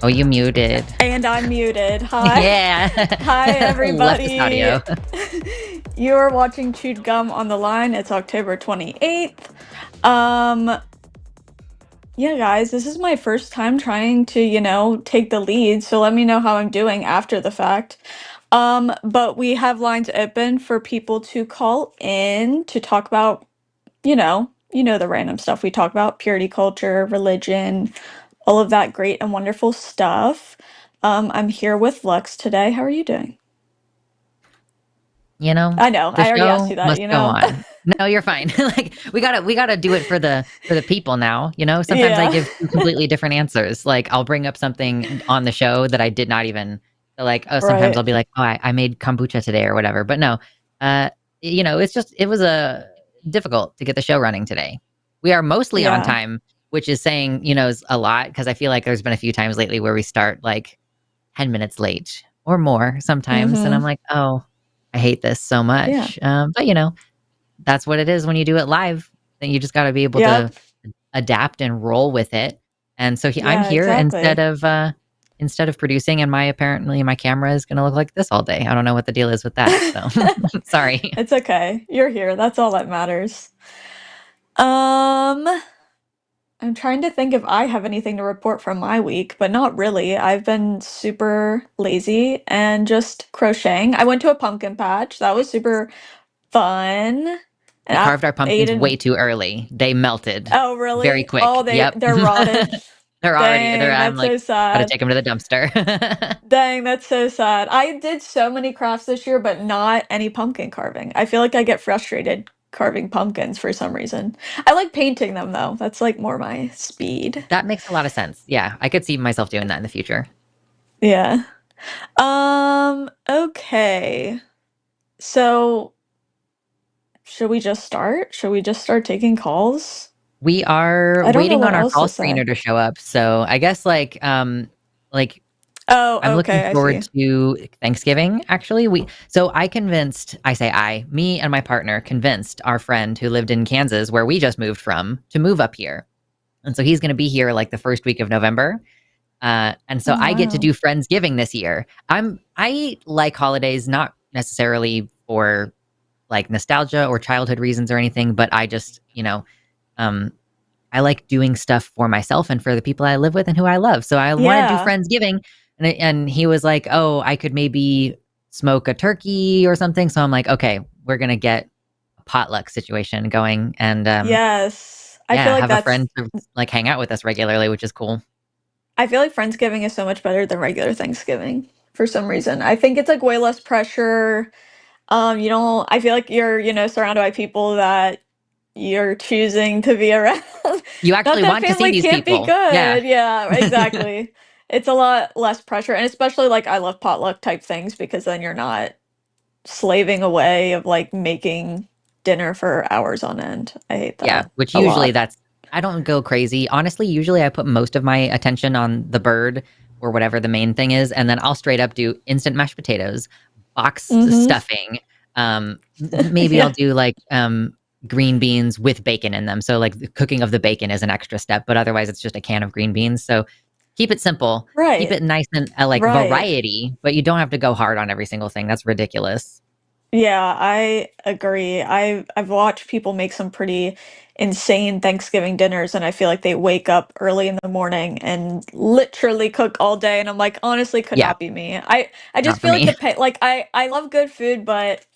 Oh, you muted. And I'm muted. Hi. Yeah. Hi, Leftist everybody. audio. You are watching Chewed Gum on the Line. It's October 28th. Yeah, guys, this is my first time trying to, take the lead, so let me know how I'm doing after the fact. But we have lines open for people to call in to talk about, the random stuff we talk about, purity culture, religion, all of that great and wonderful stuff. I'm here with Lux today. How are you doing? You know, I know, the I already asked show you that, must go on. No, you're fine. Like we gotta do it for the people now. Sometimes I Yeah, give two completely different answers. Like I'll bring up something on the show that I did not even like. Oh, sometimes right. I'll be like, oh, I made kombucha today or whatever. But no, uh, it was a difficult to get the show running today. We are mostly on Yeah. time, which is saying is a lot because I feel like there's been a few times lately where we start like 10 minutes late or more sometimes, and I'm Mm-hmm. like, oh. I hate this so Yeah. much. But that's what it is when you do it live. Then you just got to be able to Yep. adapt and roll with it. And so I'm Yeah, here exactly. instead of producing, and apparently my camera is going to look like this all day. I don't know what the deal is with that. So sorry. It's okay. You're here. That's all that matters. Um, I'm trying to think if I have anything to report from my week, but not really. I've been super lazy and just crocheting. I went to a pumpkin patch. That was super fun. We And I carved our ate pumpkins way an too early. They melted Oh, very really? Oh, quick. they Yep. they're rotted. They're Dang, I'm that's like so gotta sad. take them to the dumpster. Dang, that's so sad. I did so many crafts this year, but not any pumpkin carving. I feel like I get frustrated carving pumpkins for some reason. I like painting them though. That's like more my speed. That makes a lot of sense. Yeah, I could see myself doing that in the future. Yeah. Okay. So, should we just start? Should we just start taking calls? We are I don't know waiting what on our else call to say. screener to show up. So I guess like I'm Oh, looking okay, I forward see. to Thanksgiving. Actually, me and my partner convinced our friend who lived in Kansas, where we just moved from, to move up here. And so he's going to be here like the first week of November. And so Oh, I get to wow. do Friendsgiving this year. I like holidays, not necessarily for like nostalgia or childhood reasons or anything, but I just, um, I like doing stuff for myself and for the people I live with and who I love. So I want to do Yeah. Friendsgiving. And he was like, oh, I could maybe smoke a turkey or something. So I'm like, okay, we're going to get a potluck situation going. And Yes. yeah, have a friend to like hang out with us regularly, which is cool. I feel like Friendsgiving is so much better than regular Thanksgiving for some reason. I think it's like way less pressure. I feel like you're, surrounded by people that you're choosing to be around. You Not actually that want to see family these can't be people. Yeah. good. Yeah, exactly. It's a lot less pressure. And especially like I love potluck type things because then you're not slaving away of like making dinner for hours on end. I hate Yeah, that which a usually lot. that's I don't go crazy. Honestly, usually I put most of my attention on the bird or whatever the main thing is, and then I'll straight up do instant mashed potatoes, box Mm-hmm. stuffing. Maybe I'll Yeah. do like green beans with bacon in them. So like the cooking of the bacon is an extra step, but otherwise it's just a can of green beans. So keep it simple, keep Right. it nice and like Right. variety, but you don't have to go hard on every single thing. That's ridiculous. Yeah, I agree. I've watched people make some pretty insane Thanksgiving dinners, and I feel like they wake up early in the morning and literally cook all day, and I'm like, honestly, could Yeah, not be me. I just not for feel like me. I love good food, but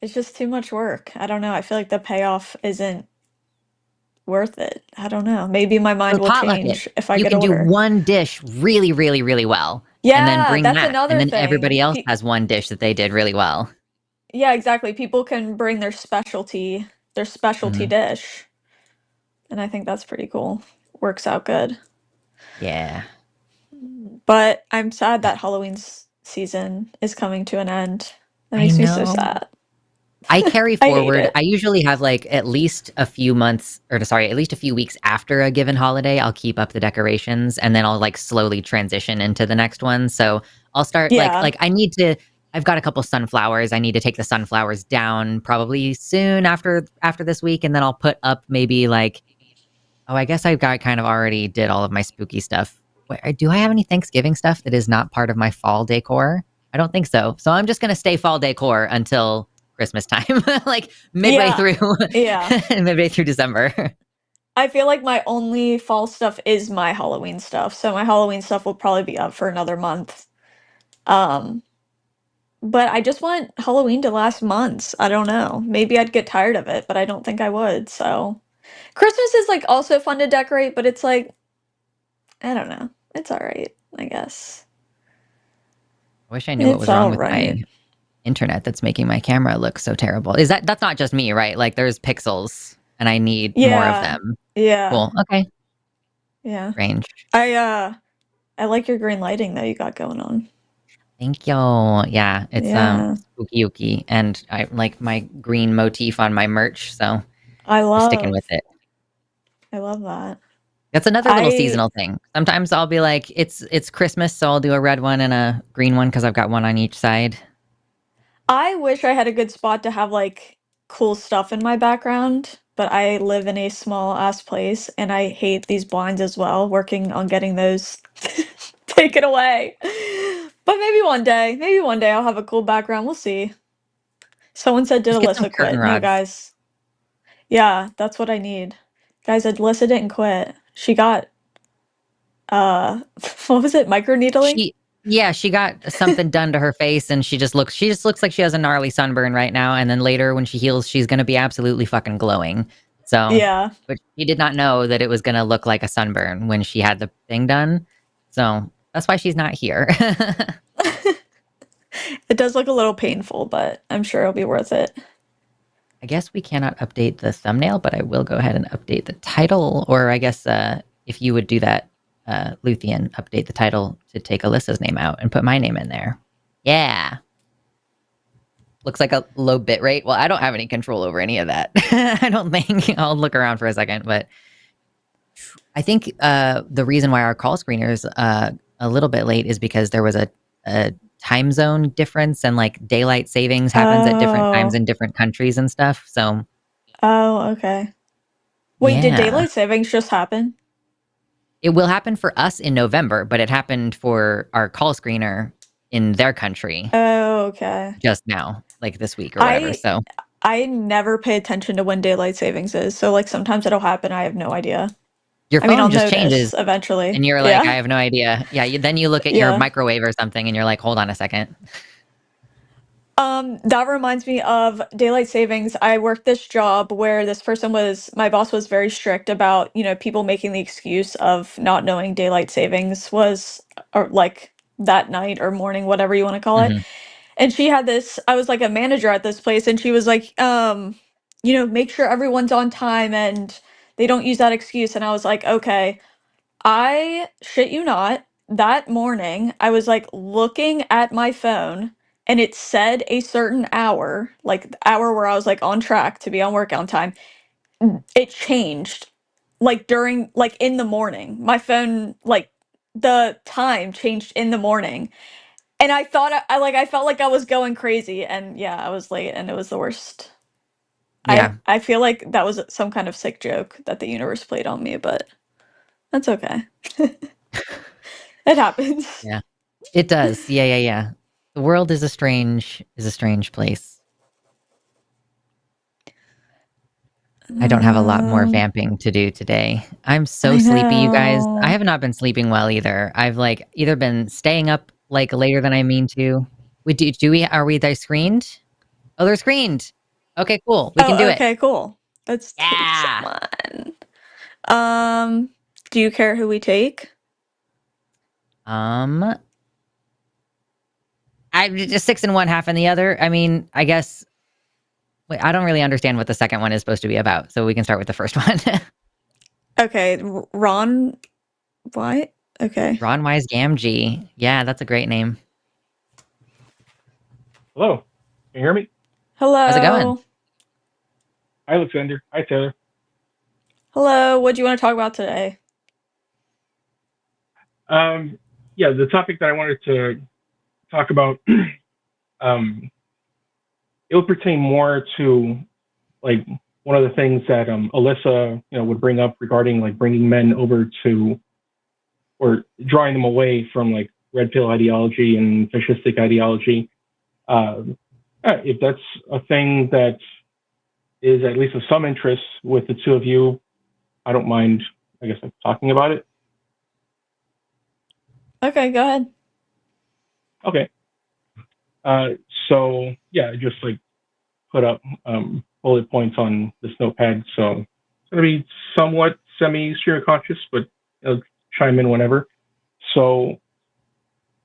it's just too much work. I don't know. I feel like the payoff isn't worth it. I don't know. Maybe my So mind will potluck it. change if I You get can do older. one dish really, really, really well, and then Yeah, bring that's that, and another then everybody thing. else has one dish that they did really well. Yeah, exactly. People can bring their specialty Mhm. dish. And I think that's pretty cool. Works out good. Yeah. But I'm sad that Halloween's season is coming to an end. That I makes me so know. sad. I carry I hate forward. it. I usually have like at least a few months, or sorry, at least a few weeks after a given holiday, I'll keep up the decorations and then I'll like slowly transition into the next one. So I'll start Yeah. I've got a couple sunflowers. I need to take the sunflowers down probably soon after this week, and then I'll put up maybe like, oh, I guess I've got kind of already did all of my spooky stuff do I have any Thanksgiving stuff that is not part of my fall decor? I don't think so. So I'm just gonna stay fall decor until Christmas time, like midway Yeah, through, yeah. midway through December. I feel like my only fall stuff is my Halloween stuff. So my Halloween stuff will probably be up for another month. Um, but I just want Halloween to last months. I don't know. Maybe I'd get tired of it, but I don't think I would. So Christmas is like also fun to decorate, but it's like I don't know. It's all right, I guess. I wish I knew what It's was wrong all with my right. internet that's making my camera look so terrible. That's not just me, right? Like there's pixels and I need more of Yeah. them. Yeah. Cool. Okay. Yeah. Range. I like your green lighting that you got going on. Thank you. Yeah, it's Yeah. spooky ooky, and I like my green motif on my merch, so I just sticking love with it. I love that. That's another little I seasonal thing. Sometimes I'll be like, it's Christmas, so I'll do a red one and a green one because I've got one on each side. I wish I had a good spot to have like cool stuff in my background, but I live in a small ass place and I hate these blinds as well, working on getting those taken away. But maybe one day I'll have a cool background. We'll see. Someone said, did Just get some Alyssa curtain quit? No, rods. guys. Yeah, that's what I need. Guys, Alyssa didn't quit. She got, what was it? Microneedling? She Yeah, she got something done to her face and she just looks like she has a gnarly sunburn right now, and then later when she heals, she's gonna be absolutely fucking glowing. So, Yeah. but she did not know that it was gonna look like a sunburn when she had the thing done. So that's why she's not here. It does look a little painful, but I'm sure it'll be worth it. I guess we cannot update the thumbnail, but I will go ahead and update the title, or I guess if you would do that, Luthien, update the title to take Alyssa's name out and put my name in there. Yeah. Looks like a low bit rate. Well, I don't have any control over any of that. I don't think. I'll look around for a second, but I think the reason why our call screener is a little bit late is because there was a time zone difference, and like daylight savings happens at different times Oh. in different countries and stuff. So Oh, okay. Wait, did yeah, daylight savings just happen? it will happen for us in November, but it happened for our call screener in their country Oh, okay. just now, like this week or whatever. I So I never pay attention to when daylight savings is, so like sometimes it'll happen, I have no idea. your I mean, phone I'll just changes notice eventually. and you're like, I Yeah. have no idea. Yeah, then you look at your Yeah. microwave or something and you're like, hold on a second. That reminds me of daylight savings. I worked this job where my boss was very strict about, people making the excuse of not knowing daylight savings was, or like that night or morning, whatever you want to call it. Mhm. And I was like a manager at this place, and she was like, make sure everyone's on time and they don't use that excuse. And I was like, okay. I shit you not, that morning I was like looking at my phone and it said a certain hour, like the hour where I was like on track to be on workout time. It changed like in the morning. My phone, like the time changed in the morning. And I thought I felt like I was going crazy, and yeah, I was late and it was the worst. I Yeah. I feel like that was some kind of sick joke that the universe played on me, but that's okay. It happens. Yeah. It does. Yeah, yeah, yeah. The world is a strange place. I don't have a lot more Um, vamping to do today. I'm so I sleepy, you guys. I know. have not been sleeping well either. I've like either been staying up like later than I mean to. Are we they screened? Oh, they're screened. Okay, cool. We can do Oh, it. okay, cool. Let's take Yeah. someone. Um, do you care who we take? Um I just six in one, half in the other. I mean, I guess wait, I don't really understand what the second one is supposed to be about, so we can start with the first one. Okay, Ron. What? Okay. Ron Wise Gamgee. Yeah, that's a great name. Hello. Can you hear me? How's it going? Hello. Hi, Luxander. Hi, Taylor. Hello. What do you want to talk about today? Um, yeah, the topic that I wanted to talk about, um, it would pertain more to like one of the things that Alyssa, would bring up regarding like bringing men over to or drawing them away from like red pill ideology and fascistic ideology. If that's a thing that is at least of some interest with the two of you, I don't mind, I guess, like, talking about it. Okay, go ahead. Okay. So yeah, just like put up bullet points on this notepad. So it's going to be somewhat semi-stream of conscious, but I'll chime in whenever. So,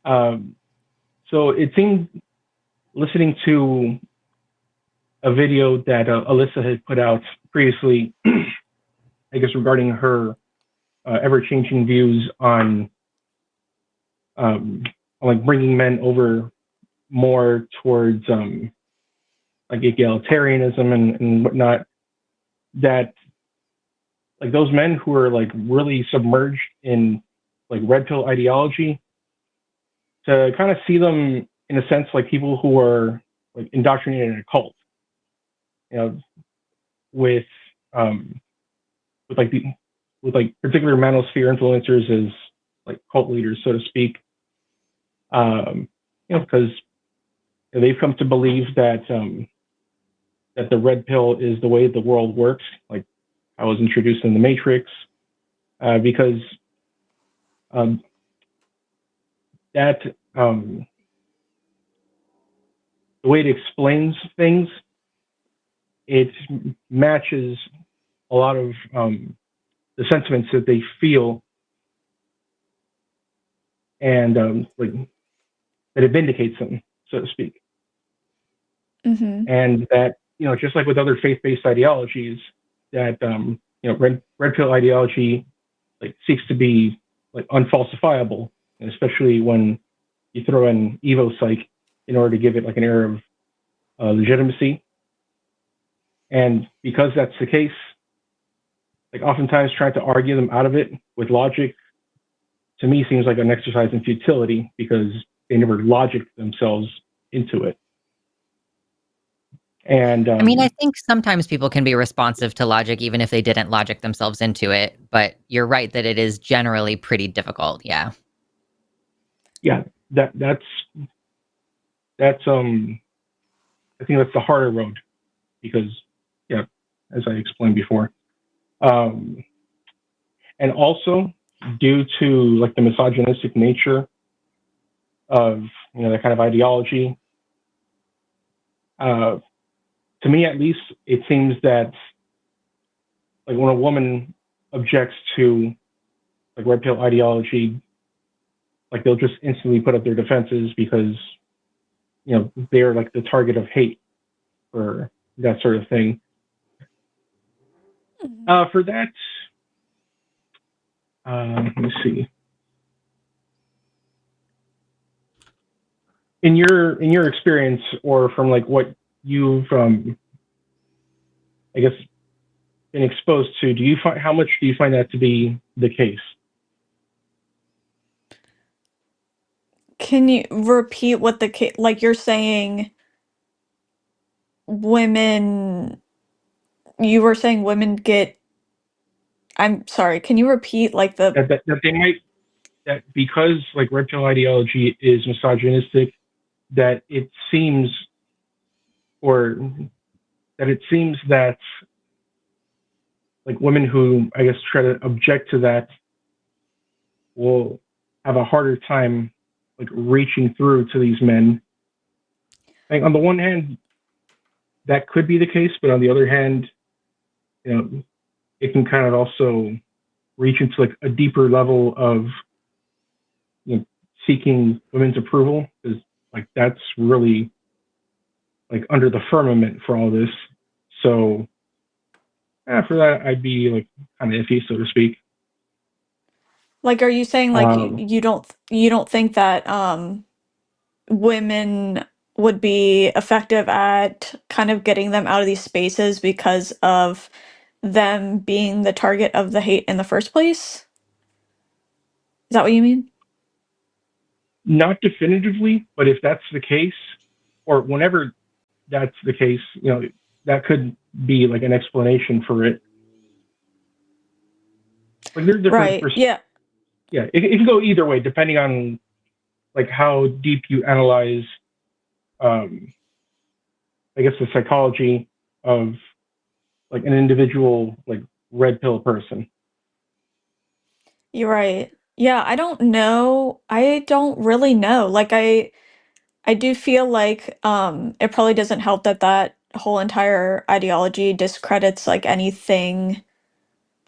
so it seemed, listening to a video that Alyssa had put out previously, I guess regarding her ever-changing views on like bringing men over more towards like egalitarianism and whatnot, that like those men who are like really submerged in like red pill ideology, to kind of see them in a sense like people who are like indoctrinated in a cult, you know, with like particular manosphere influencers as like cult leaders, so to speak. You know, because they've come to believe that that the red pill is the way the world works, like I was introduced in the Matrix, because that the way it explains things, it matches a lot of the sentiments that they feel, and like that it vindicates them, so to speak. Mm-hmm. And that, you know, just like with other faith-based ideologies, that you know, red pill ideology like seeks to be like unfalsifiable, and especially when you throw in Evo Psych in order to give it like an air of legitimacy. And because that's the case, like oftentimes trying to argue them out of it with logic, to me seems like an exercise in futility, because they never logic themselves into it. And I mean, I think sometimes people can be responsive to logic even if they didn't logic themselves into it, but you're right that it is generally pretty difficult. Yeah. Yeah, that's I think that's the harder road, because yeah, as I explained before, and also due to like the misogynistic nature of, you know, that kind of ideology, to me at least, it seems that like when a woman objects to like red pill ideology, like they'll just instantly put up their defenses, because, you know, they're like the target of hate or that sort of thing. For that, let me see. In your experience, or from like what you've I guess been exposed to, do you find, how much do you find that to be the case? Can you repeat what the like you're saying women you were saying women get I'm sorry, can you repeat like the That they might, that because like red pill ideology is misogynistic, that it seems, or that it seems that like women who, I guess, try to object to that will have a harder time like reaching through to these men. Like on the one hand, that could be the case, but on the other hand, you know, it can kind of also reach into like a deeper level of, you know, seeking women's approval, because like that's really like under the firmament for all this. So for that, I'd be like kind of iffy, so to speak. like are you saying like Um, you don't think that women would be effective at kind of getting them out of these spaces because of them being the target of the hate in the first place? Is that what you mean? Not definitively, but if that's the case, or whenever that's the case, you know, that could be like an explanation for it. Like there's different Right. Yeah. yeah, it can go either way depending on like how deep you analyze, um, I guess, the psychology of like an individual like red pill person. You're right. Yeah, I don't know. I don't really know. Like I do feel like it probably doesn't help that that whole entire ideology discredits like anything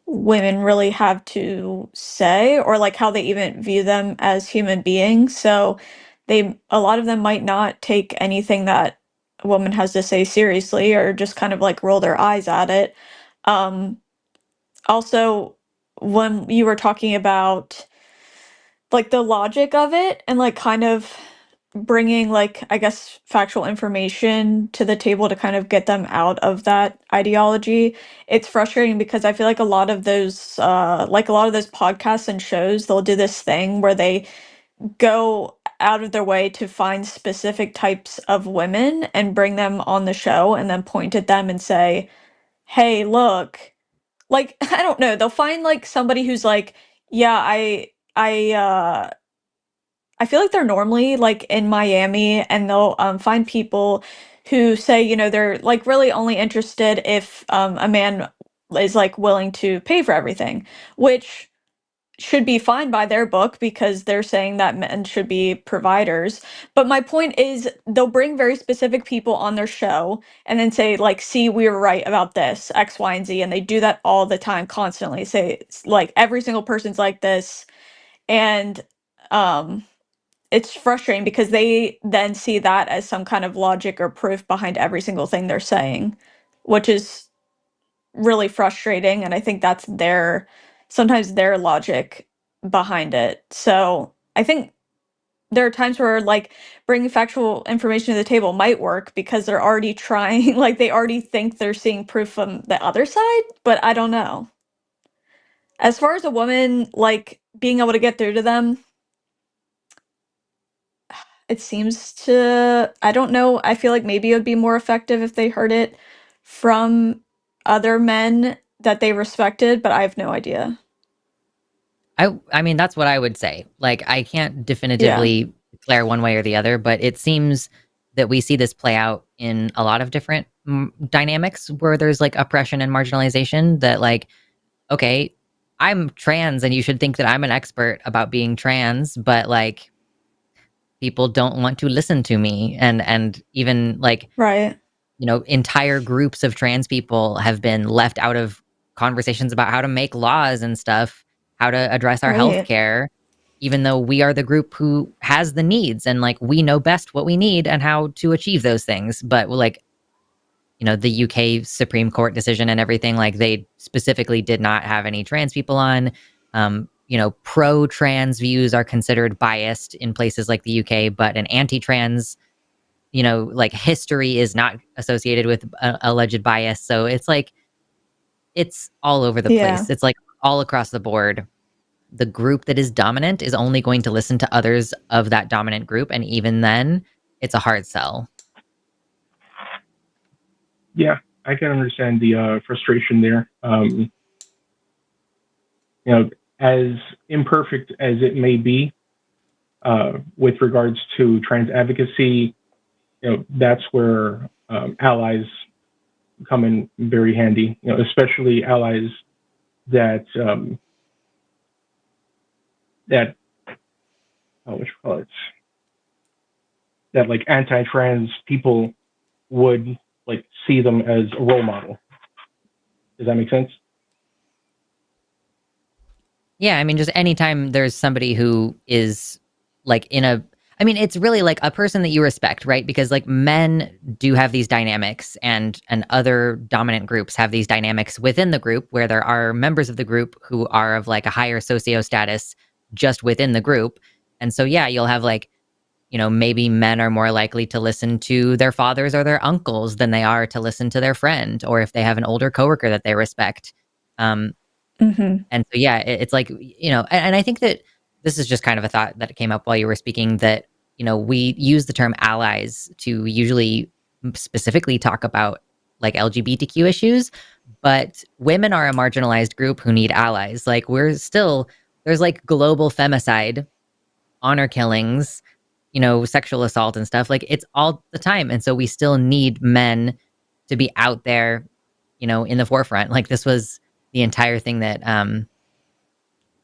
women really have to say or like how they even view them as human beings. So a lot of them might not take anything that a woman has to say seriously or just kind of like roll their eyes at it. Um Also, when you were talking about like the logic of it and like kind of bringing like I guess factual information to the table to kind of get them out of that ideology, it's frustrating because I feel like a lot of those podcasts and shows, they'll do this thing where they go out of their way to find specific types of women and bring them on the show and then point at them and say, hey, look, like I don't know, they'll find like somebody who's like, yeah, I feel like they're normally like in Miami and they'll find people who say, you know, they're like really only interested if a man is like willing to pay for everything, which should be fine by their book because they're saying that men should be providers. But my point is, they'll bring very specific people on their show and then say, like, see, we were right about this, X, Y, and Z. And they do that all the time, constantly. Say, like, every single person's like this. And, um, it's frustrating because they then see that as some kind of logic or proof behind every single thing they're saying, which is really frustrating. And I think that's sometimes their logic behind it. So I think there are times where like bringing factual information to the table might work because they're already trying, like they already think they're seeing proof from the other side, but I don't know. As far as a woman, like being able to get through to them, it seems to, I don't know, I feel like maybe it would be more effective if they heard it from other men that they respected, but I have no idea. I mean, that's what I would say. Like, I can't Yeah. definitively declare one way or the other, but it seems that we see this play out in a lot of different dynamics where there's like oppression and marginalization. That like, okay, I'm trans, and you should think that I'm an expert about being trans, but like, people don't want to listen to me, and even like, Right. you know, entire groups of trans people have been left out of conversations about how to make laws and stuff, how to address our Right. healthcare, even though we are the group who has the needs and like we know best what we need and how to achieve those things. But like, you know, the UK Supreme Court decision and everything, like they specifically did not have any trans people on. You know, pro-trans views are considered biased in places like the UK, but an anti-trans, you know, like history is not associated with alleged bias. So it's like, it's all over the Yeah. place. It's like all across the board. The group that is dominant is only going to listen to others of that dominant group. And even then, it's a hard sell. Yeah, I can understand the frustration there. You know, as imperfect as it may be, with regards to trans advocacy, you know, that's where allies come in very handy. You know, especially allies that that what you call it, that like anti-trans people would like see them as a role model. Does that make sense? Yeah, I mean, just anytime there's somebody who is like in a, I mean, it's really like a person that you respect, right? Because like men do have these dynamics, and other dominant groups have these dynamics within the group where there are members of the group who are of like a higher socio status just within the group. And so, yeah, you'll have like, you know, maybe men are more likely to listen to their fathers or their uncles than they are to listen to their friend, or if they have an older coworker that they respect. Um, Mm-hmm. and so, yeah, it's like, you know, and I think that this is just kind of a thought that came up while you were speaking, that, you know, we use the term allies to usually specifically talk about like LGBTQ issues, but women are a marginalized group who need allies. Like, we're still there's like global femicide, honor killings, you know, sexual assault and stuff. Like it's all the time. And so we still need men to be out there, you know, in the forefront. Like this was the entire thing that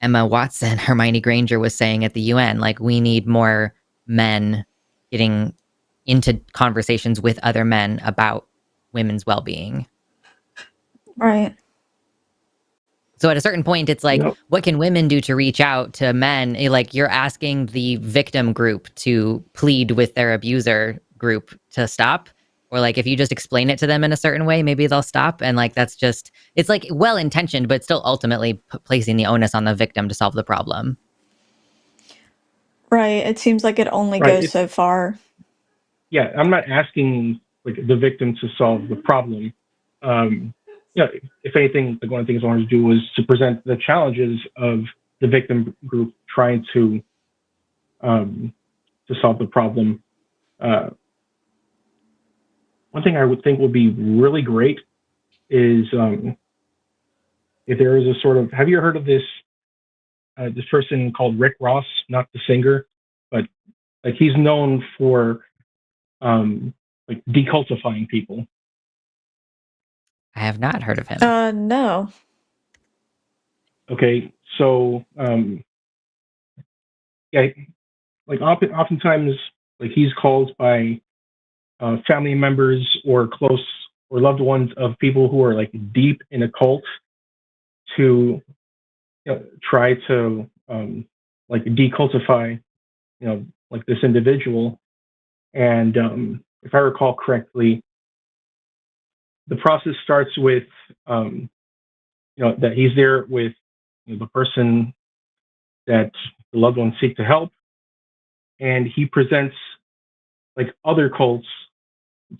Emma Watson, Hermione Granger was saying at the UN. Like we need more men getting into conversations with other men about women's well-being. Right. So at a certain point, it's like, Yep. what can women do to reach out to men? Like you're asking the victim group to plead with their abuser group to stop. Or like if you just explain it to them in a certain way, maybe they'll stop. And like that's just, it's like well-intentioned, but still ultimately placing the onus on the victim to solve the problem. Right. It seems like it only Right. goes so far. Yeah, I'm not asking like the victim to solve the problem. You know, if anything, like one of the things I wanted to do was to present the challenges of the victim group trying to solve the problem. One thing I would think would be really great is if there is a sort of, have you heard of this person called Rick Ross, not the singer, but like he's known for like decultifying people. I have not heard of him. No. Okay, so yeah, like oftentimes, like he's called by family members or close or loved ones of people who are like deep in a cult to try to like decultify, like this individual. And if I recall correctly, the process starts with that he's there with the person that the loved ones seek to help, and he presents like other cults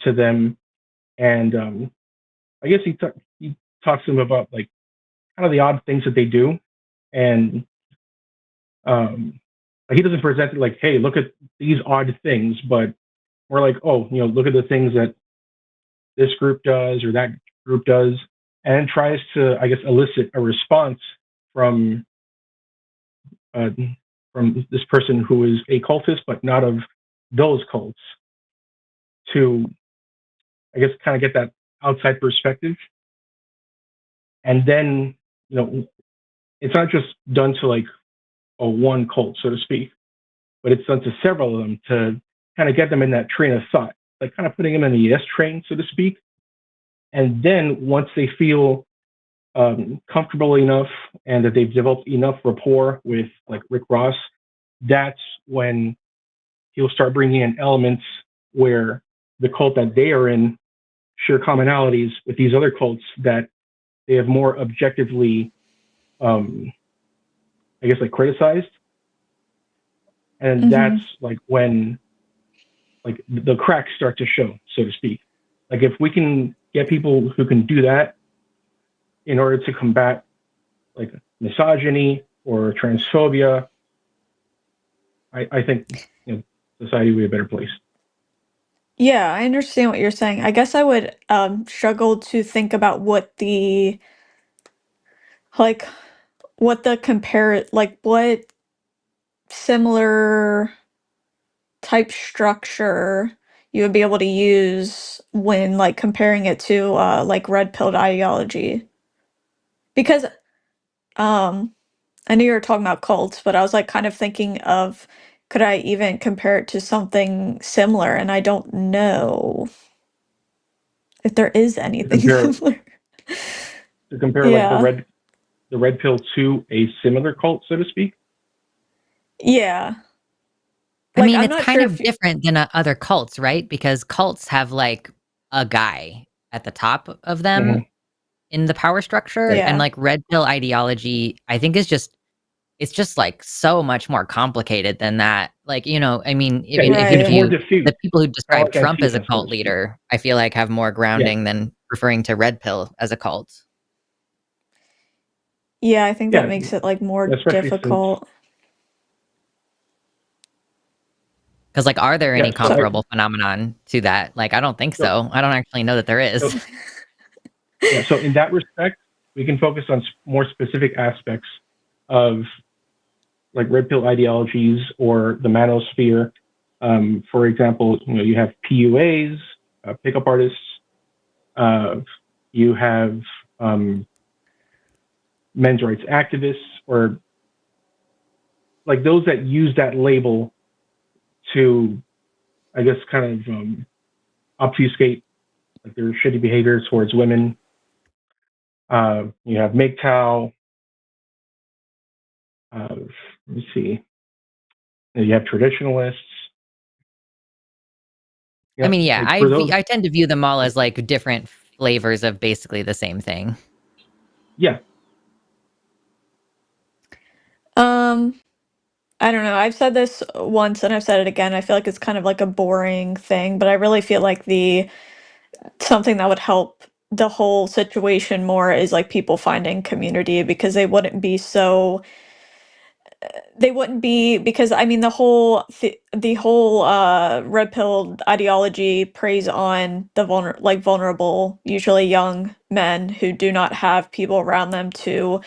to them, and I guess he talks to them about like kind of the odd things that they do, and he doesn't present it like, hey, look at these odd things, but we're like, oh, look at the things that this group does or that group does, and tries to, I guess, elicit a response from this person who is a cultist, but not of those cults, to, I guess, kind of get that outside perspective. And then, it's not just done to like a one cult, so to speak, but it's done to several of them to kind of get them in that train of thought, like kind of putting them in the yes train, so to speak. And then once they feel comfortable enough and that they've developed enough rapport with like Rick Ross, that's when he'll start bringing in elements where the cult that they are in share commonalities with these other cults that they have more objectively, I guess, like criticized. And that's like when like the cracks start to show, so to speak. Like if we can get people who can do that in order to combat like misogyny or transphobia, I think society would be a better place. Yeah, I understand what you're saying. I guess I would struggle to think about what the what similar type structure you would be able to use when like comparing it to like red pilled ideology. Because I knew you were talking about cults, but I was like kind of thinking of, could I even compare it to something similar? And I don't know if there is anything similar. To compare like the red pill to a similar cult, so to speak. Yeah. I Like, mean, I'm it's not kind sure of different than other cults, right? Because cults have like a guy at the top of them in the power structure, and Yeah. like red pill ideology, I think is just, it's just like so much more complicated than that. Like, I mean, even Right. if more you, diffuse. the people who describe like Trump as a Antifa, cult leader, I feel like have more grounding than referring to red pill as a cult. Yeah, I think that makes it like more especially difficult. Because like, are there any Yeah, so comparable phenomenon to that? Like, I don't think so. I don't actually know that there is. So in that respect, we can focus on more specific aspects of like red pill ideologies or the manosphere. For example, you have PUAs, pickup artists. You have men's rights activists, or like those that use that label to, I guess, kind of obfuscate like their shitty behavior towards women. You have MGTOW. Let me see. You have traditionalists. I mean, yeah, like for those, I tend to view them all as like different flavors of basically the same thing. yeah. I don't know. I've said this once and I've said it again. I feel like it's kind of like a boring thing, but I really feel like something that would help the whole situation more is like people finding community, because they wouldn't be because I mean the whole red pill ideology preys on the vulnerable, usually young men who do not have people around them to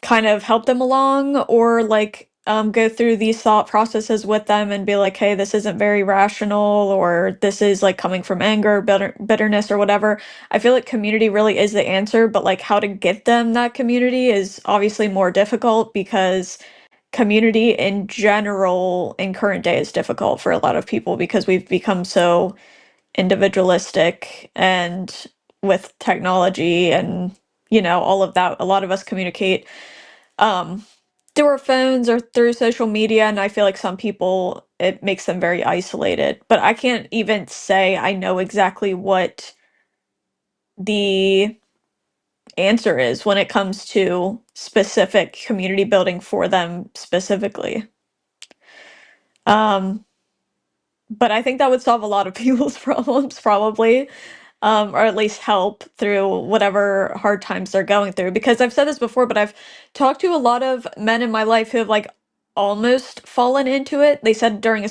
kind of help them along, or like go through these thought processes with them and be like, hey, this isn't very rational, or this is like coming from anger, bitterness, or whatever. I feel like community really is the answer, but like how to get them that community is obviously more difficult, because community in general in current day is difficult for a lot of people because we've become so individualistic, and with technology and all of that, a lot of us communicate um, through our phones or through social media, and I feel like some people, it makes them very isolated. But I can't even say I know exactly what the answer is when it comes to specific community building for them specifically. But I think that would solve a lot of people's problems, probably, or at least help through whatever hard times they're going through. Because I've said this before, but I've talked to a lot of men in my life who have like almost fallen into it. They said during a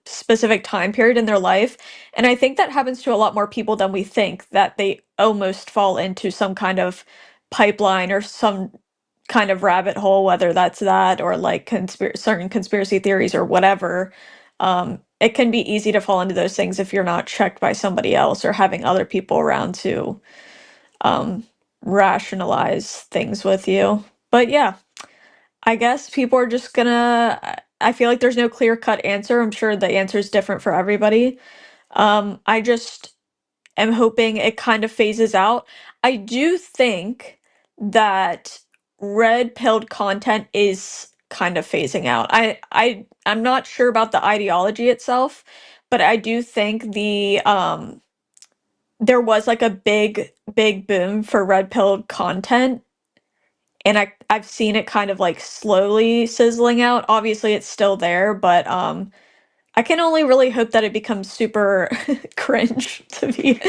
specific time period in their life, and I think that happens to a lot more people than we think, that they almost fall into some kind of pipeline or some kind of rabbit hole, whether that's that or like certain conspiracy theories or whatever. It can be easy to fall into those things if you're not checked by somebody else or having other people around to um, rationalize things with you. But yeah, I guess people are just gonna. I feel like there's no clear-cut answer. I'm sure the answer is different for everybody. I just am hoping it kind of phases out. I do think that red-pilled content is kind of phasing out. I'm not sure about the ideology itself, but I do think there was like a big boom for red-pilled content, and I've seen it kind of like slowly sizzling out. Obviously, it's still there, but I can only really hope that it becomes super cringe to be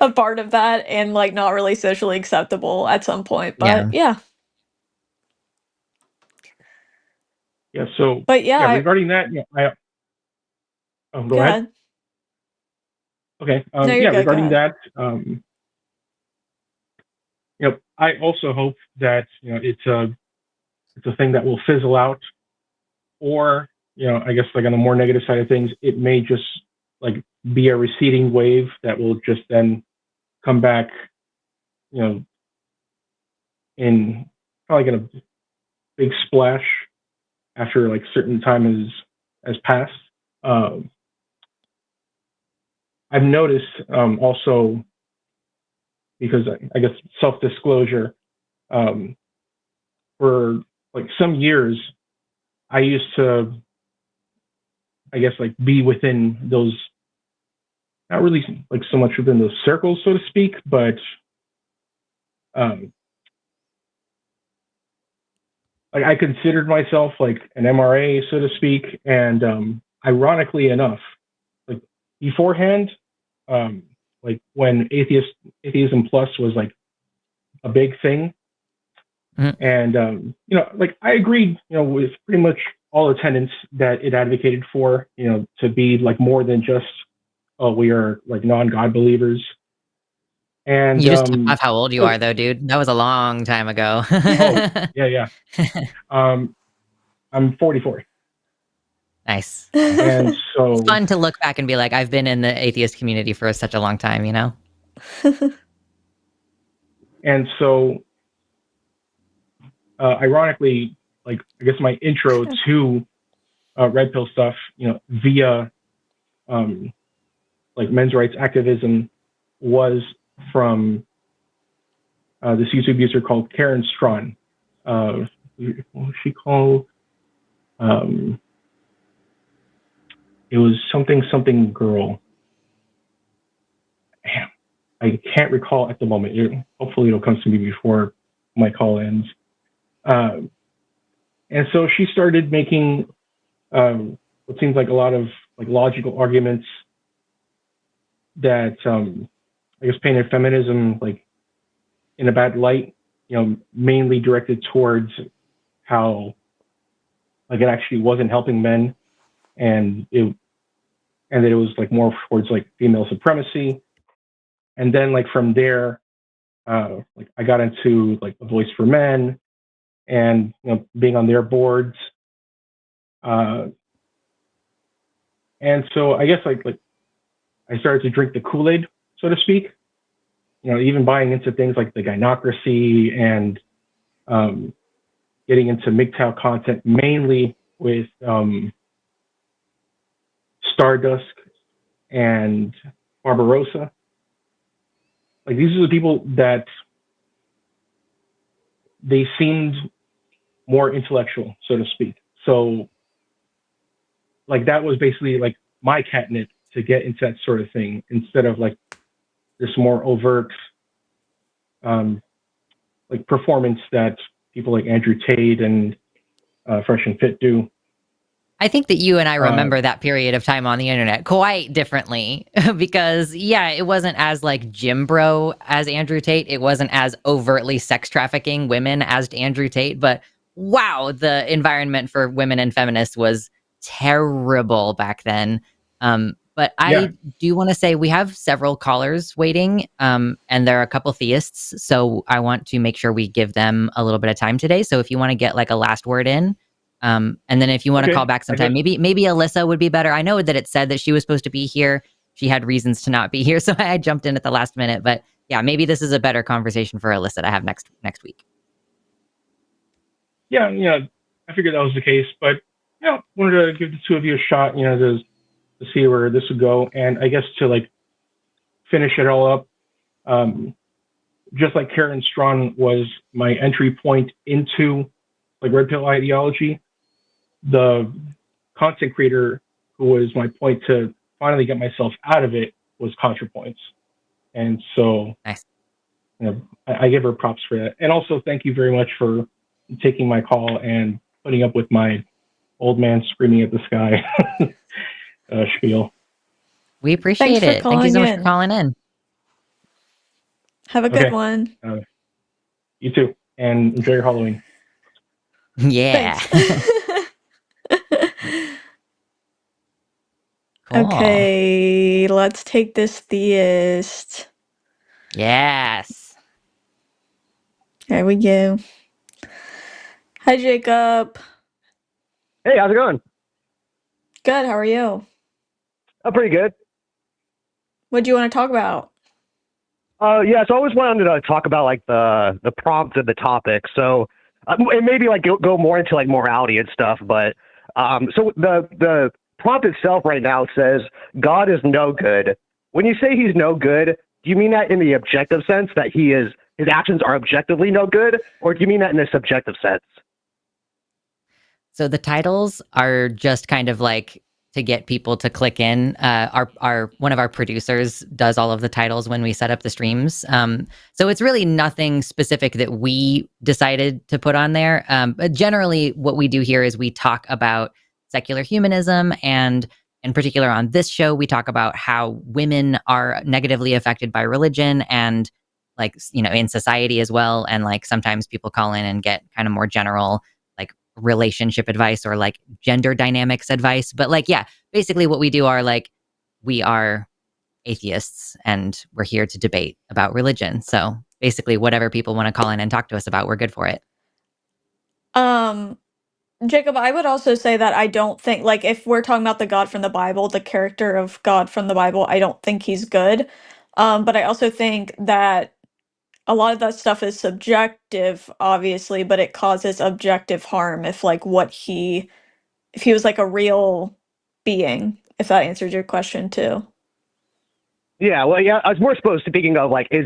a part of that, and like not really socially acceptable at some point. But Yeah. yeah. Yeah. So But yeah, regarding that, go go ahead. ahead. Okay. No, you're good. Go Regarding ahead. that, I also hope that it's a thing that will fizzle out, or I guess like on the more negative side of things, it may just like be a receding wave that will just then come back, in probably in a big splash after like certain time has passed. I've noticed also, because I guess self-disclosure, for like some years, I used to, I guess, like be within those, not really like so much within those circles, so to speak, but um, like I considered myself like an MRA, so to speak, and ironically enough, like beforehand, like when atheism plus was like a big thing, Mhm. and like I agreed, with pretty much all the tenets that it advocated for, to be like more than just, oh, we are like non-God believers. And You just took off how old you are, though, dude. That was a long time ago. oh yeah, yeah. Um, I'm 44. Nice. And so It's fun to look back and be like, I've been in the atheist community for such a long time, you know? and so ironically, like I guess my intro to red pill stuff, via like men's rights activism was from this YouTube user called Karen Strawn. What was she called? It was something girl. Damn, I can't recall at the moment. Hopefully it'll come to me before my call ends. And so she started making what seems like a lot of like logical arguments that I guess painted feminism like in a bad light, mainly directed towards how like it actually wasn't helping men, and that it was like more towards like female supremacy. And then like from there, like I got into like a Voice for Men and being on their boards. And so I guess like I started to drink the Kool-Aid, so to speak. Even buying into things like the gynocracy and getting into MGTOW content, mainly with Stardust and Barbarossa. Like these are the people that they seemed more intellectual, so to speak. So like that was basically like my catnip to get into that sort of thing, instead of like this more overt like performance that people like Andrew Tate and Fresh and Fit do. I think that you and I remember that period of time on the internet quite differently because, yeah, it wasn't as like gym bro as Andrew Tate. It wasn't as overtly sex trafficking women as Andrew Tate. But wow, the environment for women and feminists was terrible back then. But I do want to say we have several callers waiting, and there are a couple theists. So I want to make sure we give them a little bit of time today. So if you want to get like a last word in, and then if you want to call back sometime, maybe Alyssa would be better. I know that it said that she was supposed to be here. She had reasons to not be here, so I jumped in at the last minute. But yeah, maybe this is a better conversation for Alyssa to have next week. Yeah, I figured that was the case, but wanted to give the two of you a shot, to see where this would go, and I guess to like finish it all up. Just like Karen Strawn was my entry point into like red pill ideology, the content creator who was my point to finally get myself out of it was ContraPoints. And so nice. I give her props for that. And also thank you very much for taking my call and putting up with my old man screaming at the sky spiel. We appreciate it. Thank you so much for calling in. Have a good one. You too. And enjoy your Halloween. Yeah. Cool. Okay, let's take this theist. Yes. There we go. Hi, Jacob. Hey, how's it going? Good. How are you? Oh, pretty good. What do you want to talk about? Yeah, so I always wanted to talk about like the prompt of the topic. So and maybe like go more into like morality and stuff. But so the prompt itself right now says God is no good. When you say he's no good, do you mean that in the objective sense that his actions are objectively no good, or do you mean that in a subjective sense? So the titles are just kind of like to get people to click in. Our one of our producers does all of the titles when we set up the streams. So it's really nothing specific that we decided to put on there. But generally what we do here is we talk about secular humanism, and in particular on this show, we talk about how women are negatively affected by religion and like, in society as well. And like sometimes people call in and get kind of more general like relationship advice or like gender dynamics advice. But like, yeah, basically what we do are like, we are atheists and we're here to debate about religion. So basically whatever people want to call in and talk to us about, we're good for it. Jacob, I would also say that I don't think, like, if we're talking about the God from the Bible, the character of God from the Bible, I don't think he's good. But I also think that a lot of that stuff is subjective, obviously, but it causes objective harm if, like, if he was like a real being, if that answers your question too. Yeah, well, yeah, I was more supposed to thinking of like, is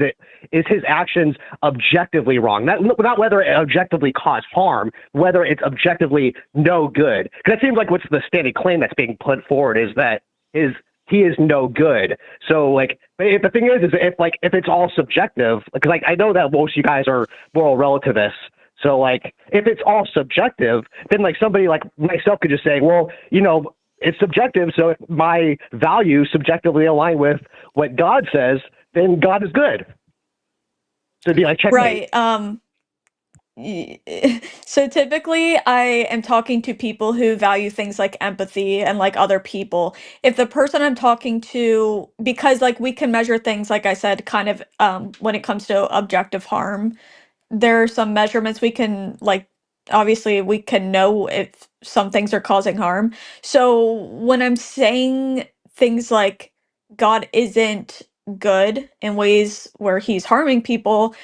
his actions objectively wrong? Not whether it objectively cause harm, whether it's objectively no good. Because it seems like what's the standing claim that's being put forward is that he is no good. So like, if the thing is if it's all subjective, because like I know that most of you guys are moral relativists. So like, if it's all subjective, then like somebody like myself could just say, well, it's subjective, so if my values subjectively align with what God says, then God is good. So it'd be like checkmate. Right. So typically I am talking to people who value things like empathy and like other people. If the person I'm talking to, because like we can measure things, like I said, kind of when it comes to objective harm, there are some measurements we can like, obviously we can know if some things are causing harm. So when I'm saying things like God isn't good in ways where he's harming people,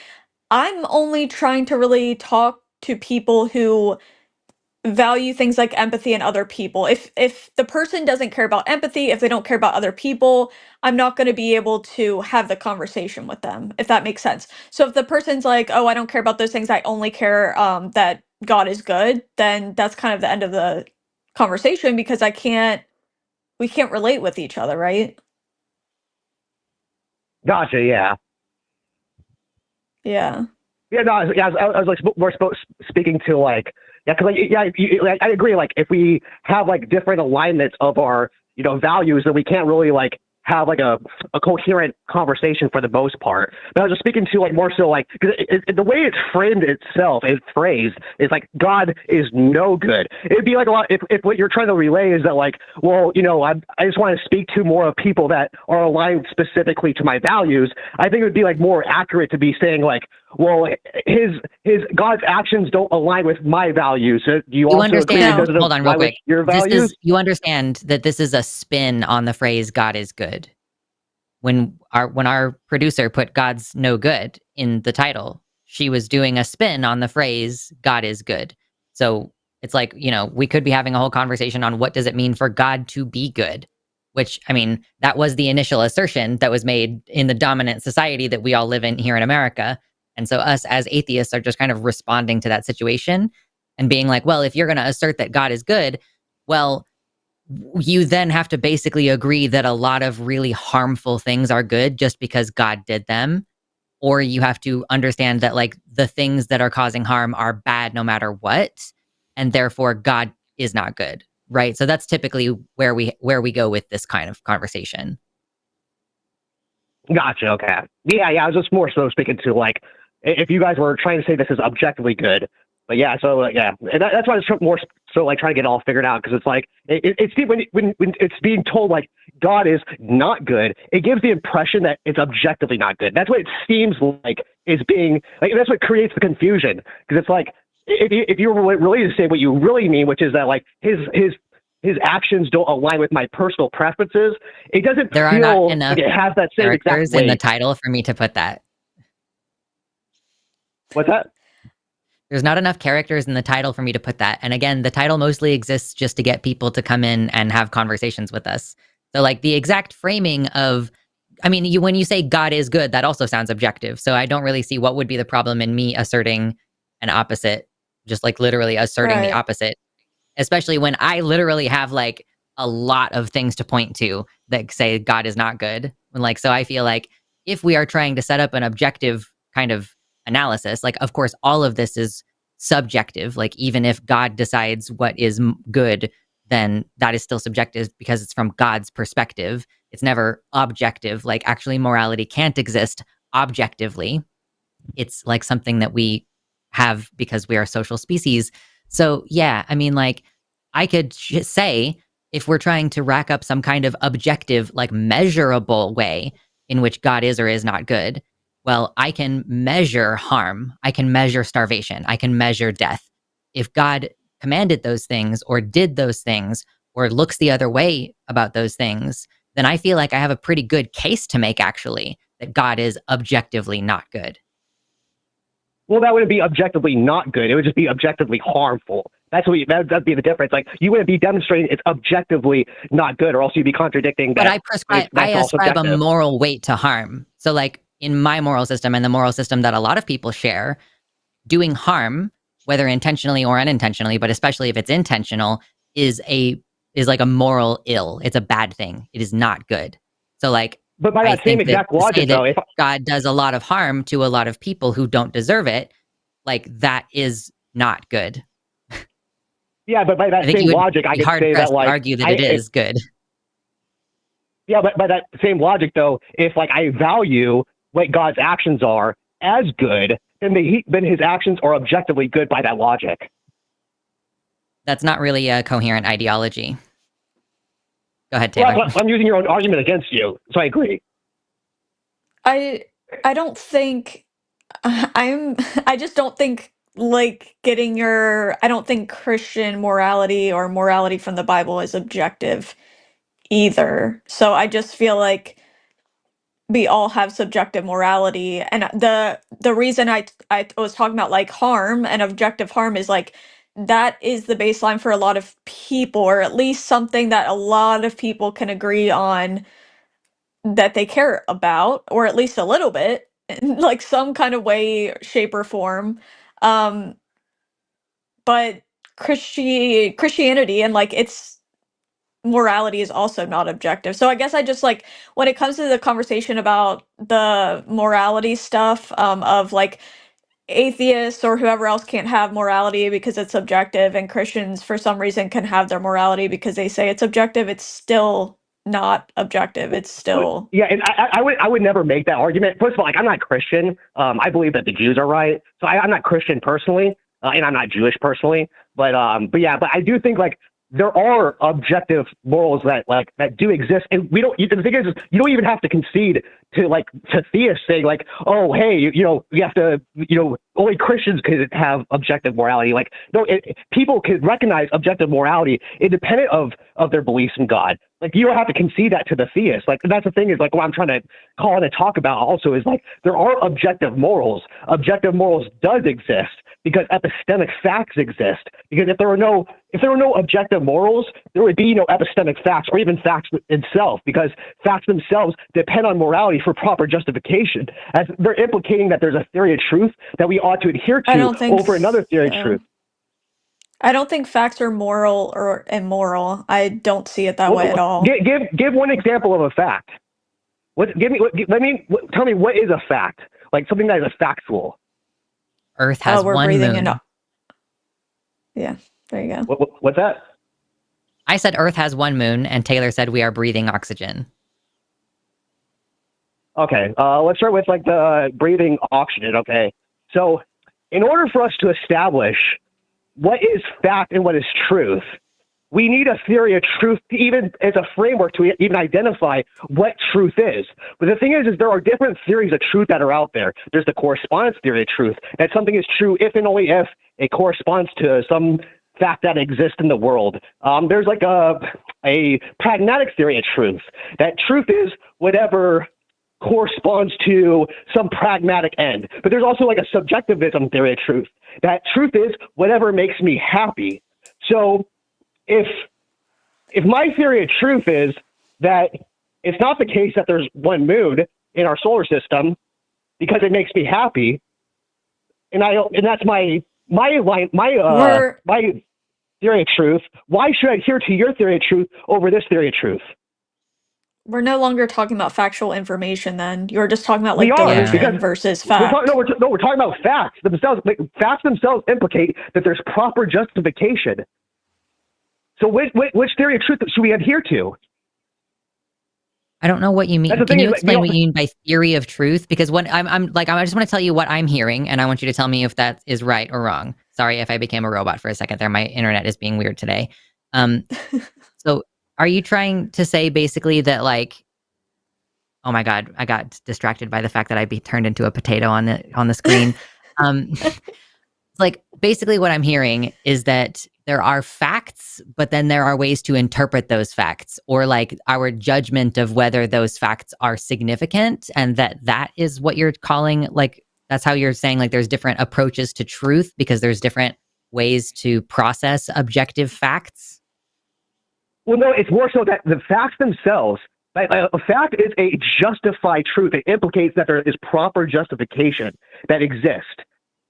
I'm only trying to really talk to people who value things like empathy and other people. If the person doesn't care about empathy, if they don't care about other people, I'm not going to be able to have the conversation with them, if that makes sense. So if the person's like, "Oh, I don't care about those things. I only care that God is good," then that's kind of the end of the conversation because we can't relate with each other, right? Gotcha. Yeah. Yeah. Yeah. No. I was like more speaking to like, yeah, because like, yeah, like, I agree. Like, if we have like different alignments of our values, then we can't really like have like a coherent conversation for the most part. But I was just speaking to like more so like, because the way it's framed itself, it's phrased, is like God is no good. It'd be like a lot if what you're trying to relay is that like, well, I just want to speak to more of people that are aligned specifically to my values. I think it would be like more accurate to be saying like, well, his God's actions don't align with my values. Do you also understand? agree? Hold on, real quick. Your values? You understand that this is a spin on the phrase "God is good." When our producer put "God's no good" in the title, she was doing a spin on the phrase "God is good." So it's like, we could be having a whole conversation on what does it mean for God to be good, which, I mean, that was the initial assertion that was made in the dominant society that we all live in here in America. And so us as atheists are just kind of responding to that situation and being like, well, if you're going to assert that God is good, well, you then have to basically agree that a lot of really harmful things are good just because God did them. Or you have to understand that like the things that are causing harm are bad no matter what. And therefore God is not good. Right. So that's typically where we go with this kind of conversation. Gotcha. Okay. Yeah. I was just more so speaking to like, if you guys were trying to say this is objectively good, but yeah. So yeah, and that's why it's more so like trying to get it all figured out, because it's like it's when it's being told like God is not good, it gives the impression that it's objectively not good. That's what it seems like is being like. That's what creates the confusion, because it's like if you were really to say what you really mean, which is that like his actions don't align with my personal preferences, it doesn't There are feel not enough like it has that same exact characters weight. in the title for me to put that. What's that? There's not enough characters in the title for me to put that. And again, the title mostly exists just to get people to come in and have conversations with us. So like the exact framing of, I mean, when you say God is good, that also sounds objective. So I don't really see what would be the problem in me asserting an opposite, just like literally asserting the Right. opposite, especially when I literally have like a lot of things to point to that say God is not good. And like, so I feel like if we are trying to set up an objective kind of analysis, like, of course, all of this is subjective. Like, even if God decides what is good, then that is still subjective because it's from God's perspective. It's never objective. Like, actually, morality can't exist objectively. It's like something that we have because we are a social species. So, yeah, I mean, like, I could say if we're trying to rack up some kind of objective, like measurable way in which God is or is not good, well, I can measure harm. I can measure starvation. I can measure death. If God commanded those things or did those things or looks the other way about those things, then I feel like I have a pretty good case to make, actually, that God is objectively not good. Well, that wouldn't be objectively not good. It would just be objectively harmful. That'd be the difference. Like, you wouldn't be demonstrating it's objectively not good, or else you'd be contradicting that. But I ascribe a moral weight to harm. So, like, in my moral system and the moral system that a lot of people share, doing harm, whether intentionally or unintentionally, but especially if it's intentional, is like a moral ill. It's a bad thing. It is not good. So, like, but by that same exact logic, though, if God does a lot of harm to a lot of people who don't deserve it, like, that is not good. Yeah, but by that same logic, I could say that, like, argue that it is good. Yeah, but by that same logic, though, if, like, I value what God's actions are as good, then his actions are objectively good by that logic. That's not really a coherent ideology. Go ahead, Taylor. Well, I'm using your own argument against you, so I agree. I don't think I just don't think, like, I don't think Christian morality or morality from the Bible is objective either. So I just feel like we all have subjective morality, and the reason I was talking about, like, harm and objective harm is, like, that is the baseline for a lot of people, or at least something that a lot of people can agree on that they care about, or at least a little bit, in, like, some kind of way, shape, or form. Um, but Christianity and, like, its morality is also not objective. So I guess I just, like, when it comes to the conversation about the morality stuff, of, like, atheists or whoever else can't have morality because it's subjective, and Christians for some reason can have their morality because they say it's objective, it's still not objective. It's still, yeah, and I would never make that argument. First of all, like, I'm not Christian. I believe that the Jews are right, so I'm not Christian personally, and I'm not Jewish personally. But I do think, like, there are objective morals that do exist, and we don't. The thing is, you don't even have to concede to theists saying, like, oh, hey, you have to, only Christians could have objective morality. Like, no, people can recognize objective morality independent of their beliefs in God. Like, you don't have to concede that to the theists. Like, that's the thing, is, like, what I'm trying to call and talk about also is, like, there are objective morals. Objective morals does exist because epistemic facts exist. Because if there were no objective morals, there would be no epistemic facts, or even facts itself, because facts themselves depend on morality for proper justification. As they're implicating that there's a theory of truth that we ought to adhere to over another theory of truth. I don't think facts are moral or immoral. I don't see it that way at all. Give one example of a fact. Tell me what is a fact? Like, something that is factual. Earth has one moon. Yeah, there you go. What's that? I said Earth has one moon, and Taylor said we are breathing oxygen. Okay, let's start with, like, the breathing oxygen. Okay, so in order for us to establish what is fact and what is truth, we need a theory of truth to even as a framework to even identify what truth is. But the thing is there are different theories of truth that are out there. There's the correspondence theory of truth, that something is true if and only if it corresponds to some fact that exists in the world. There's, like, a pragmatic theory of truth, that truth is whatever corresponds to some pragmatic end. But there's also, like, a subjectivism theory of truth, that truth is whatever makes me happy. So if my theory of truth is that it's not the case that there's one moon in our solar system because it makes me happy, and that's my theory of truth, why should I adhere to your theory of truth over this theory of truth? We're no longer talking about factual information then. You're just talking about, like, delusion versus fact. We're talking about facts themselves. Like, facts themselves implicate that there's proper justification. So which theory of truth should we adhere to? I don't know what you mean. Can you explain what you mean by theory of truth? Because when I just want to tell you what I'm hearing, and I want you to tell me if that is right or wrong. Sorry if I became a robot for a second there. My internet is being weird today. So are you trying to say basically that, like, oh my God, I got distracted by the fact that I turned into a potato on the screen. Like, basically what I'm hearing is that there are facts, but then there are ways to interpret those facts, or like our judgment of whether those facts are significant, and that is what you're calling, like, that's how you're saying like there's different approaches to truth because there's different ways to process objective facts. Well, no, it's more so that the facts themselves, like, a fact is a justified truth. It implicates that there is proper justification that exists.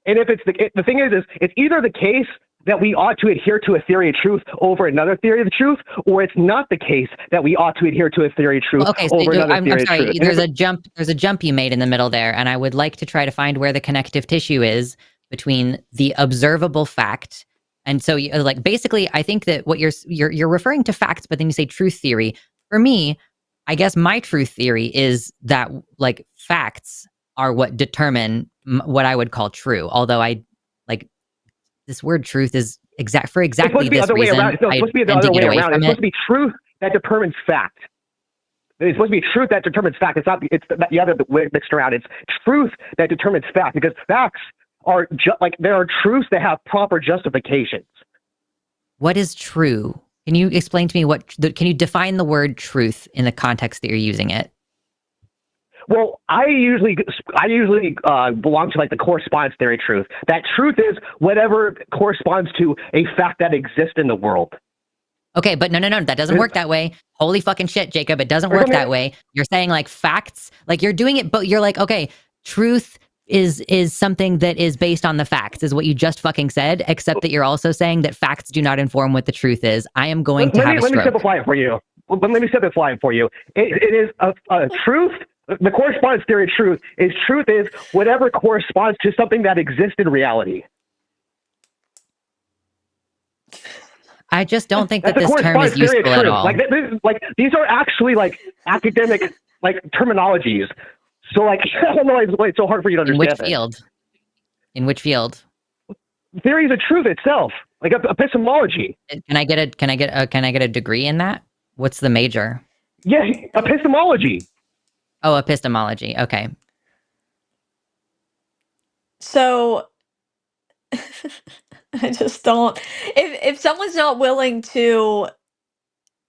And if it's the thing is it's either the case that we ought to adhere to a theory of truth over another theory of the truth, or it's not the case that we ought to adhere to a theory of truth over another theory of truth. There's a jump you made in the middle there, and I would like to try to find where the connective tissue is between the observable fact. And so, like, basically, I think that what you're referring to facts, but then you say truth theory. For me, I guess my truth theory is that like facts are what determine what I would call true. Although I like this word truth is exactly this reason. It's supposed to be the other way around. It's supposed to be truth that determines fact. It's supposed to be truth that determines fact. It's not. It's the other way mixed around. It's truth that determines fact, because facts are like there are truths that have proper justifications. What is true? Can you explain to me can you define the word truth in the context that you're using it? Well, I usually belong to like the correspondence theory truth. That truth is whatever corresponds to a fact that exists in the world. Okay, but no, that doesn't work that way. Holy fucking shit, Jacob, it doesn't work that way. You're saying like facts, like you're doing it, but you're like, okay, truth is something that is based on the facts, is what you just fucking said, except that you're also saying that facts do not inform what the truth is. I am going to have a stroke. Let me simplify it for you. It is a truth. The correspondence theory of truth is whatever corresponds to something that exists in reality. I just don't think that this term is useful at all. Like these are actually like academic like terminologies. So like I don't know why it's so hard for you to understand. In which field? Theory is a truth itself, like epistemology. Can I get a degree in that? What's the major? Yeah, epistemology. Oh, epistemology. Okay. So I just don't. If someone's not willing to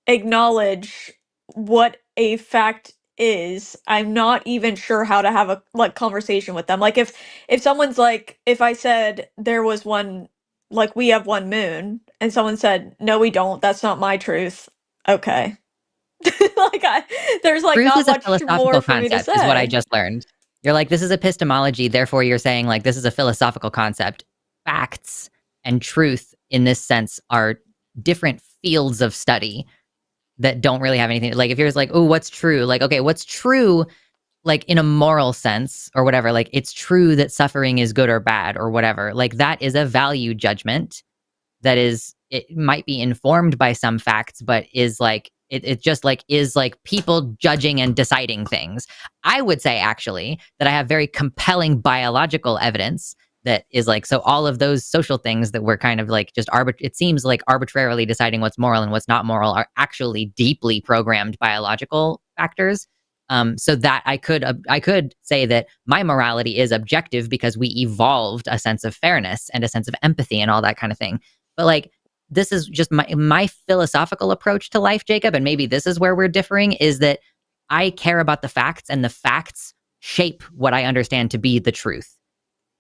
acknowledge what a fact is, I'm not even sure how to have a like conversation with them. Like if someone's like, if I said there was one, like we have one moon, and someone said no we don't, that's not my truth. Okay. There's like truth not is a much philosophical more for me to concept, say. is what I just learned. You're like, this is epistemology, therefore you're saying like this is a philosophical concept. Facts and truth in this sense are different fields of study that don't really have anything. Like if you're just like, oh, what's true? Like, okay, what's true? Like in a moral sense or whatever, like it's true that suffering is good or bad or whatever. Like that is a value judgment that is, it might be informed by some facts, but is like, it just like is like people judging and deciding things. I would say actually that I have very compelling biological evidence that is like, so all of those social things that we're kind of like just it seems like arbitrarily deciding what's moral and what's not moral are actually deeply programmed biological factors. So that I could say that my morality is objective because we evolved a sense of fairness and a sense of empathy and all that kind of thing. But like, this is just my philosophical approach to life, Jacob, and maybe this is where we're differing, is that I care about the facts, and the facts shape what I understand to be the truth.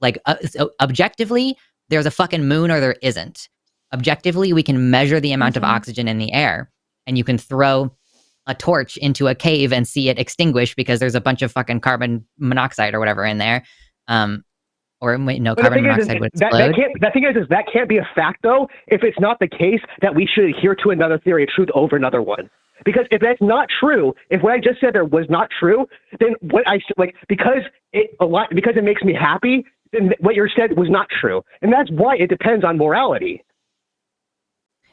Like, so objectively, there's a fucking moon or there isn't. Objectively, we can measure the amount of oxygen in the air, and you can throw a torch into a cave and see it extinguish because there's a bunch of fucking carbon monoxide or whatever in there. Or wait, no, carbon monoxide would explode. The thing is that can't be a fact, though, if it's not the case that we should adhere to another theory of truth over another one. Because if that's not true, if what I just said there was not true, then what I like because it makes me happy, then what you said was not true, and that's why it depends on morality.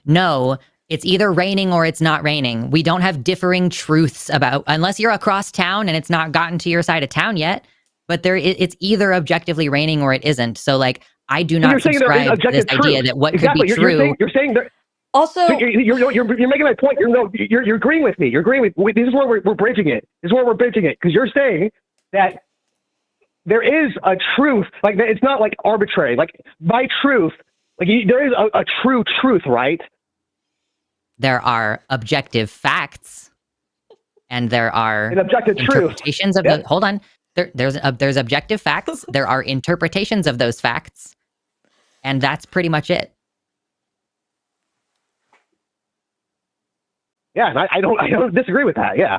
No, it's either raining or it's not raining. We don't have differing truths about, unless you're across town and it's not gotten to your side of town yet. But it's either objectively raining or it isn't. So like, I do not subscribe to this idea that what could be true. You're saying there. Also, you're making my point. You're agreeing with me. You're agreeing with. This is where we're bridging it. Because you're saying that there is a truth. Like it's not like arbitrary. Like by truth, Like there is a true truth, right? There are objective facts, and there are An objective truth. interpretations of Yep. the. Hold on. There's objective facts. There are interpretations of those facts, and that's pretty much it. Yeah, and I don't disagree with that. Yeah.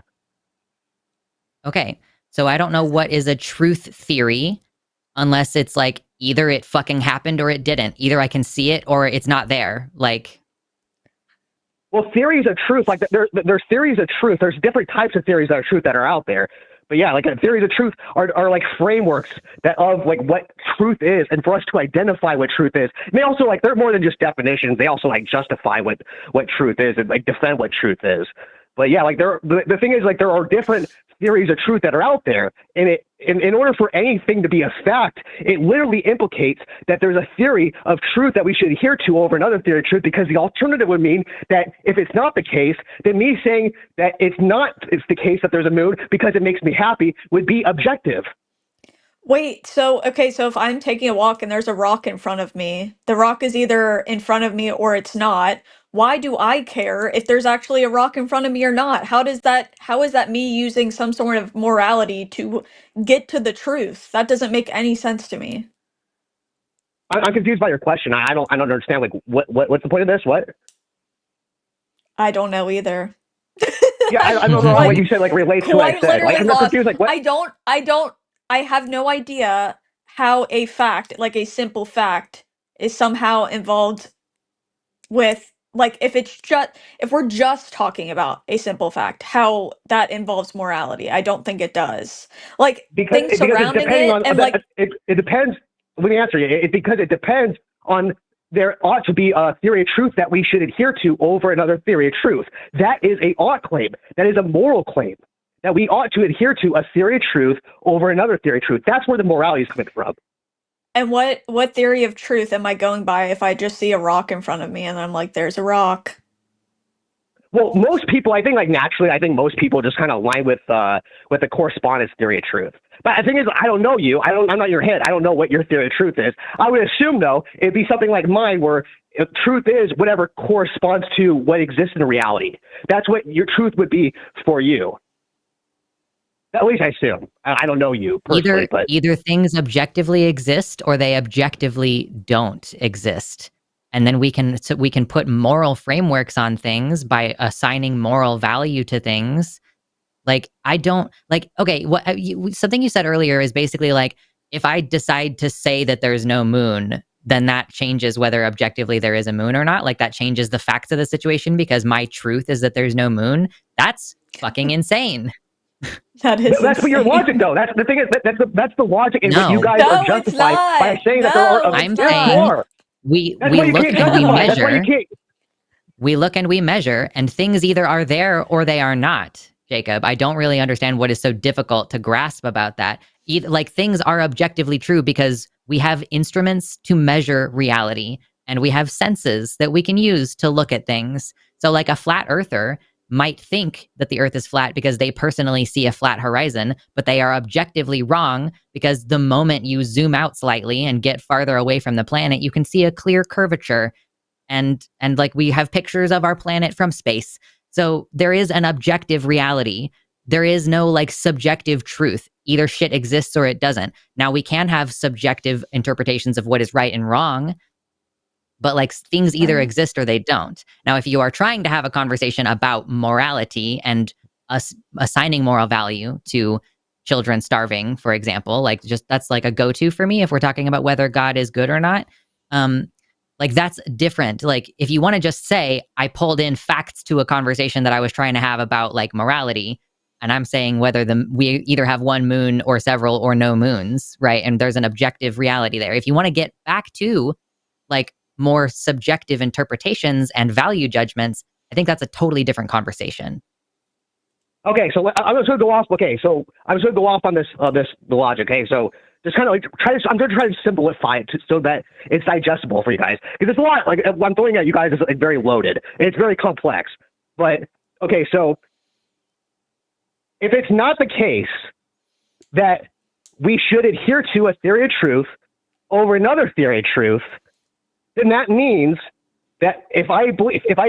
Okay, so I don't know what is a truth theory, unless it's like either it fucking happened or it didn't. Either I can see it or it's not there. Like, well, theories of truth, like there's theories of truth. There's different types of theories of truth that are out there. But yeah, like theories of truth are like frameworks that of like what truth is, and for us to identify what truth is. And they also like they're more than just definitions. They also like justify what truth is and like defend what truth is. But yeah, like the thing is like there are different theories of truth that are out there, and in order for anything to be a fact, it literally implicates that there's a theory of truth that we should adhere to over another theory of truth, because the alternative would mean that if it's not the case, then me saying that it's the case that there's a moon because it makes me happy would be objective. Wait, so if I'm taking a walk and there's a rock in front of me, the rock is either in front of me or it's not. Why do I care if there's actually a rock in front of me or not? How is that me using some sort of morality to get to the truth? That doesn't make any sense to me. I'm confused by your question. I don't understand. Like what's the point of this? What? I don't know either. Yeah, I don't know what you said like relates to what I said. Like I'm lost. confused. Like what? I have no idea how a fact, like a simple fact, is somehow involved with, like, if we're just talking about a simple fact, how that involves morality. I don't think it does. Like, things surrounding it, and like it depends. Let me answer you. Because it depends on. There ought to be a theory of truth that we should adhere to over another theory of truth. That is a ought claim. That is a moral claim. That we ought to adhere to a theory of truth over another theory of truth. That's where the morality is coming from. And what theory of truth am I going by if I just see a rock in front of me and I'm like, there's a rock? Well, most people, I think, like naturally, I think most people just kind of align with the correspondence theory of truth. But the thing is, I don't know you. I'm not your head. I don't know what your theory of truth is. I would assume, though, it'd be something like mine, where truth is whatever corresponds to what exists in reality. That's what your truth would be for you. At least I assume. I don't know you personally, but either things objectively exist or they objectively don't exist. And then we can put moral frameworks on things by assigning moral value to things. Like, I don't like, okay, something you said earlier is basically like, if I decide to say that there's no moon, then that changes whether objectively there is a moon or not. Like, that changes the facts of the situation because my truth is that there's no moon. That's fucking insane. That's what your logic, though. That's the thing. That's the logic in which you guys are justified by saying that there are. I'm saying we look and we measure. We look and we measure, and things either are there or they are not. Jacob, I don't really understand what is so difficult to grasp about that. Like, things are objectively true because we have instruments to measure reality, and we have senses that we can use to look at things. So, like, a flat earther might think that the earth is flat because they personally see a flat horizon, but they are objectively wrong because the moment you zoom out slightly and get farther away from the planet, you can see a clear curvature. And like, we have pictures of our planet from space. So there is an objective reality. There is no like subjective truth. Either shit exists or it doesn't. Now, we can have subjective interpretations of what is right and wrong, but like, things either exist or they don't. Now, if you are trying to have a conversation about morality and us assigning moral value to children starving, for example, like, just that's like a go-to for me if we're talking about whether God is good or not. Like, that's different. Like, if you want to just say, I pulled in facts to a conversation that I was trying to have about like morality, and I'm saying whether we either have one moon or several or no moons, right? And there's an objective reality there. If you want to get back to like more subjective interpretations and value judgments, I think that's a totally different conversation. Okay, so I'm just going to go off. Okay, so I'm just going to go off on the logic. Okay, so just kind of like I'm going to try to simplify it so that it's digestible for you guys, because it's a lot. Like, I'm throwing at you guys is like very loaded and it's very complex. But okay, so if it's not the case that we should adhere to a theory of truth over another theory of truth, then that means that if I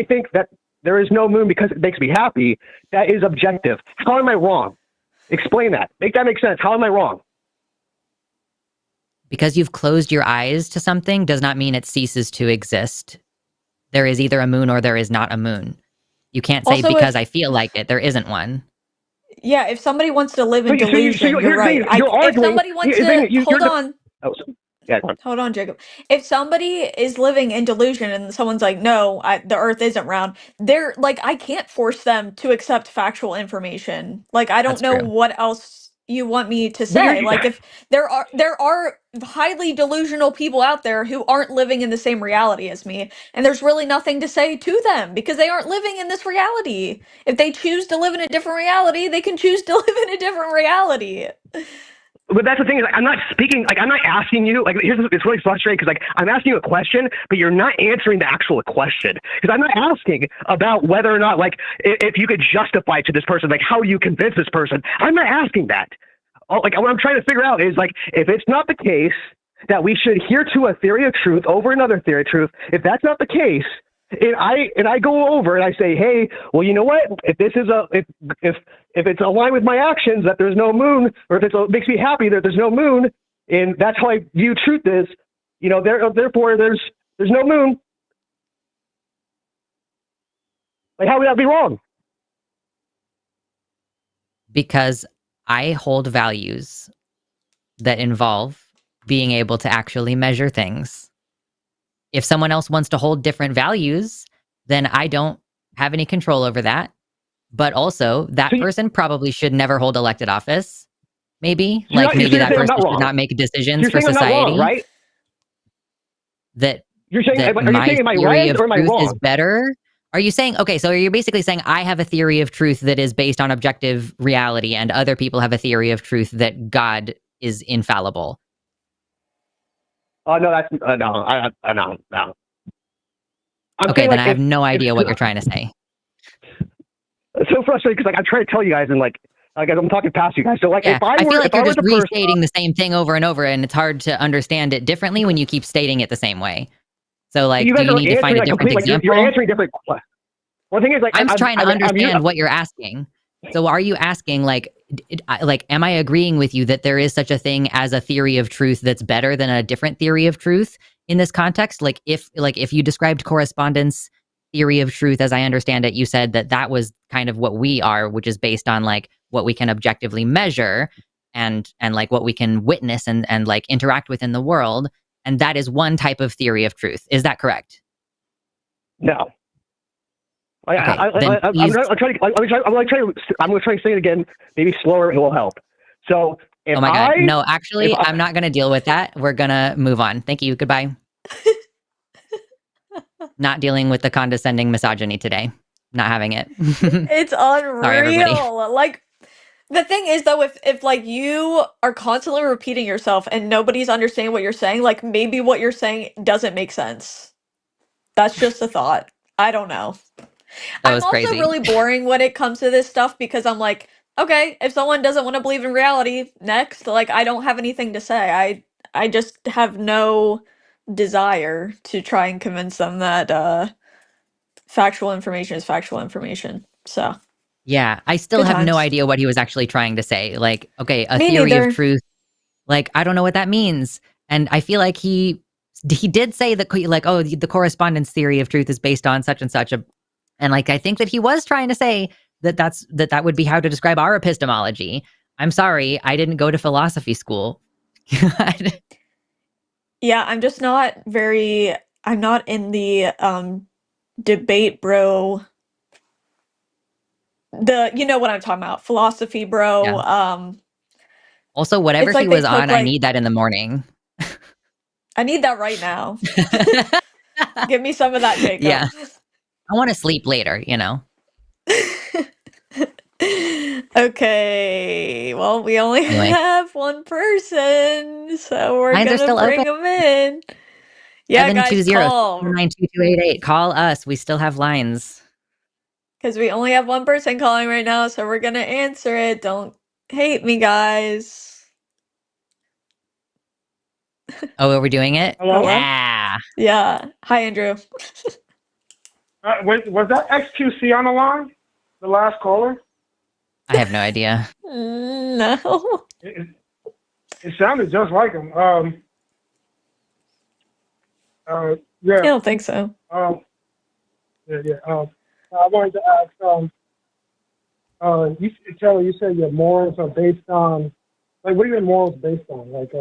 think that there is no moon because it makes me happy, that is objective. How am I wrong? Explain that. Make that make sense. How am I wrong? Because you've closed your eyes to something does not mean it ceases to exist. There is either a moon or there is not a moon. You can't say Also, because if I feel like it, there isn't one. yeah, if somebody wants to live in So delusion, here's you're the thing, right. you're If arguing. somebody wants You're saying to hold on, yeah, go on. hold on, Jacob. If somebody is living in delusion and someone's like, "No, the Earth isn't round," they're like, I can't force them to accept factual information. Like, I don't That's know true. what else you want me to But say. Like, if there are highly delusional people out there who aren't living in the same reality as me, and there's really nothing to say to them because they aren't living in this reality. If they choose to live in a different reality, they can choose to live in a different reality. But that's the thing is, like, I'm not speaking, like, I'm not asking you, like, it's really frustrating because, like, I'm asking you a question, but you're not answering the actual question. Because I'm not asking about whether or not, like, if you could justify to this person, like, how you convince this person. I'm not asking that. Like, what I'm trying to figure out is, like, if it's not the case that we should adhere to a theory of truth over another theory of truth, if that's not the case, and I go over and I say, hey, well, you know what? If this is if it's aligned with my actions that there's no moon, or if it makes me happy that there's no moon, and that's how I view truth is, you know, therefore there's no moon. Like, how would that be wrong? Because I hold values that involve being able to actually measure things. If someone else wants to hold different values, then I don't have any control over that. But also, that person probably should never hold elected office. Maybe. Like, maybe that person should not make decisions for society. I'm not wrong, right? That you're saying, that are you my saying, am I theory right of or am I truth wrong? is better. Are you saying, okay, so you're basically saying I have a theory of truth that is based on objective reality and other people have a theory of truth that God is infallible? Oh, no, that's, no. I'm okay, saying, then like, I have no idea what you're trying to say. It's so frustrating because, like, I'm trying to tell you guys, and like I'm talking past you guys. So, like, Yeah, if I feel were, like if I you're was just a person, restating the same thing over and over, and it's hard to understand it differently when you keep stating it the same way. So, like, you do guys you are need to find a like, different example? you're answering different. Well, the thing is, like, I'm trying to understand what you're asking. So, are you asking, like, am I agreeing with you that there is such a thing as a theory of truth that's better than a different theory of truth in this context? Like, if you described correspondence theory of truth as I understand it, you said that was kind of what we are, which is based on, like, what we can objectively measure and like what we can witness and like interact with in the world, and that is one type of theory of truth. Is that correct? No. Okay, I'm going to try to say it again. Maybe slower, it will help. So, if oh my God. No, actually, I'm not going to deal with that. We're going to move on. Thank you. Goodbye. Not dealing with the condescending misogyny today. Not having it. It's unreal. Sorry, like, the thing is, though, if like you are constantly repeating yourself and nobody's understanding what you're saying, like, maybe what you're saying doesn't make sense. That's just a thought. I don't know. That was I'm also crazy. really boring when it comes to this stuff because I'm like, okay, if someone doesn't want to believe in reality, next. Like, I don't have anything to say. I just have no desire to try and convince them that factual information is factual information. So, Yeah, I still good have no times. idea what he was actually trying to say. Like, okay, a Me theory neither. of truth. Like, I don't know what that means. And I feel like he did say that, like, oh, the correspondence theory of truth is based on such and such a, and, like, I think that he was trying to say that would be how to describe our epistemology. I'm sorry, I didn't go to philosophy school. Yeah, I'm just not very. I'm not in the debate bro. You know what I'm talking about, philosophy bro. Yeah. Also, whatever It's like he they was took, on, I like, need that in the morning. I need that right now. Give me some of that, Jacob. Yeah. I want to sleep later, you know? Okay, well, we only Anyway. have one person, so we're Lines are gonna still bring open. him in. Yeah, guys, call. 720-649-2288. Call us. We still have lines. Because we only have one person calling right now, so we're gonna answer it. Don't hate me, guys. Oh, are we doing it? Hello? Yeah. Yeah. Hi, Andrew. Was that XQC on the line? The last caller? I have no idea. No. It sounded just like him. I Yeah. don't think so. Yeah. I wanted to ask. Taylor, you said your morals are based on, like, what are your morals based on? Like,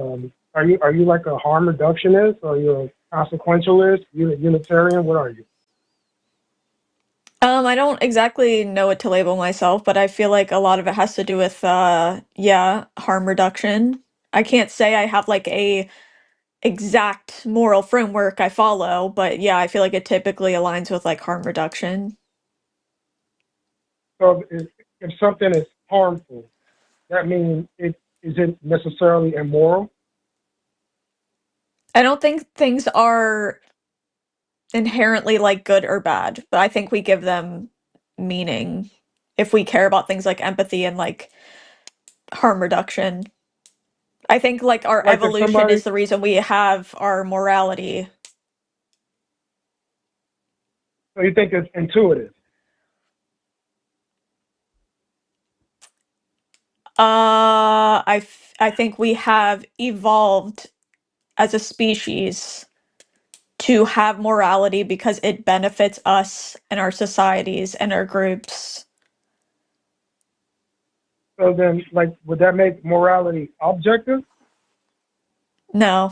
are you like a harm reductionist, or you're a consequentialist, Unitarian? What are you? I don't exactly know what to label myself, but I feel like a lot of it has to do with, harm reduction. I can't say I have like a exact moral framework I follow, but yeah, I feel like it typically aligns with like harm reduction. So if something is harmful, that means it isn't necessarily immoral. I don't think things are inherently like good or bad, but I think we give them meaning if we care about things like empathy and like harm reduction. I think like our Like if evolution somebody, is the reason we have our morality. so you think it's intuitive. I think we have evolved as a species to have morality because it benefits us and our societies and our groups. So then, like, would that make morality objective? No.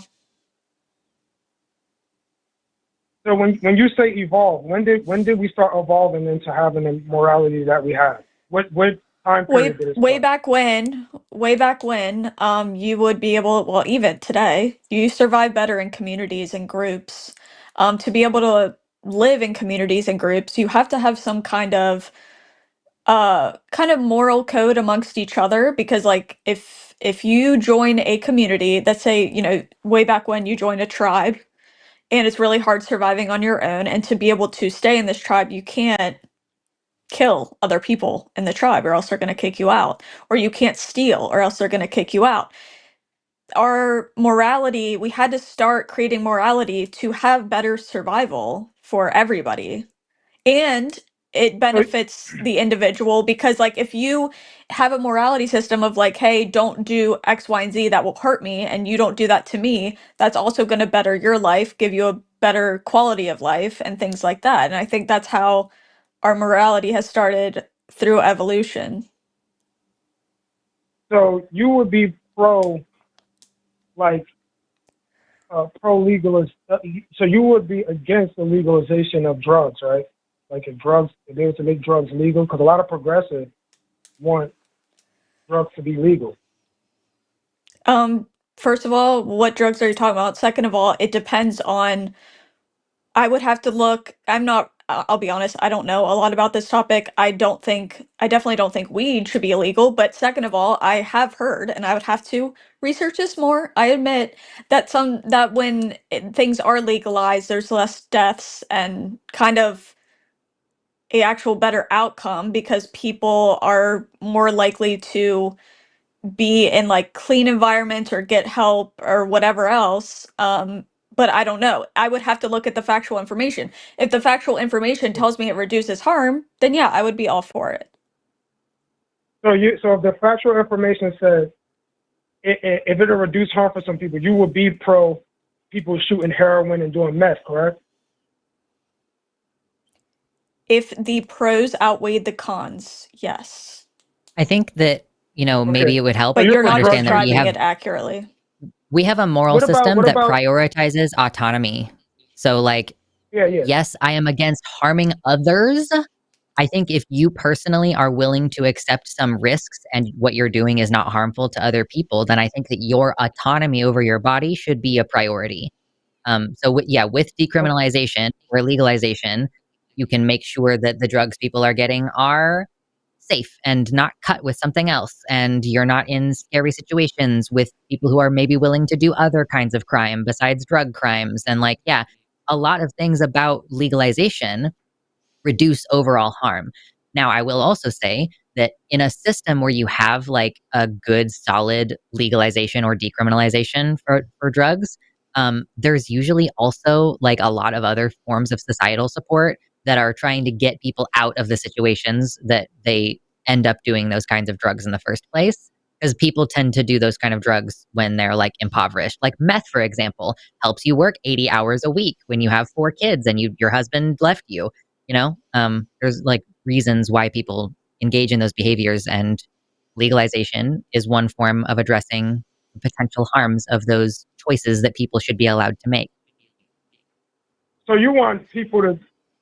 So when you say evolve, when did we start evolving into having the morality that we have? What time period did it Way start? back when, you would be able, well, even today, you survive better in communities and groups. To be able to live in communities and groups, you have to have some kind of moral code amongst each other, because like if you join a community, let's say, way back when you joined a tribe and it's really hard surviving on your own, and to be able to stay in this tribe, you can't kill other people in the tribe or else they're going to kick you out, or you can't steal or else they're going to kick you out. Our morality, we had to start creating morality to have better survival for everybody. And it So, benefits the individual, because like if you have a morality system of like, hey, don't do X, Y, and Z that will hurt me, and you don't do that to me, that's also going to better your life, give you a better quality of life and things like that. And I think that's how our morality has started through evolution. so you would be like pro legalist. So you would be against the legalization of drugs, right? Like if they were to make drugs legal, because a lot of progressives want drugs to be legal. First of all, what drugs are you talking about? Second of all, it depends on, I would have to look. I'll be honest, I don't know a lot about this topic. I definitely don't think weed should be illegal. But second of all, I have heard, and I would have to research this more. I admit that when things are legalized, there's less deaths and kind of a actual better outcome, because people are more likely to be in like clean environments or get help or whatever else. But I don't know. I would have to look at the factual information. If the factual information tells me it reduces harm, then yeah, I would be all for it. So if the factual information says if it'll reduce harm for some people, you would be pro people shooting heroin and doing meth, correct? If the pros outweighed the cons, yes. I think that, maybe Okay. it would help But you're you're for not drug understand that use. describing it accurately. we have a moral system What that about? prioritizes autonomy. So like, Yeah. yes, I am against harming others. I think if you personally are willing to accept some risks and what you're doing is not harmful to other people, then I think that your autonomy over your body should be a priority. With decriminalization or legalization, you can make sure that the drugs people are getting are safe and not cut with something else. And you're not in scary situations with people who are maybe willing to do other kinds of crime besides drug crimes. And a lot of things about legalization reduce overall harm. Now, I will also say that in a system where you have like a good, solid legalization or decriminalization for drugs, there's usually also like a lot of other forms of societal support that are trying to get people out of the situations that they end up doing those kinds of drugs in the first place. Because people tend to do those kind of drugs when they're like impoverished. Like meth, for example, helps you work 80 hours a week when you have 4 kids and your husband left you. There's like reasons why people engage in those behaviors, and legalization is one form of addressing potential harms of those choices that people should be allowed to make. So you want people to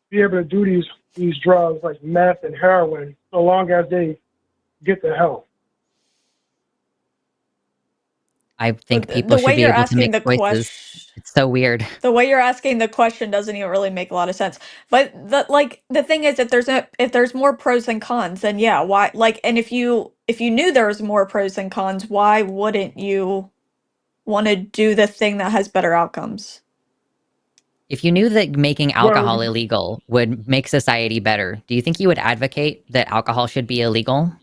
be able to do these drugs like meth and heroin so long as they get the help. I think But people the way should be you're able to asking make the choices. question, It's so weird. the way you're asking the question doesn't even really make a lot of sense. But the thing is that if there's more pros than cons, then yeah, why and if you knew there was more pros than cons, why wouldn't you want to do the thing that has better outcomes? If you knew that making alcohol Well, illegal would make society better, do you think you would advocate that alcohol should be illegal?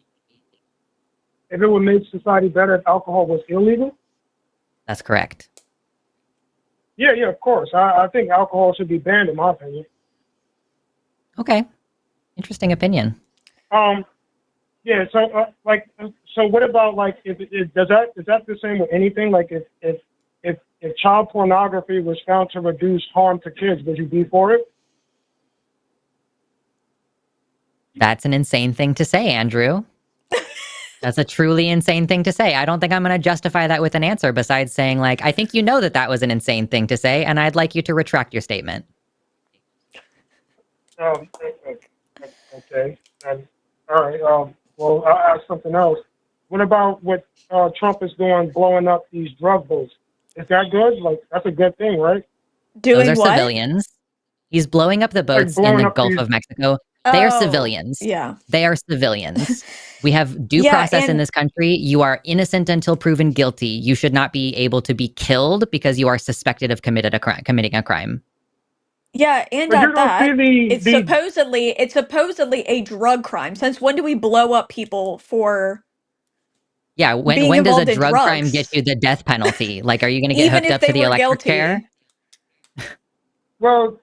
if it would make society better if alcohol was illegal, That's correct. yeah, of course. I think alcohol should be banned, in my opinion. Okay. Interesting opinion. Yeah. So what about like if is that the same with anything? Like if child pornography was found to reduce harm to kids, would you be for it? That's an insane thing to say, Andrew. That's a truly insane thing to say. I don't think I'm going to justify that with an answer besides saying, like, I think you know that was an insane thing to say, and I'd like you to retract your statement. Okay. All right. Well, I'll ask something else. What about what Trump is doing, blowing up these drug boats? Is that good? Like, that's a good thing, right? Doing Those are what? civilians. He's blowing up the Like boats in blowing the up Gulf these. of Mexico. They are Oh, civilians. yeah. They are civilians. We have due Yeah, process in and this country. You are innocent until proven guilty. You should not be able to be killed because you are suspected of committing a crime. yeah, and But you at don't see that, the it's supposedly a drug crime. Since when do we blow up people for Yeah, being when does a involved in drug crime get drugs? you the death penalty? Like, are you going to get Even hooked if up to they the were electric chair? guilty. well,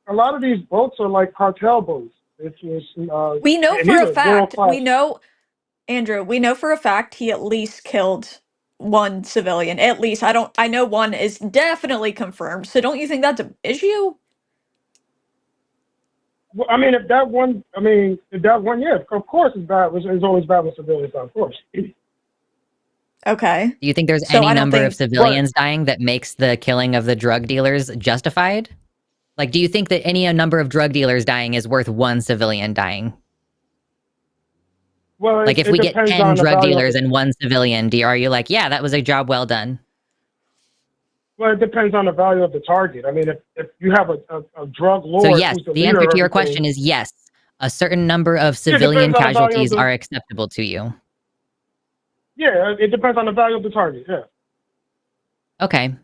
a lot of these boats are like cartel boats. We know and for these a are fact, world-class. Andrew, we know for a fact he at least killed one civilian. At least I know one is definitely confirmed. So don't you think that's an issue? Well, I mean, if that one, yeah, of course it's bad. It's always bad with civilians, of course. Okay. Do you think there's So any I don't number of think civilians dying that makes the killing of the drug dealers justified? Like, do you think that any number of drug dealers dying is worth one civilian dying? Well, Like, if it we get depends 10 on the drug value of dealers the. and one civilian, are you like, yeah, that was a job well done? Well, it depends on the value of the target. I mean, if you have a drug So lord yes, who's the the leader answer of to your everything, question is yes. A certain number of yeah, it civilian depends on the value of casualties are the. acceptable to you. Yeah, it depends on the value of the target. Yeah. Okay.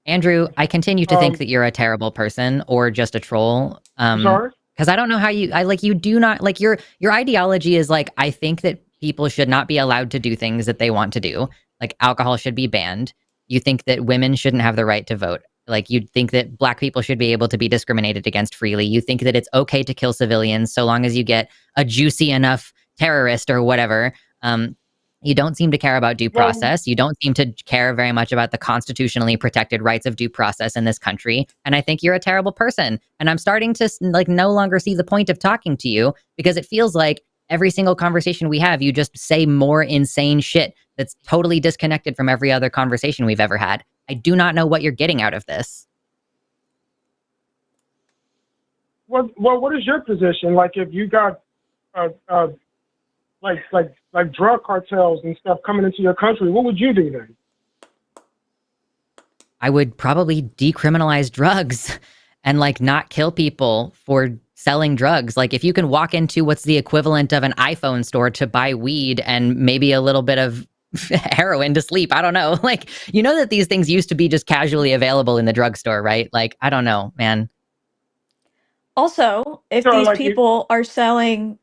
Andrew, I continue to think that you're a terrible person or just a troll. I'm sorry. Because I don't know how you do not, like, your ideology is like, I think that people should not be allowed to do things that they want to do. Like, alcohol should be banned. You think that women shouldn't have the right to vote. Like, you think that black people should be able to be discriminated against freely. You think that it's okay to kill civilians so long as you get a juicy enough terrorist or whatever. You don't seem to care about due Well, process. You don't seem to care very much about the constitutionally protected rights of due process in this country. And I think you're a terrible person. And I'm starting to like no longer see the point of talking to you because it feels like every single conversation we have, you just say more insane shit that's totally disconnected from every other conversation we've ever had. I do not know what you're getting out of this. well, what is your position? Like, if you got like drug cartels and stuff coming into your country, what would you do then? I would probably decriminalize drugs and like not kill people for selling drugs. Like, if you can walk into what's the equivalent of an iPhone store to buy weed and maybe a little bit of heroin to sleep, I don't know. Like, you know that these things used to be just casually available in the drugstore, right? Like, I don't know, man. Also, if So, these like, people are selling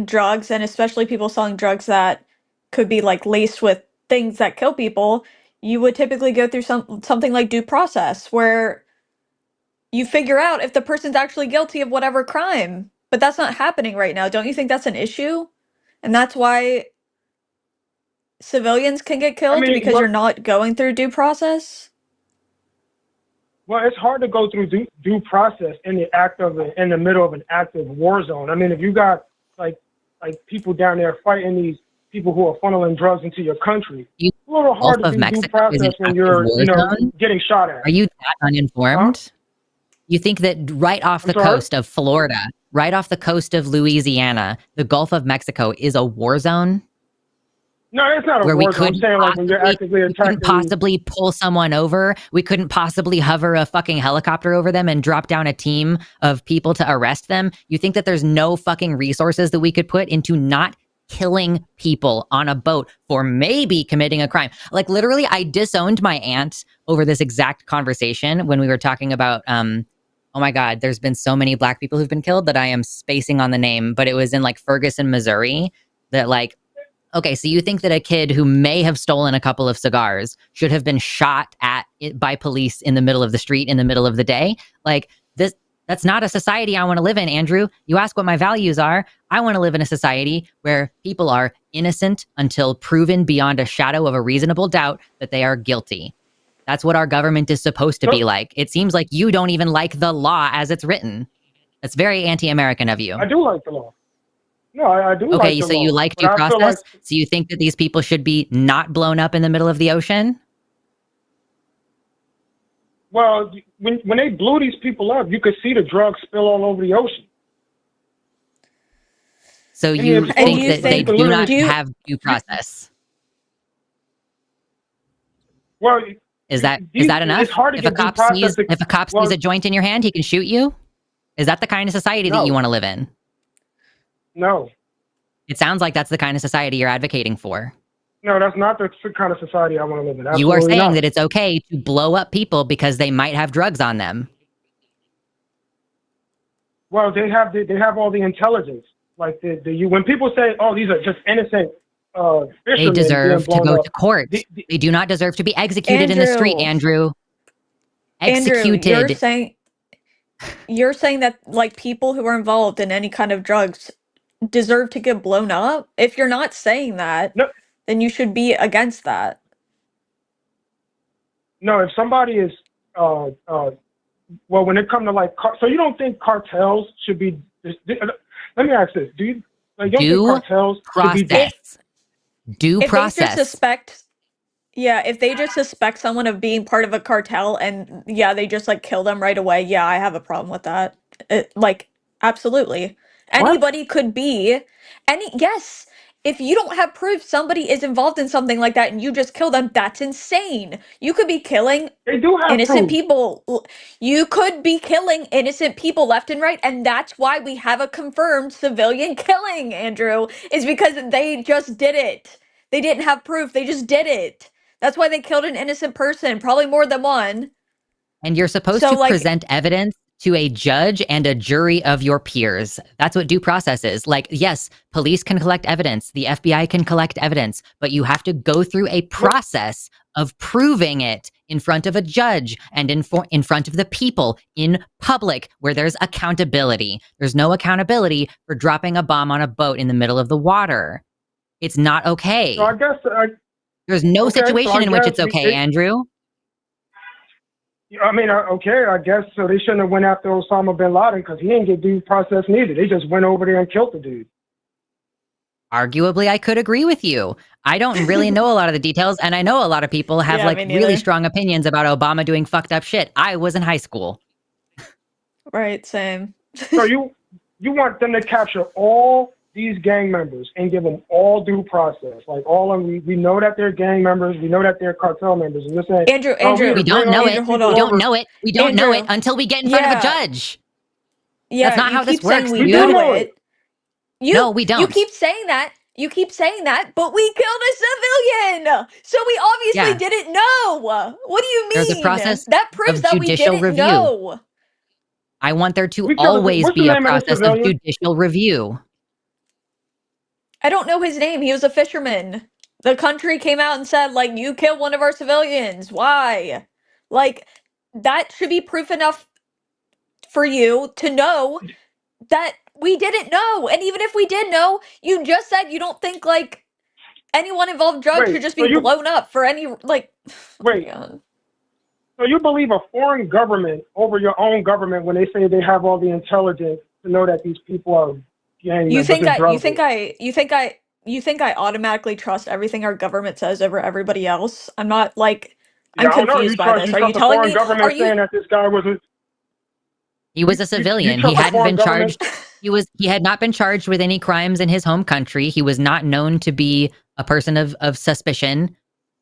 drugs, and especially people selling drugs that could be like laced with things that kill people, you would typically go through something like due process, where you figure out if the person's actually guilty of whatever crime. But that's not happening right now. Don't you think that's an issue? And that's why civilians can get I killed, mean, because you're not going through due process? well, it's hard to go through due process in the middle of an active war zone. I mean, if you got like people down there fighting these people who are funneling drugs into your country, it's a little hard to do due process when you're getting shot at. Are you that uninformed? You think that right off the coast of Florida, right off the coast of Louisiana, the Gulf of Mexico is a war zone? No, it's not a where war we zone. I'm saying like when you're actively attacking. We couldn't possibly pull someone over. We couldn't possibly hover a fucking helicopter over them and drop down a team of people to arrest them. You think that there's no fucking resources that we could put into not killing people on a boat for maybe committing a crime? Like literally, I disowned my aunt over this exact conversation when we were talking about, oh my God, there's been so many Black people who've been killed that I am spacing on the name, but it was in like Ferguson, Missouri, that like, okay, so you think that a kid who may have stolen a couple of cigars should have been shot at by police in the middle of the street in the middle of the day? Like this, that's not a society I want to live in, Andrew. You ask what my values are. I want to live in a society where people are innocent until proven beyond a shadow of a reasonable doubt that they are guilty. That's what our government is supposed to be like. It seems like you don't even like the law as it's written. That's very anti-American of you. I do like the law. No, I do like the law. Okay, so you like due process? So you think that these people should be not blown up in the middle of the ocean? Well, when they blew these people up, you could see the drugs spill all over the ocean. So you think that they do not have due process? Well, is that enough? It's hard to if a cop sees a joint in your hand, he can shoot you? Is that the kind of society that you want to live in? No. It sounds like that's the kind of society you're advocating for. No, that's not the kind of society I want to live in. Absolutely you are saying not. that it's okay to blow up people because they might have drugs on them. Well, they have all the intelligence. Like when people say, "Oh, these are just innocent fishermen," they deserve to go to court. They do not deserve to be executed in the street, Andrew. Executed. Andrew, you're saying that like people who are involved in any kind of drugs deserve to get blown up? If you're not saying that, no, then you should be against that. No, if somebody is well, when it comes to like, so you don't think cartels should be? Let me ask this: do you think cartels should be due process? If they just suspect someone of being part of a cartel and they just like kill them right away, I have a problem with that. Absolutely. Anybody could be yes. If you don't have proof somebody is involved in something like that and you just kill them, that's insane. You could be killing innocent people. You could be killing innocent people left and right, and that's why we have a confirmed civilian killing, Andrew, is because they just did it. They didn't have proof, they just did it. That's why they killed an innocent person, probably more than one. And you're supposed to present evidence to a judge and a jury of your peers. That's what due process is. Like, yes, police can collect evidence. The FBI can collect evidence, but you have to go through a process of proving it in front of a judge and in front of the people in public where there's accountability. There's no accountability for dropping a bomb on a boat in the middle of the water. It's not okay. So I guess there's no situation in which it's okay, Andrew. I mean, I guess so. They shouldn't have went after Osama bin Laden because he didn't get due process neither. They just went over there and killed the dude. Arguably, I could agree with you. I don't really know a lot of the details, and I know a lot of people have really strong opinions about Obama doing fucked up shit. I was in high school. Right, same. So you want them to capture all these gang members and give them all due process, like all of them. We know that they're gang members. We know that they're cartel members. And this ain't, Andrew, we don't know it. We don't know it. We don't know it until we get in front of a judge. Yeah, that's not how this works. We know it. No, we don't. You keep saying that. But we killed a civilian, so we obviously didn't know. What do you mean? There's a process that proves that we didn't know. I want there to always be a process of judicial review. I don't know his name. He was a fisherman. The country came out and said, like, you killed one of our civilians. Why? Like, that should be proof enough for you to know that we didn't know. And even if we did know, you just said you don't think, like, anyone involved in drugs should Wait, just so be you blown up for any, like, oh my wait. God. So you believe a foreign government over your own government when they say they have all the intelligence to know that these people are gang You members think and I, drug you think I automatically trust everything our government says over everybody else? I'm not, like, Yeah, I'm I don't know. confused by this. You Are you trust a telling foreign me, are government you, saying that this guy was a He was a you civilian. He trust a hadn't foreign been government? charged. He had not been charged with any crimes in his home country. He was not known to be a person of suspicion.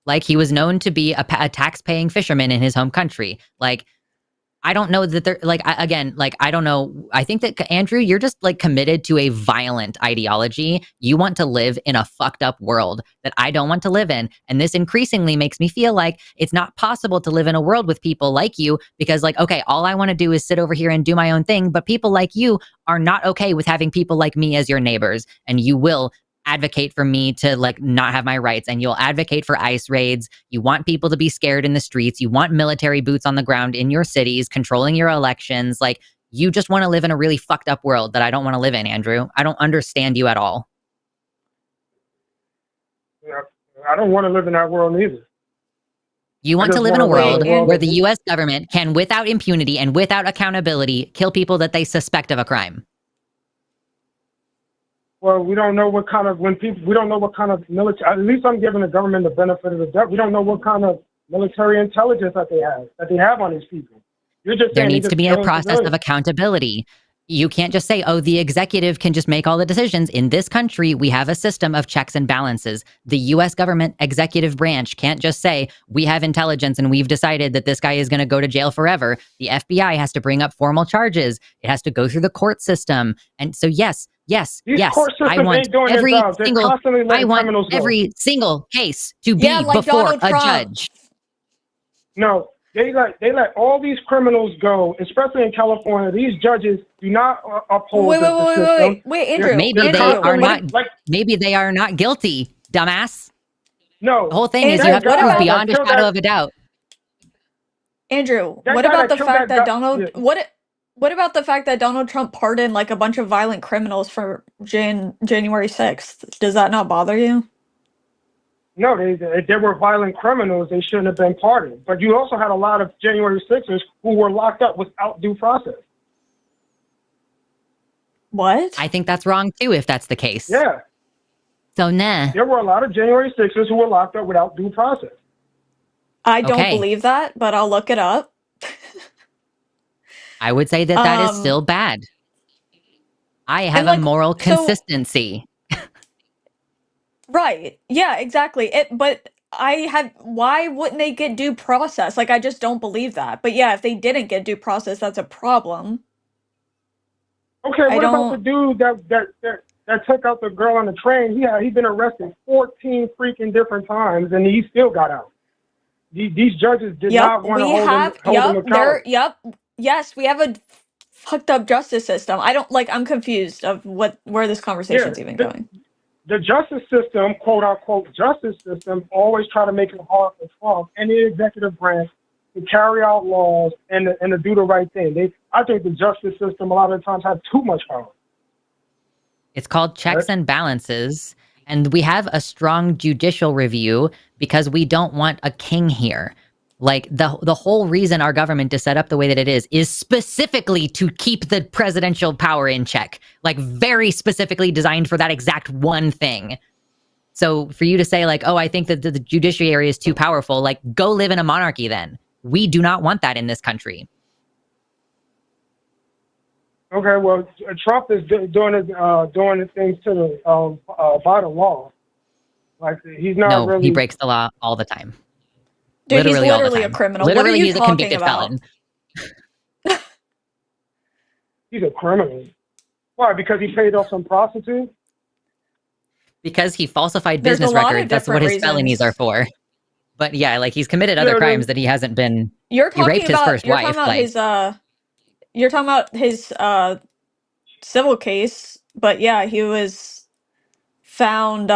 Like, he was known to be a tax-paying fisherman in his home country. Like, I don't know that they're like, I don't know. I think that Andrew, you're just like committed to a violent ideology. You want to live in a fucked up world that I don't want to live in. And this increasingly makes me feel like it's not possible to live in a world with people like you because, like, okay, all I want to do is sit over here and do my own thing. But people like you are not okay with having people like me as your neighbors. And you will advocate for me to like not have my rights, and you'll advocate for ICE raids. You want people to be scared in the streets. You want military boots on the ground in your cities, controlling your elections. Like, you just want to live in a really fucked up world that I don't want to live in, Andrew. I don't understand you at all. Yeah, I don't want to live in that world either. You want to just live in a wanna live world in a world where the that- US government can, without impunity and without accountability, kill people that they suspect of a crime. Well, we don't know what kind of we don't know what kind of military. At least I'm giving the government the benefit of the doubt. We don't know what kind of military intelligence that they have on these people. You're just There saying they needs just to be a killing process civilians. of accountability. You can't just say, oh, the executive can just make all the decisions. In this country, we have a system of checks and balances. The US government executive branch can't just say, we have intelligence and we've decided that this guy is going to go to jail forever. The FBI has to bring up formal charges. It has to go through the court system. And so, yes, These court systems I want ain't doing their every jobs. They're single, constantly letting criminals go. every single case to yeah, be like before Donald a Trump. judge. No, they let all these criminals go, especially in California. These judges do not uphold Wait, the system. wait, Andrew. Maybe They're they Andrew, are constantly, not. Maybe they are not guilty, dumbass. No, The whole thing is Andrew, you have to what prove about- beyond a shadow of a doubt. Andrew, That what guy about that the killed fact that that guy- Donald yeah. what about the fact that Donald Trump pardoned like a bunch of violent criminals for January 6th? Does that not bother you? No, they were violent criminals. They shouldn't have been pardoned. But you also had a lot of January 6ers who were locked up without due process. What? I think that's wrong too, if that's the case. Yeah, So nah. there were a lot of January 6ers who were locked up without due process. I don't Okay. believe that, but I'll look it up. I would say that that is Um, still bad. I have like, a moral so- consistency. Right. Yeah, exactly. But why wouldn't they get due process? Like, I just don't believe that. But yeah, if they didn't get due process, that's a problem. Okay, I what about the don't- dude that took out the girl on the train? He's been arrested 14 freaking different times, and he still got out. These judges did not want to hold him accountable. Yes, we have a fucked up justice system. I'm confused of where this conversation's even going. The justice system, quote unquote justice system, always try to make it hard for Trump and the executive branch to carry out laws and to do the right thing. I think the justice system a lot of the times has too much power. It's called checks and balances. And we have a strong judicial review because we don't want a king here. Like, the whole reason our government is set up the way that it is specifically to keep the presidential power in check. Like, very specifically designed for that exact one thing. So for you to say, like, oh, I think that the judiciary is too powerful, like, go live in a monarchy then. We do not want that in this country. Okay, well, Trump is doing the things to the by the law. Like, he's not No, really. he breaks the law all the time. Dude, Literally he's all the literally a time. criminal. Literally, what are you he's a talking convicted about? felon. He's a criminal. Why? Because he paid off some prostitute? Because he falsified There's business a lot of records. That's what different his felonies reasons. are for. But yeah, like, he's committed other Yeah, crimes that he hasn't been. You're He talking raped his about first you're wife, talking about like- his civil case, but yeah, he was found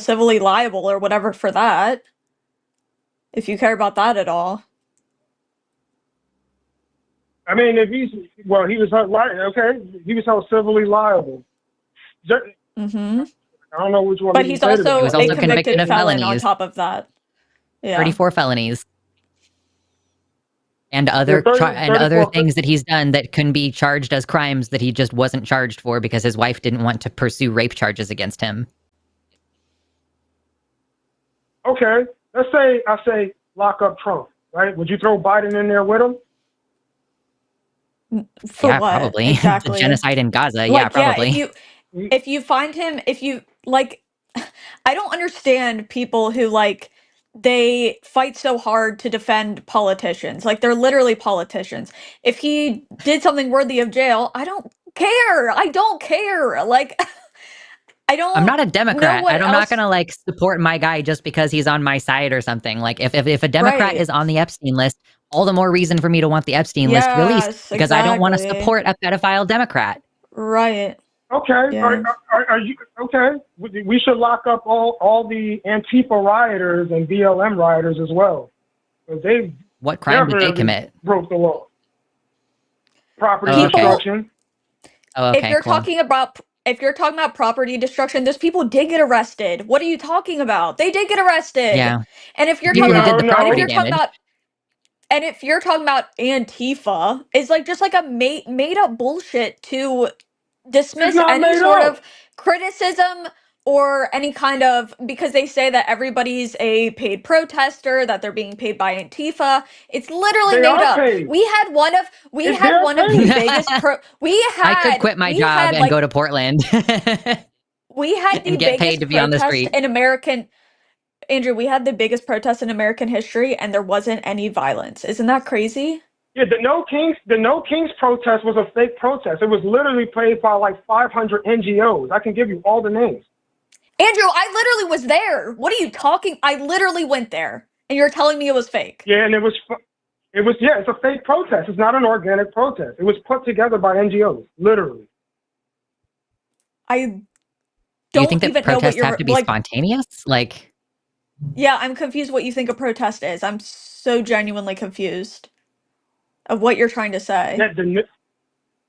civilly liable or whatever for that. If you care about that at all. I mean, if he was held okay. He was held civilly liable. Mm-hmm. I don't know which one. But he's also, He was also a convicted of felon on felonies. top of that. Yeah. 34 felonies. And other things that he's done that can be charged as crimes that he just wasn't charged for because his wife didn't want to pursue rape charges against him. Okay, let's say I say lock up Trump, right? Would you throw Biden in there with him? For yeah, what? Probably. Exactly. Genocide in Gaza. Like, yeah, probably. Yeah, if you find him, I don't understand people who they fight so hard to defend politicians. Like, they're literally politicians. If he did something worthy of jail, I don't care. I don't care. Like, I'm not a Democrat. I'm not else- gonna support my guy just because he's on my side or something. Like if a Democrat Right. is on the Epstein list, all the more reason for me to want the Epstein list released because I don't want to support a pedophile Democrat. Right. Okay. Yeah. Are you okay? We should lock up all the Antifa rioters and BLM rioters as well. They What crime did they commit? Broke the law. Property okay. destruction. Oh, okay. If you're talking about property destruction, those people did get arrested. What are you talking about? They did get arrested. Yeah. And if you're People talking who did the property damage. And if you're talking about Antifa, it's just a made up bullshit to dismiss any sort of criticism or any kind of, because they say that everybody's a paid protester, that they're being paid by Antifa. It's literally made up. Paid. We had one of the biggest I could quit my job and go to Portland. We had the get biggest paid to be on the street in American. Andrew, we had the biggest protest in American history, and there wasn't any violence. Isn't that crazy? Yeah, the No Kings protest was a fake protest. It was literally paid by 500 NGOs. I can give you all the names. Andrew, I literally was there. What are you talking? I literally went there, and you're telling me it was fake. Yeah, and it's a fake protest. It's not an organic protest. It was put together by NGOs, literally. I Do you think that protests have to be spontaneous? Yeah, I'm confused what you think a protest is. I'm so genuinely confused of what you're trying to say. Yeah,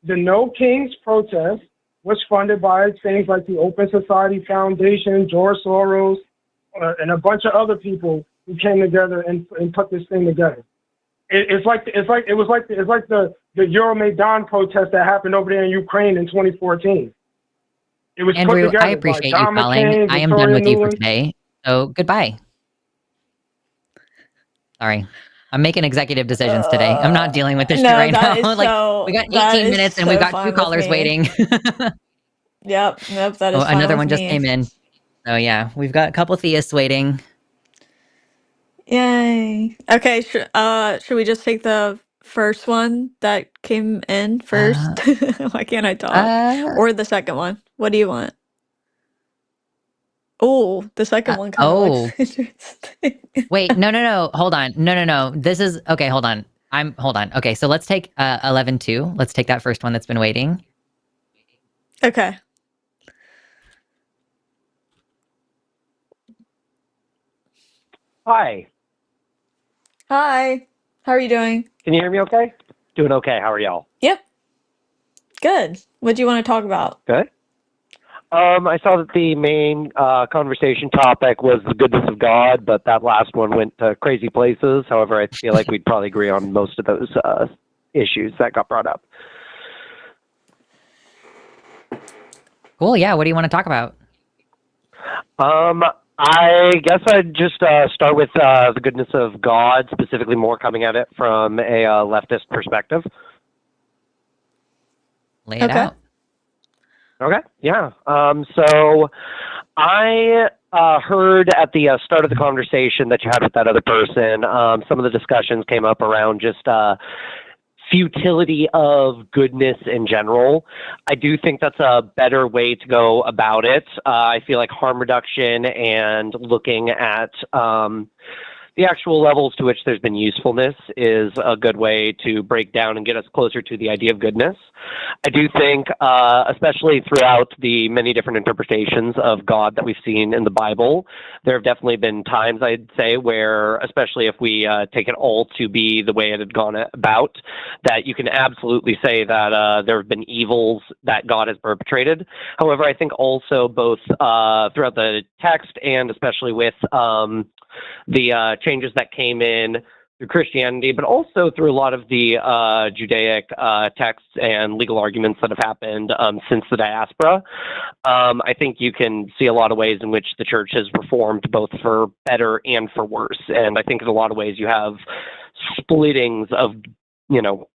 the No Kings protest was funded by things like the Open Society Foundation, George Soros, and a bunch of other people who came together and put this thing together. It was like the Euromaidan protest that happened over there in Ukraine in 2014. It was Andrew, put together I appreciate by you John calling. McCain, I am Victoria done with you Nuland. for today. So goodbye. Sorry. I'm making executive decisions today. I'm not dealing with this shit right now. We got 18 minutes and we've got 2 callers waiting. Yep, that is another one just came in. So yeah, we've got a couple theists waiting. Yay. Okay, should we just take the first one that came in first? Why can't I talk? Or the second one? What do you want? Oh, the second one kind of looks interesting. Wait, no. Hold on. No. This is okay, hold on. Hold on. Okay, so let's take 11-2. Let's take that first one that's been waiting. Okay. Hi. Hi. How are you doing? Can you hear me okay? Doing okay. How are y'all? Yep. Good. What do you want to talk about? Good. I saw that the main conversation topic was the goodness of God, but that last one went to crazy places. However, I feel like we'd probably agree on most of those issues that got brought up. Cool. Yeah. What do you want to talk about? I guess I'd just start with the goodness of God, specifically more coming at it from a leftist perspective. Lay it out. Okay, yeah. So I heard at the start of the conversation that you had with that other person, some of the discussions came up around just futility of goodness in general. I do think that's a better way to go about it. I feel like harm reduction and looking at the actual levels to which there's been usefulness is a good way to break down and get us closer to the idea of goodness. I do think, especially throughout the many different interpretations of God that we've seen in the Bible, there have definitely been times, I'd say, where, especially if we take it all to be the way it had gone about, that you can absolutely say that there have been evils that God has perpetrated. However, I think also both throughout the text and especially with the changes that came in through Christianity, but also through a lot of the Judaic texts and legal arguments that have happened since the diaspora. I think you can see a lot of ways in which the church has reformed, both for better and for worse. And I think in a lot of ways you have splittings of,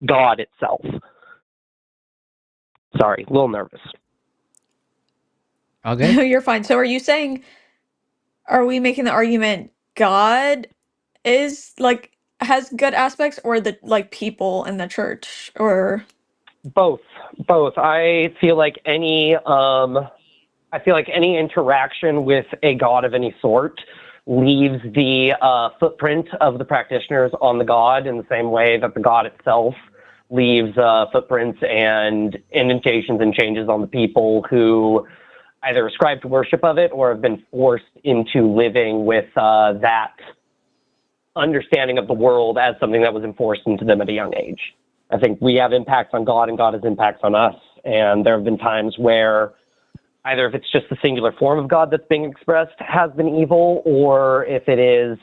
God itself. Sorry, a little nervous. All good? You're fine. So are we making the argument God is has good aspects, or the people in the church, or Both. I feel like any interaction with a god of any sort leaves the footprint of the practitioners on the god in the same way that the god itself leaves footprints and indentations and changes on the people who either ascribe to worship of it or have been forced into living with that understanding of the world as something that was enforced into them at a young age. I think we have impacts on God and God has impacts on us. And there have been times where either if it's just the singular form of God that's being expressed has been evil, or if it is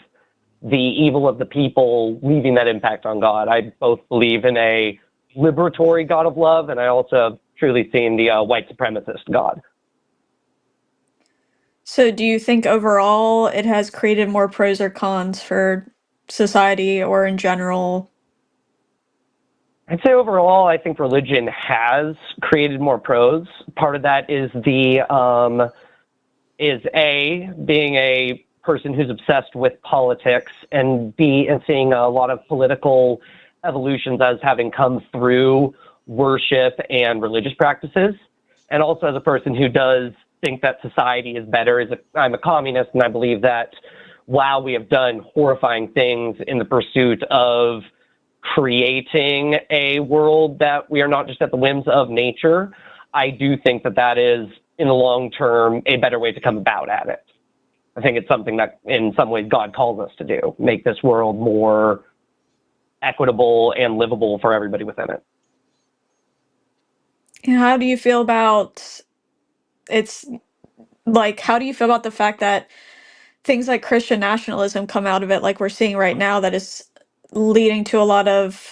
the evil of the people leaving that impact on God. I both believe in a liberatory God of love, and I also truly seen the white supremacist God. so do you think overall it has created more pros or cons for society or in general? I'd say overall, I think religion has created more pros. Part of that is being a person who's obsessed with politics, and seeing a lot of political evolutions as having come through worship and religious practices. And also as a person who does think that society is better. I'm a communist, and I believe that while we have done horrifying things in the pursuit of creating a world that we are not just at the whims of nature, I do think that that is, in the long term, a better way to come about at it. I think it's something that, in some ways, God calls us to do, make this world more equitable and livable for everybody within it. And how do you feel about how do you feel about the fact that things like Christian nationalism come out of it, like we're seeing right now, that is leading to a lot of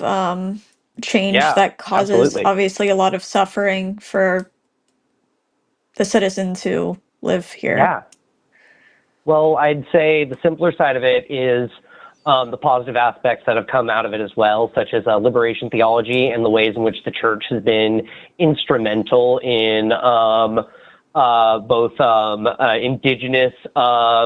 change Yeah, that causes absolutely. obviously a lot of suffering for the citizens who live here? Yeah. Well, I'd say the simpler side of it is the positive aspects that have come out of it as well, such as liberation theology and the ways in which the church has been instrumental in both indigenous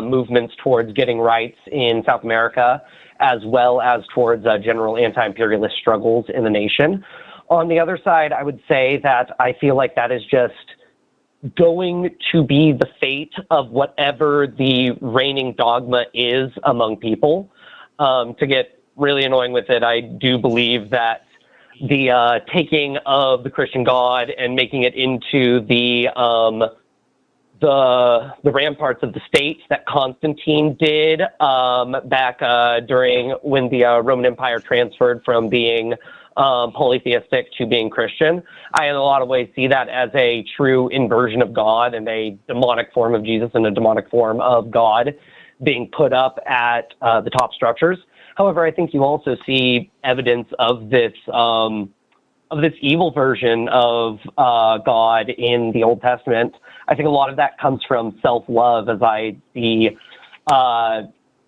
movements towards getting rights in South America, as well as towards general anti-imperialist struggles in the nation. On the other side, I would say that I feel like that is just going to be the fate of whatever the reigning dogma is among people. To get really annoying with it, I do believe that the taking of the Christian God and making it into the ramparts of the state that Constantine did back during when the Roman Empire transferred from being polytheistic to being Christian. I, in a lot of ways, see that as a true inversion of God and a demonic form of Jesus and a demonic form of God being put up at the top structures. However, I think you also see evidence of this evil version of God in the Old Testament. I think a lot of that comes from self-love, as I see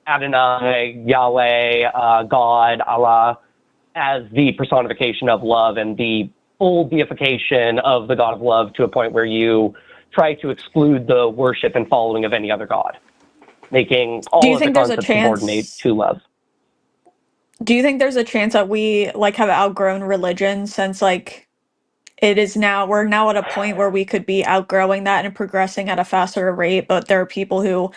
Adonai, Yahweh, God, Allah, as the personification of love and the full deification of the God of love to a point where you try to exclude the worship and following of any other God, making all of the concepts subordinate to love. Do you think there's a chance that we have outgrown religion, since we're now at a point where we could be outgrowing that and progressing at a faster rate, but there are people who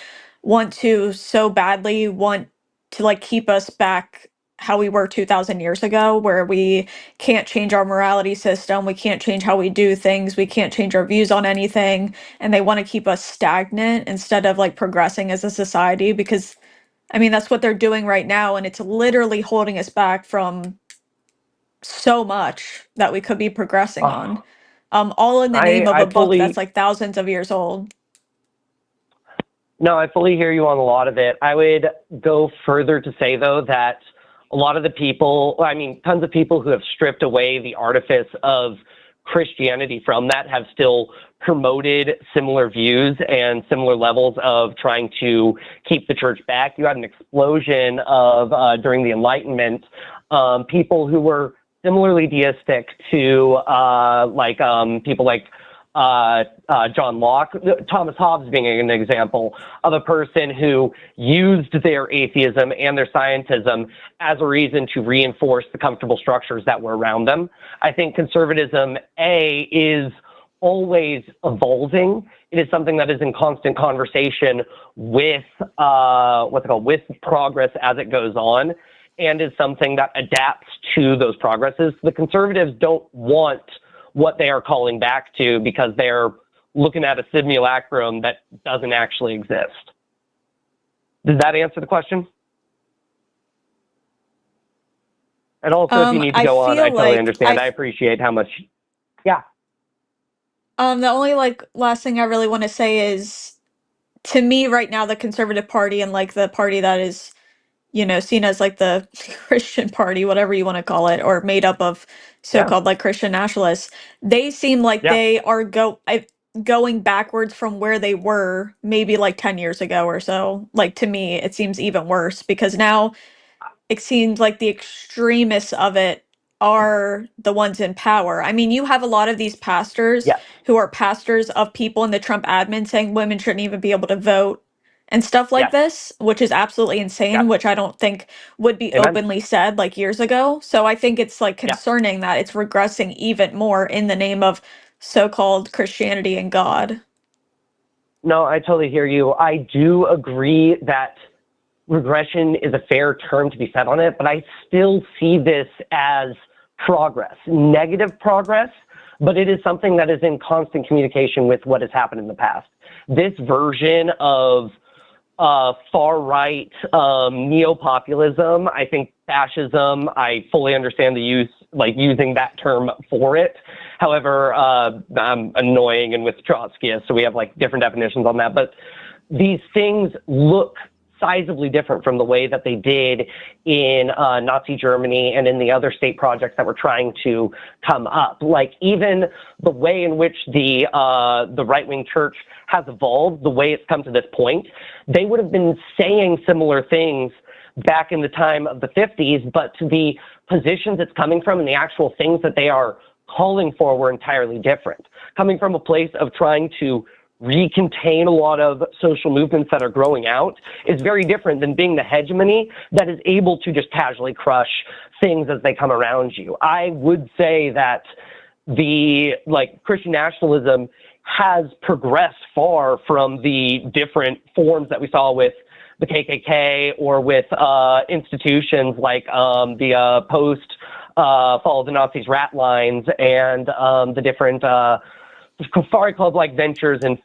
so badly want to like keep us back how we were 2,000 years ago, where we can't change our morality system, we can't change how we do things, we can't change our views on anything, and they want to keep us stagnant instead of like progressing as a society, because I mean that's what they're doing right now, and it's literally holding us back from so much that we could be progressing on. All in the name of I a book fully that's like thousands of years old. No, I fully hear you on a lot of it. I would go further to say, though, that a lot of the people, I mean, tons of people who have stripped away the artifice of Christianity from that have still promoted similar views and similar levels of trying to keep the church back. You had an explosion of, during the Enlightenment, people who were similarly deistic to people like John Locke, Thomas Hobbes being an example of a person who used their atheism and their scientism as a reason to reinforce the comfortable structures that were around them. I think conservatism, is always evolving. It is something that is in constant conversation with with progress as it goes on, and is something that adapts to those progresses. The conservatives don't want what they are calling back to because they're looking at a simulacrum that doesn't actually exist. Does that answer the question? And also, if you need to go on, I totally understand. I appreciate how much. Yeah. The only like last thing I really want to say is, to me right now, the Conservative Party and like the party that is, you know, seen as like the Christian party, whatever you want to call it, or made up of so-called like Christian nationalists, they seem like they are going backwards from where they were maybe like 10 years ago or so. Like, to me, it seems even worse because now it seems like the extremists of it are the ones in power. I mean, you have a lot of these pastors who are pastors of people in the Trump admin saying women shouldn't even be able to vote and stuff like this, which is absolutely insane, which I don't think would be openly said like years ago. So I think it's like concerning that it's regressing even more in the name of so-called Christianity and God. No, I totally hear you. I do agree that regression is a fair term to be said on it, but I still see this as progress, negative progress, but it is something that is in constant communication with what has happened in the past. This version of far-right neo-populism, I think fascism, I fully understand the use, like using that term for it. However, I'm annoying and with Trotskyist, so we have like different definitions on that, but these things look sizably different from the way that they did in Nazi Germany and in the other state projects that were trying to come up. Like even the way in which the right-wing church has evolved, the way it's come to this point, they would have been saying similar things back in the time of the 50s, but the positions it's coming from and the actual things that they are calling for were entirely different. Coming from a place of trying to recontain a lot of social movements that are growing out is very different than being the hegemony that is able to just casually crush things as they come around you. I would say that the Christian nationalism has progressed far from the different forms that we saw with the KKK or with institutions like the post fall of the Nazis rat lines and the different Safari Club-like ventures and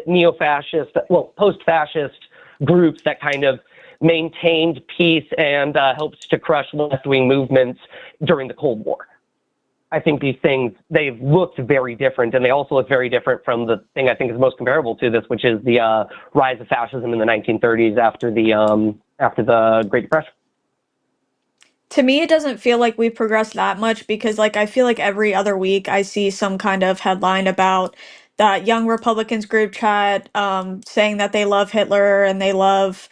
neo-fascist, post-fascist groups that kind of maintained peace and helped to crush left-wing movements during the Cold War. I think these things, they've looked very different, and they also look very different from the thing I think is most comparable to this, which is the rise of fascism in the 1930s after the Great Depression. To me, it doesn't feel like we've progressed that much because, like, I feel like every other week I see some kind of headline about that young Republicans group chat saying that they love Hitler and they love,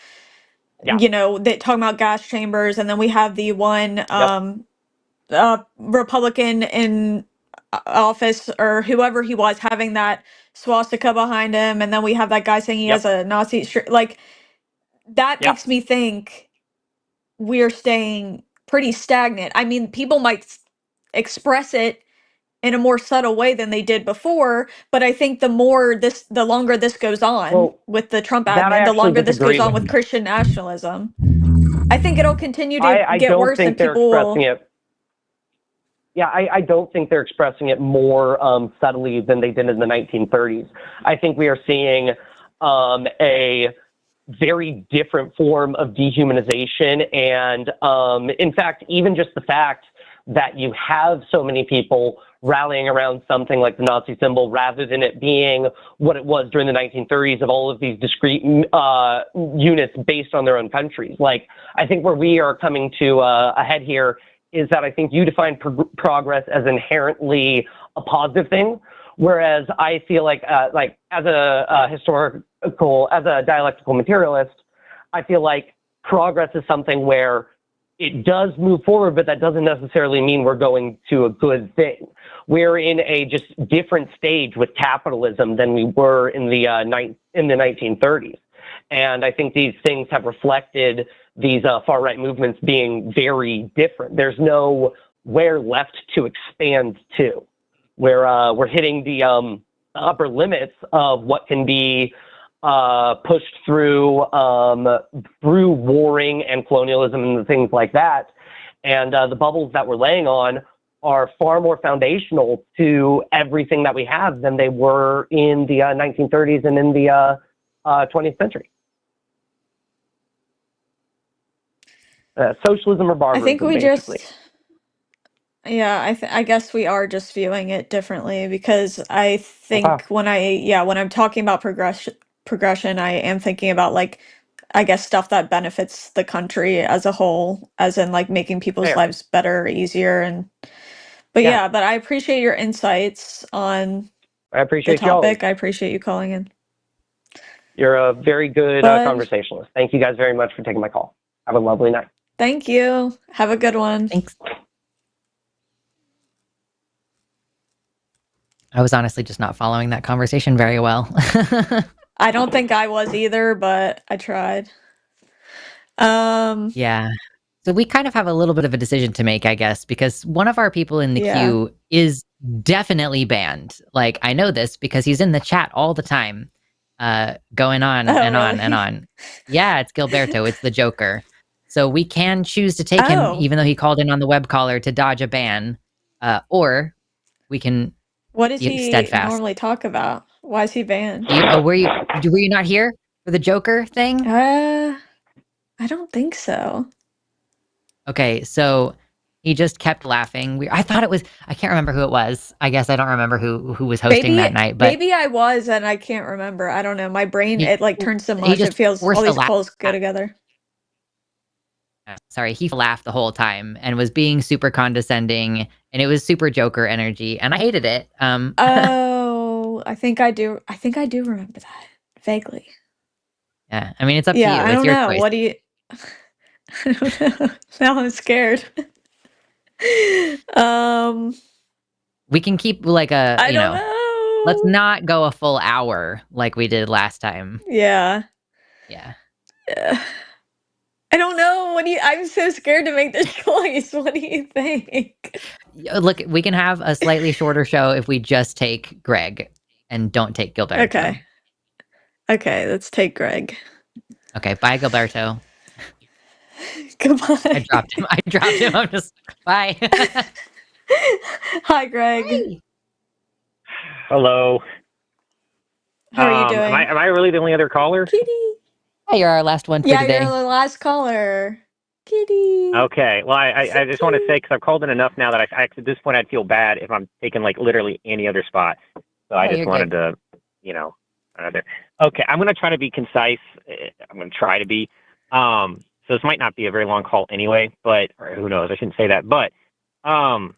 you know, they talking about gas chambers. And then we have the one Republican in office or whoever he was having that swastika behind him. And then we have that guy saying he has a Nazi shirt. Like, that makes me think we're staying pretty stagnant. I mean, people might express it in a more subtle way than they did before, but I think the longer this goes on with the Trump admin, the longer this goes on with Christian nationalism, I think it'll continue to I get don't worse, think and they're people expressing will. it. Yeah, I don't think they're expressing it more subtly than they did in the 1930s. I think we are seeing a very different form of dehumanization. And in fact, even just the fact that you have so many people rallying around something like the Nazi symbol rather than it being what it was during the 1930s of all of these discrete units based on their own countries. Like, I think where we are coming to a head here is that I think you define progress as inherently a positive thing, whereas I feel like as a dialectical materialist, I feel like progress is something where it does move forward, but that doesn't necessarily mean we're going to a good thing. We're in a just different stage with capitalism than we were in the 1930s. And I think these things have reflected these far-right movements being very different. There's nowhere left to expand to. We're hitting the upper limits of what can be pushed through warring and colonialism and things like that. And the bubbles that we're laying on are far more foundational to everything that we have than they were in the 1930s and in the 20th century. Socialism or barbarism, I think we basically. yeah, I guess we are just viewing it differently, because I think when I'm talking about progression, I am thinking about, like, I guess stuff that benefits the country as a whole, as in like making people's Fair. lives better, easier, but I appreciate your insights on I the appreciate you always. topic. I appreciate you calling in. You're a very good Bud. conversationalist. Thank you guys very much for taking my call. Have a lovely night. Thank you. Have a good one. Thanks. I was honestly just not following that conversation very well. I don't think I was either, but I tried. Yeah. So we kind of have a little bit of a decision to make, I guess, because one of our people in the Yeah. queue is definitely banned. Like, I know this because he's in the chat all the time, going on and on and on. Yeah, it's Gilberto. It's the Joker. So we can choose to take him, even though he called in on the web caller, to dodge a ban, or we can. What does he steadfast. normally talk about? Why is he banned? Were you not here for the Joker thing? I don't think so. Okay, so he just kept laughing. I thought it was, I can't remember who it was. I guess I don't remember who was hosting that night. But maybe I was, and I can't remember. I don't know. My brain, it like turns so much. just It feels forced all a these laugh. calls go together. Sorry, he laughed the whole time and was being super condescending, and it was super Joker energy, and I hated it. Oh, I think I do. I think I do remember that vaguely. Yeah, I mean, it's up to you. I It's don't your know. choice. What do you? I don't know. Now I'm scared. We can keep like a, I don't know. Let's not go a full hour like we did last time. Yeah. Yeah. I don't know. I'm so scared to make this choice. What do you think? Look, we can have a slightly shorter show if we just take Greg and don't take Gilberto. Okay, let's take Greg. Okay, bye, Gilberto. Goodbye. I dropped him. I'm just, bye. Hi, Greg. Hey. Hello. How are you doing? Am I really the only other caller? Kitty. Hey, you're our last one for today. You're the last caller. Kitty. Okay. Well, I just want to say, because I've called in enough now that I at this point I'd feel bad if I'm taking like literally any other spot. So I just wanted to, another. Okay, I'm going to try to be concise. I'm going to try to be. So this might not be a very long call anyway, but or who knows? I shouldn't say that. But I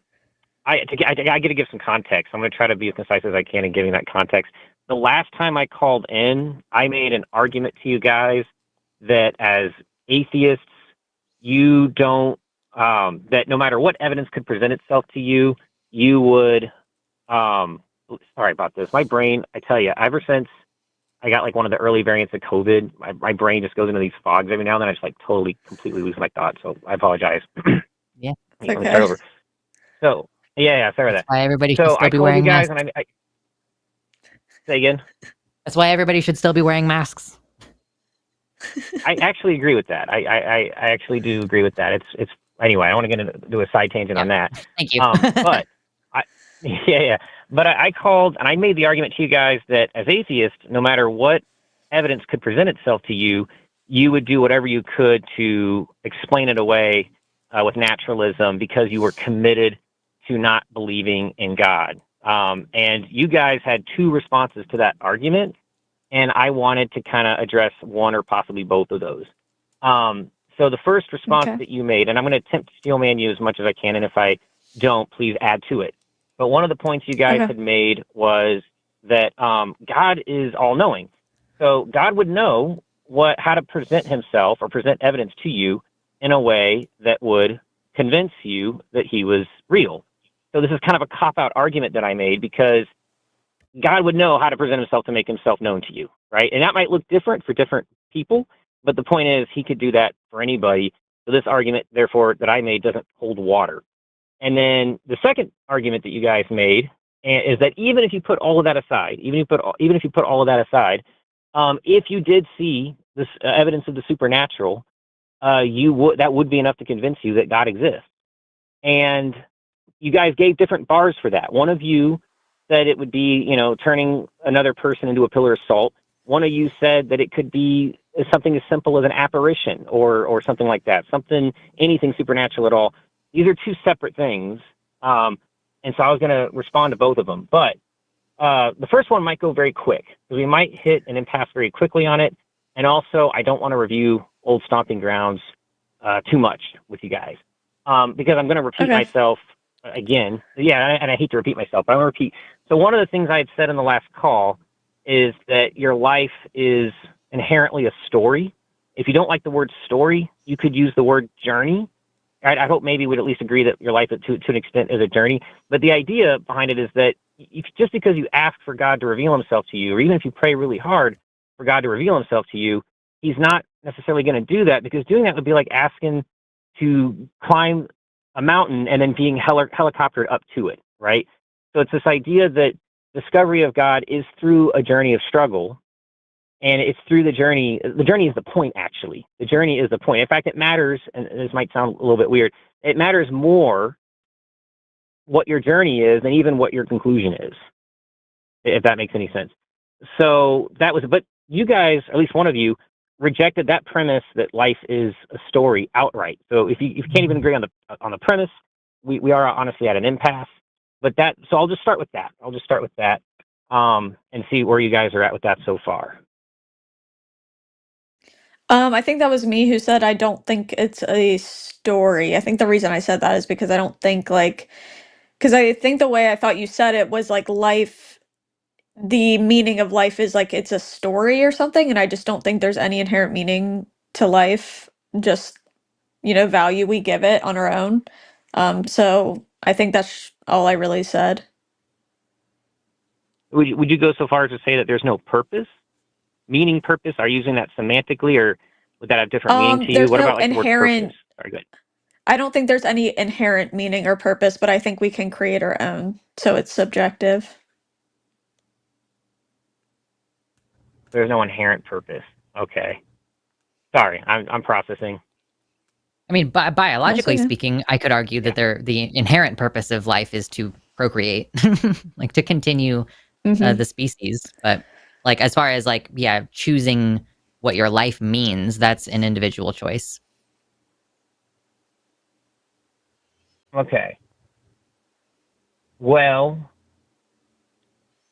got to give some context. I'm going to try to be as concise as I can in giving that context. The last time I called in, I made an argument to you guys that as atheists, you don't, that no matter what evidence could present itself to you, you would, sorry about this. My brain, I tell you, ever since I got like one of the early variants of COVID, my brain just goes into these fogs every now and then. I just like totally, completely lose my thoughts. So I apologize. Yeah. Let me start over. So, yeah, sorry about that. Why everybody should So still I be called wearing you guys masks. and I say again. That's why everybody should still be wearing masks. I actually agree with that. I actually do agree with that. It's anyway. I want to get into a side tangent on that. Thank you. But I, yeah. But I called and I made the argument to you guys that as atheists, no matter what evidence could present itself to you, you would do whatever you could to explain it away with naturalism because you were committed to not believing in God. And you guys had two responses to that argument. And I wanted to kind of address one or possibly both of those. So the first response that you made, and I'm going to attempt to steelman you as much as I can, and if I don't, please add to it. But one of the points you guys had made was that God is all-knowing. So God would know how to present himself or present evidence to you in a way that would convince you that he was real. So this is kind of a cop-out argument that I made because God would know how to present himself to make himself known to you, right? And that might look different for different people, but the point is he could do that for anybody. So this argument, therefore, that I made doesn't hold water. And then the second argument that you guys made is that even if you put all of that aside, if you did see this evidence of the supernatural, that would be enough to convince you that God exists. And you guys gave different bars for that. One of you said it would be, turning another person into a pillar of salt. One of you said that it could be something as simple as an apparition or something like that, anything supernatural at all. These are two separate things. And so I was going to respond to both of them. But the first one might go very quick because we might hit an impasse very quickly on it. And also, I don't want to review old stomping grounds too much with you guys because I'm going to repeat myself again. Yeah, and I hate to repeat myself, but I'm going to repeat. So one of the things I had said in the last call is that your life is inherently a story. If you don't like the word story, you could use the word journey. I hope maybe we'd at least agree that your life to an extent is a journey. But the idea behind it is that just because you ask for God to reveal himself to you, or even if you pray really hard for God to reveal himself to you, he's not necessarily going to do that because doing that would be like asking to climb a mountain and then being helicoptered up to it, right? So it's this idea that discovery of God is through a journey of struggle, and it's through the journey. The journey is the point, actually. The journey is the point. In fact, it matters, and this might sound a little bit weird, it matters more what your journey is than even what your conclusion is, if that makes any sense. So but you guys, at least one of you, rejected that premise that life is a story outright. So if you can't even agree on the premise, we are honestly at an impasse. But so I'll just start with that. And see where you guys are at with that so far. I think that was me who said I don't think it's a story. I think the reason I said that is because I don't think because I think the way I thought you said it was like life, the meaning of life is like it's a story or something, and I just don't think there's any inherent meaning to life, just value we give it on our own. So I think that's all I really said. Would you go so far as to say that there's no purpose? Meaning, purpose? Are you using that semantically, or would that have different meaning to you? There's What no about like the word inherent. purpose? Very good. I don't think there's any inherent meaning or purpose, but I think we can create our own. So it's subjective. There's no inherent purpose. Okay. Sorry, I'm processing. I mean, biologically speaking, I could argue that the inherent purpose of life is to procreate, like to continue the species. But like as far as choosing what your life means, that's an individual choice. Okay. Well,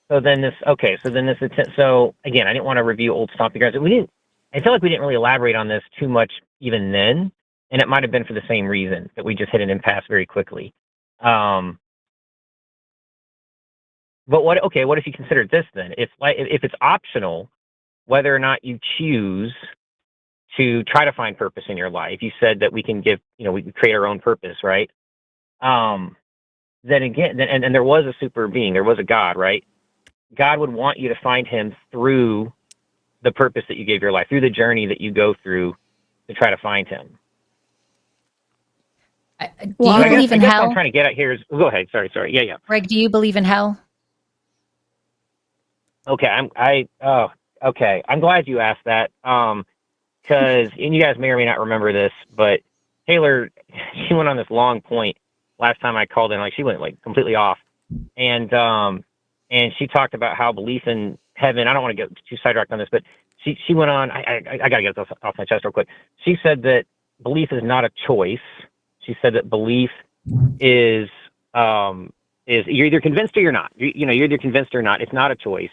so again, I didn't want to review old stomping grounds. I feel like we didn't really elaborate on this too much even then, and it might have been for the same reason that we just hit an impasse very quickly. But what if you considered this then? If it's optional, whether or not you choose to try to find purpose in your life, you said that we can we can create our own purpose, right? Then again, and there was a super being, there was a God, right? God would want you to find him through the purpose that you gave your life, through the journey that you go through to try to find him. Do you believe in hell? What I'm trying to get at here is, go ahead. Sorry. Yeah. Greg, do you believe in hell? Okay. I'm glad you asked that. because, and you guys may or may not remember this, but Taylor, she went on this long point last time I called in. Like, she went like completely off, and she talked about how belief in heaven. I don't want to get too sidetracked on this, but she went on. I got to get this off my chest real quick. She said that belief is not a choice. She said that belief is you're either convinced or you're not. You're either convinced or not. It's not a choice.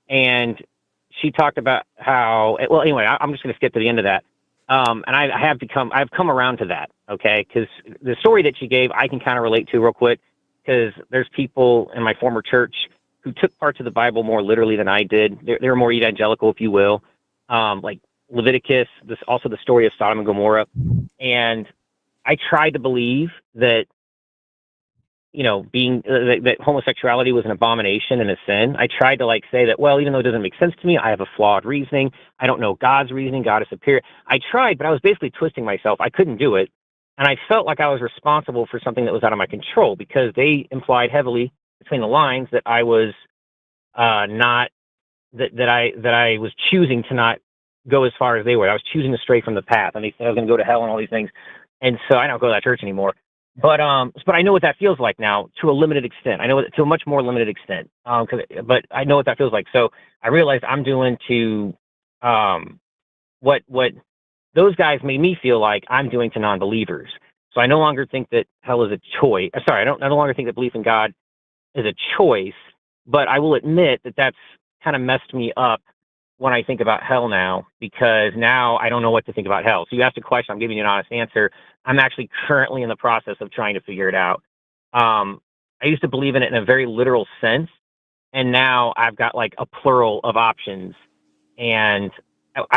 And she talked about how, well, anyway, I'm just going to skip to the end of that. And I've come around to that, okay? Because the story that she gave, I can kind of relate to real quick, because there's people in my former church who took parts of the Bible more literally than I did. They're more evangelical, if you will, like Leviticus, also the story of Sodom and Gomorrah. And I tried to believe that, that homosexuality was an abomination and a sin. I tried to say that, well, even though it doesn't make sense to me, I have a flawed reasoning. I don't know God's reasoning. God is superior. I tried, but I was basically twisting myself. I couldn't do it. And I felt like I was responsible for something that was out of my control, because they implied heavily between the lines that I was not, that I was choosing to not go as far as they were. I was choosing to stray from the path, and they said I was going to go to hell and all these things. And so I don't go to that church anymore. But I know what that feels like now, to a limited extent. I know it to a much more limited extent. But I know what that feels like. So I realized I'm doing to what those guys made me feel like I'm doing to non-believers. So I no longer think that hell is a choice. Sorry, I no longer think that belief in God is a choice. But I will admit that that's kind of messed me up when I think about hell now, because now I don't know what to think about hell. So you asked a question, I'm giving you an honest answer. I'm actually currently in the process of trying to figure it out. I used to believe in it in a very literal sense, and now I've got a plural of options. And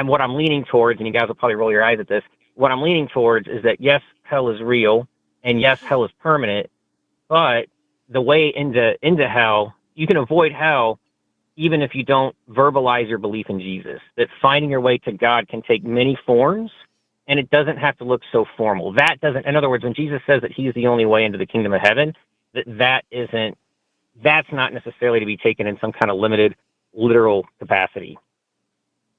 what I'm leaning towards, and you guys will probably roll your eyes at this, what I'm leaning towards is that yes, hell is real, and yes, hell is permanent, but the way into hell, you can avoid hell even if you don't verbalize your belief in Jesus. That finding your way to God can take many forms, and it doesn't have to look so formal. In other words, when Jesus says that he is the only way into the kingdom of heaven, that's not necessarily to be taken in some kind of limited, literal capacity.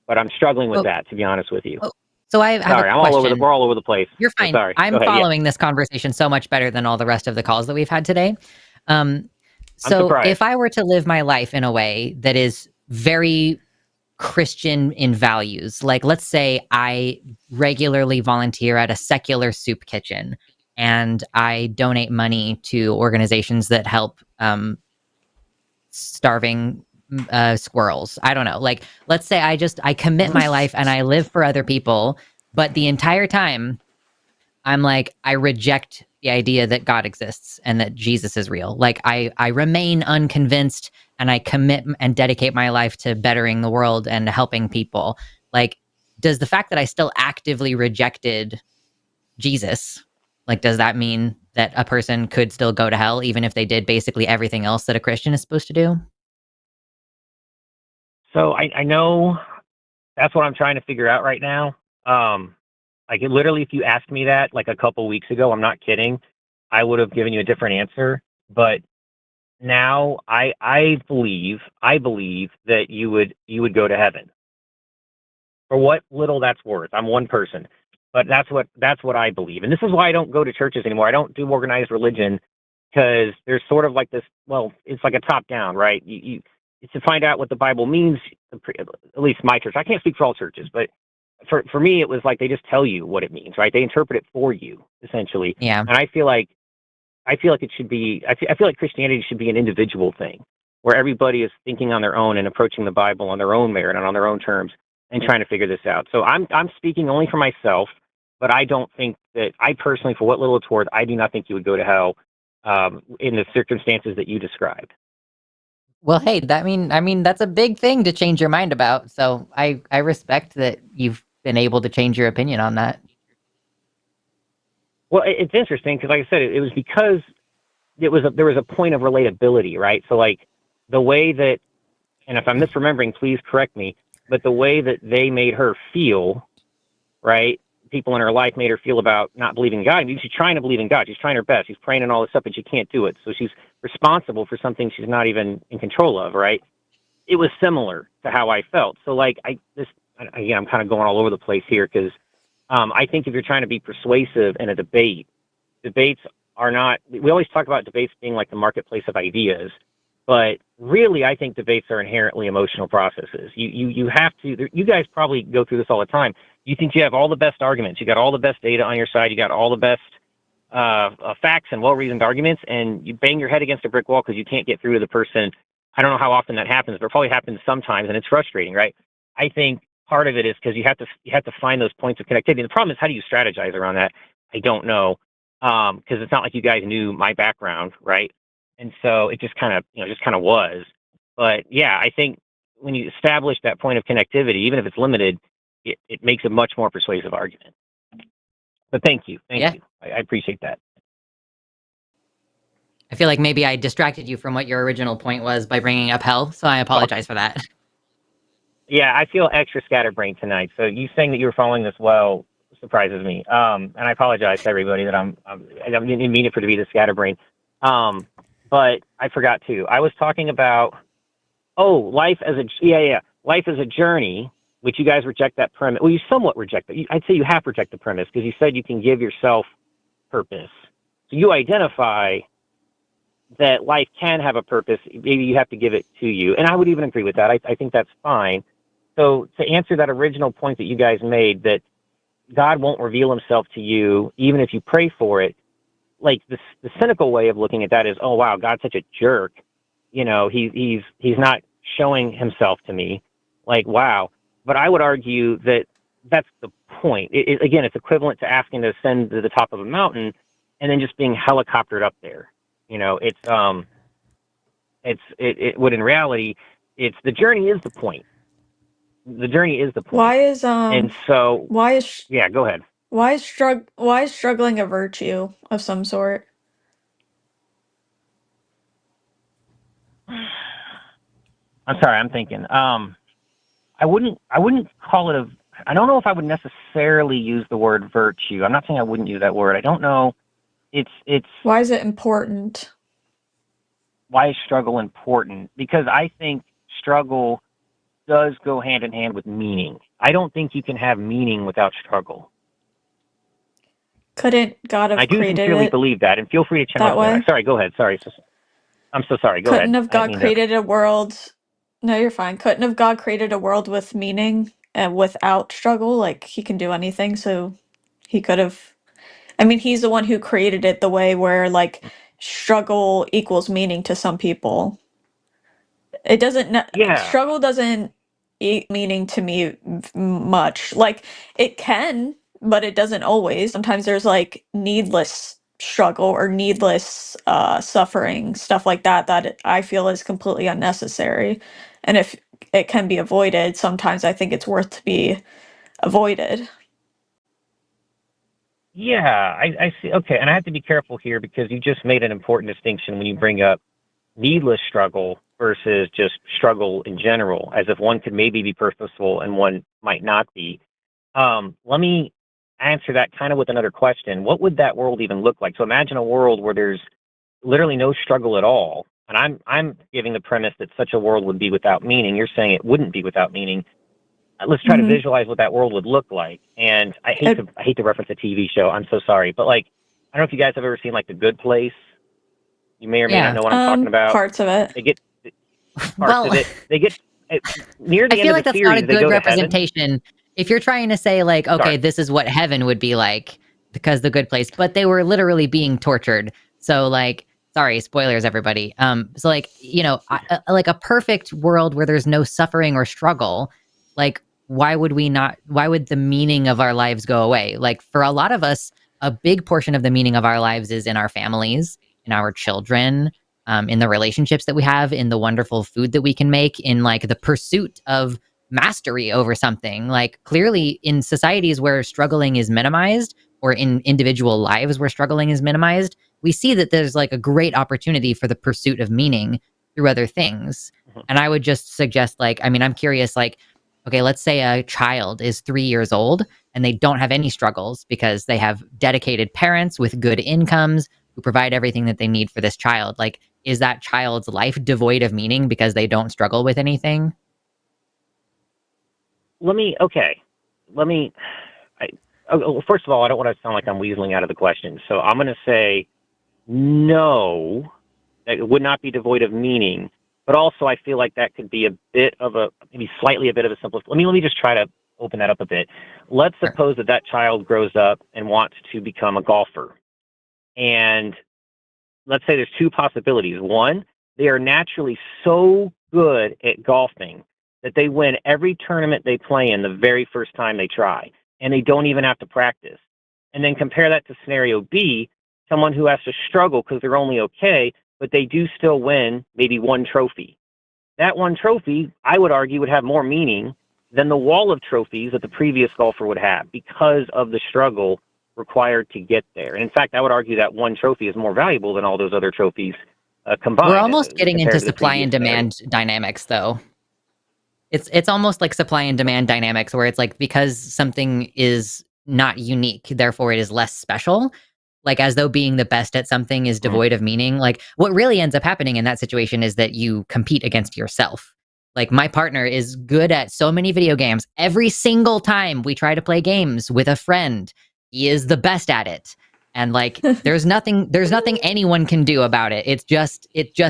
But I'm struggling with that, to be honest with you. So I have Sorry, we're all over the place. You're fine. Sorry. I'm following this conversation so much better than all the rest of the calls that we've had today. So if I were to live my life in a way that is very Christian in values, let's say I regularly volunteer at a secular soup kitchen and I donate money to organizations that help starving squirrels. I don't know. Let's say I commit my life and I live for other people, but the entire time I'm I reject the idea that God exists and that Jesus is real. I remain unconvinced, and I commit and dedicate my life to bettering the world and helping people. Does the fact that I still actively rejected Jesus, does that mean that a person could still go to hell even if they did basically everything else that a Christian is supposed to do? So I know that's what I'm trying to figure out right now. Literally, if you asked me that a couple weeks ago, I'm not kidding, I would have given you a different answer. But now I believe that you would go to heaven. For what little that's worth. I'm one person, but that's what I believe. And this is why I don't go to churches anymore. I don't do organized religion, because there's sort of this, well, it's like a top down, right? It's to find out what the Bible means, at least my church. I can't speak for all churches, but for me, it was they just tell you what it means, right? They interpret it for you, essentially. Yeah. And I feel like it should be, I feel like Christianity should be an individual thing, where everybody is thinking on their own and approaching the Bible on their own merit and on their own terms and trying to figure this out. So I'm speaking only for myself, but I don't think that, I personally, for what little it's worth, I do not think you would go to hell in the circumstances that you described. Well, hey, I mean, that's a big thing to change your mind about. So I respect that you've been able to change your opinion on that. Well, it's interesting because, like I said, it was because there was a point of relatability, right? So, the way that, and if I'm misremembering, please correct me, but the way that they made her feel, right? People in her life made her feel about not believing in God. I mean, she's trying to believe in God. She's trying her best. She's praying and all this stuff, but she can't do it. So she's responsible for something she's not even in control of, right? It was similar to how I felt. So, again, I'm kind of going all over the place here because I think if you're trying to be persuasive in a debate, debates are not, we always talk about debates being like the marketplace of ideas, but really I think debates are inherently emotional processes. You have to, you guys probably go through this all the time. You think you have all the best arguments, you got all the best data on your side, you got all the best facts and well-reasoned arguments, and you bang your head against a brick wall because you can't get through to the person. I don't know how often that happens, but it probably happens sometimes, and it's frustrating, right? I think part of it is because you have to find those points of connectivity. The problem is, how do you strategize around that? I don't know, because it's not like you guys knew my background, right? And so it just kind of was. But yeah, I think when you establish that point of connectivity, even if it's limited, it makes a much more persuasive argument. But thank you. I appreciate that. I feel like maybe I distracted you from what your original point was by bringing up hell, so I apologize for that. Yeah, I feel extra scatterbrained tonight. So you saying that you were following this well surprises me. And I apologize to everybody that I didn't mean it for to be the scatterbrained. But I forgot to. I was talking about life as a journey, which you guys reject that premise. Well, you somewhat reject that. I'd say you half reject the premise because you said you can give yourself purpose. So you identify that life can have a purpose. Maybe you have to give it to you. And I would even agree with that. I think that's fine. So to answer that original point that you guys made, that God won't reveal himself to you even if you pray for it, like the cynical way of looking at that is, oh, wow, God's such a jerk. You know, he's not showing himself to me. Like, wow. But I would argue that that's the point. Again, it's equivalent to asking to ascend to the top of a mountain and then just being helicoptered up there. You know, what in reality, it's the journey is the point. The journey is the point. Why is yeah, go ahead. Why is struggling a virtue of some sort? I'm sorry, I'm thinking. I wouldn't call it I don't know if I would necessarily use the word virtue. I'm not saying I wouldn't use that word. I don't know. It's Why is it important? Why is struggle important? Because I think struggle does go hand in hand with meaning. I don't think you can have meaning without struggle. Couldn't God have created it? I do sincerely believe that, and feel free to chime in. Sorry, go ahead. Sorry. I'm so sorry. Go ahead. Couldn't have God created a world... No, you're fine. Couldn't have God created a world with meaning and without struggle? Like, he can do anything, so he could have... I mean, he's the one who created it the way where, like, struggle equals meaning to some people. It doesn't... Struggle doesn't eat meaning to me much. Like, it can, but it doesn't always. Sometimes there's, like, needless struggle or needless suffering, stuff like that I feel is completely unnecessary. And if it can be avoided, sometimes I think it's worth to be avoided. Yeah, I see. Okay, and I have to be careful here because you just made an important distinction when you bring up needless struggle versus just struggle in general, as if one could maybe be purposeful and one might not be. Let me answer that kind of with another question. What would that world even look like? So imagine a world where there's literally no struggle at all. And I'm giving the premise that such a world would be without meaning. You're saying it wouldn't be without meaning. Let's try to visualize what that world would look like. And I hate to reference a TV show. I'm so sorry, but like, I don't know if you guys have ever seen like The Good Place. You may or may not know what I'm talking about. Parts of it. They get parts of it. They get near the end of the series. I feel like that's not a good representation. If you're trying to say like, okay, this is what heaven would be like because The Good Place, but they were literally being tortured. So like, sorry, spoilers, everybody. So like, you know, like a perfect world where there's no suffering or struggle, like, why would the meaning of our lives go away? Like for a lot of us, a big portion of the meaning of our lives is in our families, in our children, in the relationships that we have, in the wonderful food that we can make, in like the pursuit of mastery over something. Like clearly in societies where struggling is minimized, or in individual lives where struggling is minimized, we see that there's like a great opportunity for the pursuit of meaning through other things. And I would just suggest, like, I mean, I'm curious, like, okay, let's say a child is 3 years old and they don't have any struggles because they have dedicated parents with good incomes who provide everything that they need for this child. Like, is that child's life devoid of meaning because they don't struggle with anything? let me. Okay, let me. First of all, I don't want to sound like I'm weaseling out of the question, so I'm going to say no. That it would not be devoid of meaning, but also I feel like that could be a bit of a, maybe slightly a bit of a simple. Let me just try to open that up a bit. Let's suppose that child grows up and wants to become a golfer, and let's say there's two possibilities. One, they are naturally so good at golfing that they win every tournament they play in the very first time they try, and they don't even have to practice. And then compare that to scenario B, someone who has to struggle because they're only okay, but they do still win maybe one trophy. That one trophy, I would argue, would have more meaning than the wall of trophies that the previous golfer would have because of the struggle required to get there. And in fact, I would argue that one trophy is more valuable than all those other trophies combined. We're almost getting into compared to the supply and previous scenario. demand dynamics, though. It's almost like supply and demand dynamics, where it's like because something is not unique, therefore it is less special. Like as though being the best at something is devoid of meaning. Like what really ends up happening in that situation is that you compete against yourself. Like my partner is good at so many video games. Every single time we try to play games with a friend, he is the best at it. And like there's nothing anyone can do about it. It just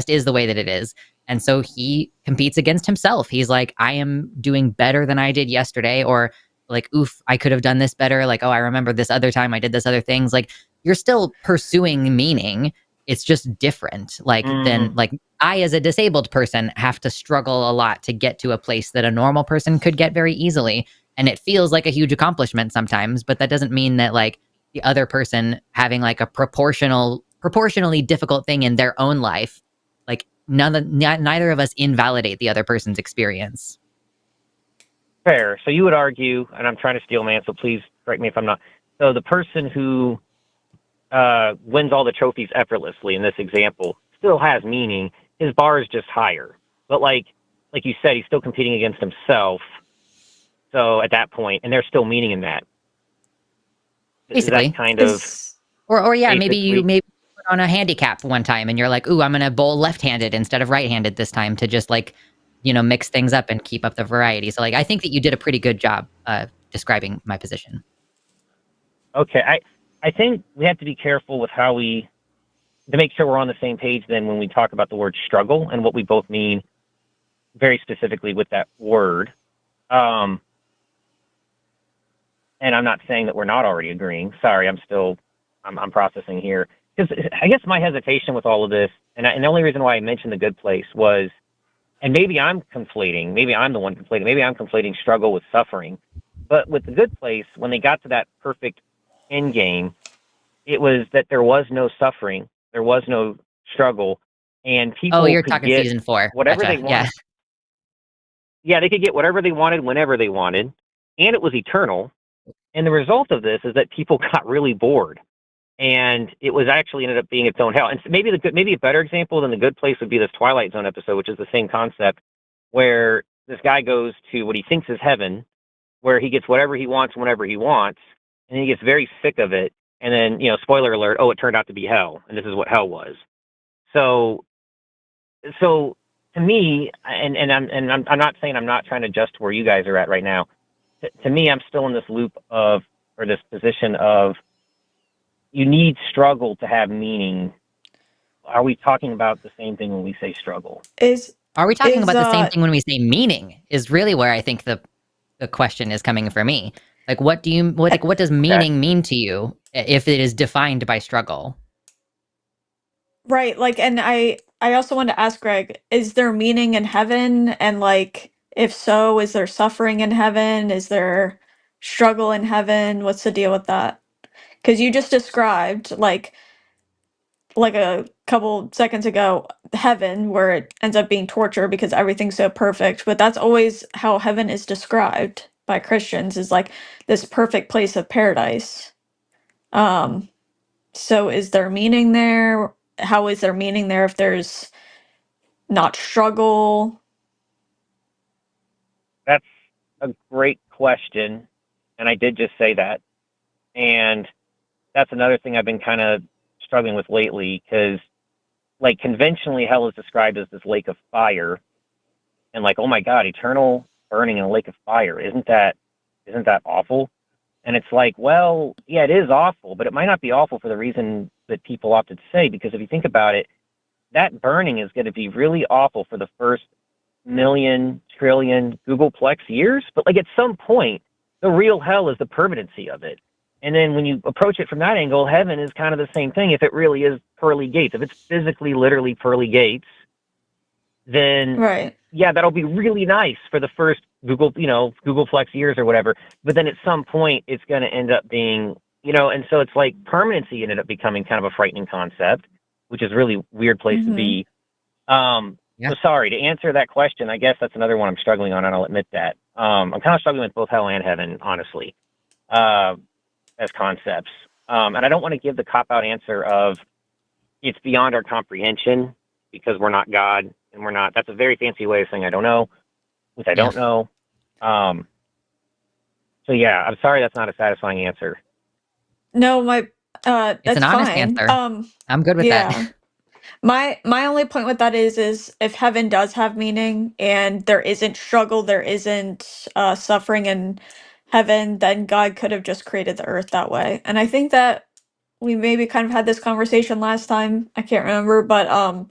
is the way that it is. And so he competes against himself. He's like, I am doing better than I did yesterday, or like, oof, I could have done this better. Like, oh, I remember this other time I did this other things. Like you're still pursuing meaning. It's just different. Like then like I, as a disabled person, have to struggle a lot to get to a place that a normal person could get very easily. And it feels like a huge accomplishment sometimes, but that doesn't mean that like the other person having like a proportionally difficult thing in their own life, like neither of us invalidate the other person's experience. Fair. So you would argue, and I'm trying to steal man, so please correct me if I'm not. So the person who wins all the trophies effortlessly in this example still has meaning. His bar is just higher. But like you said, he's still competing against himself. So at that point, and there's still meaning in that. Basically. Is that kind of... Or yeah, basically, maybe put on a handicap one time and you're like, ooh, I'm going to bowl left-handed instead of right-handed this time to just like, you know, mix things up and keep up the variety. So like, I think that you did a pretty good job describing my position. Okay. I think we have to be careful with how to make sure we're on the same page then when we talk about the word struggle and what we both mean very specifically with that word. And I'm not saying that we're not already agreeing. Sorry, I'm processing here. Because I guess my hesitation with all of this, and the only reason why I mentioned the good place was, and maybe I'm conflating, maybe I'm the one conflating, maybe I'm conflating struggle with suffering. But with the good place, when they got to that perfect end game, it was that there was no suffering, there was no struggle, and people you're could talking get season 4. whatever Gotcha. they wanted. Yeah, they could get whatever they wanted whenever they wanted, and it was eternal. And the result of this is that people got really bored, and it was actually ended up being its own hell. And maybe maybe a better example than the good place would be this Twilight Zone episode, which is the same concept, where this guy goes to what he thinks is heaven, where he gets whatever he wants whenever he wants, and he gets very sick of it. And then, you know, spoiler alert, oh, it turned out to be hell, and this is what hell was. So to me, and I'm not saying I'm not trying to adjust where you guys are at right now. To me, I'm still in this loop of, or this position of, you need struggle to have meaning. Are we talking about the same thing when we say struggle? Are we talking about the same thing when we say meaning? Is really where I think the question is coming for me. Like, what does meaning mean to you if it is defined by struggle? Right, like, and I also wanted to ask Greg, is there meaning in heaven? And like, if so, is there suffering in heaven? Is there struggle in heaven? What's the deal with that? Because you just described like a couple seconds ago, heaven, where it ends up being torture because everything's so perfect. But that's always how heaven is described by Christians, is like this perfect place of paradise. So is there meaning there? How is there meaning there if there's not struggle? That's a great question, and I did just say that. And that's another thing I've been kind of struggling with lately, because like conventionally hell is described as this lake of fire, and like, oh my god, eternal burning in a lake of fire. Isn't that awful? And it's like, well, yeah, it is awful, but it might not be awful for the reason that people often say, because if you think about it, that burning is going to be really awful for the first million, trillion, Googleplex years. But like at some point, the real hell is the permanency of it. And then when you approach it from that angle, heaven is kind of the same thing. If it really is pearly gates, if it's physically, literally pearly gates, then Right. yeah, that'll be really nice for the first Googleplex years or whatever. But then at some point, it's going to end up being, and so it's like permanency ended up becoming kind of a frightening concept, which is a really weird place to be. So sorry, to answer that question, I guess that's another one I'm struggling on, and I'll admit that. I'm kind of struggling with both hell and heaven, honestly, as concepts. And I don't want to give the cop-out answer of it's beyond our comprehension because we're not God and we're not. That's a very fancy way of saying I don't know, which I don't know. So yeah, I'm sorry that's not a satisfying answer. No, that's It's an honest fine. answer. I'm good with that. My only point with that is if heaven does have meaning and there isn't struggle, there isn't suffering in heaven, then God could have just created the earth that way. And I think that we maybe kind of had this conversation last time. I can't remember, but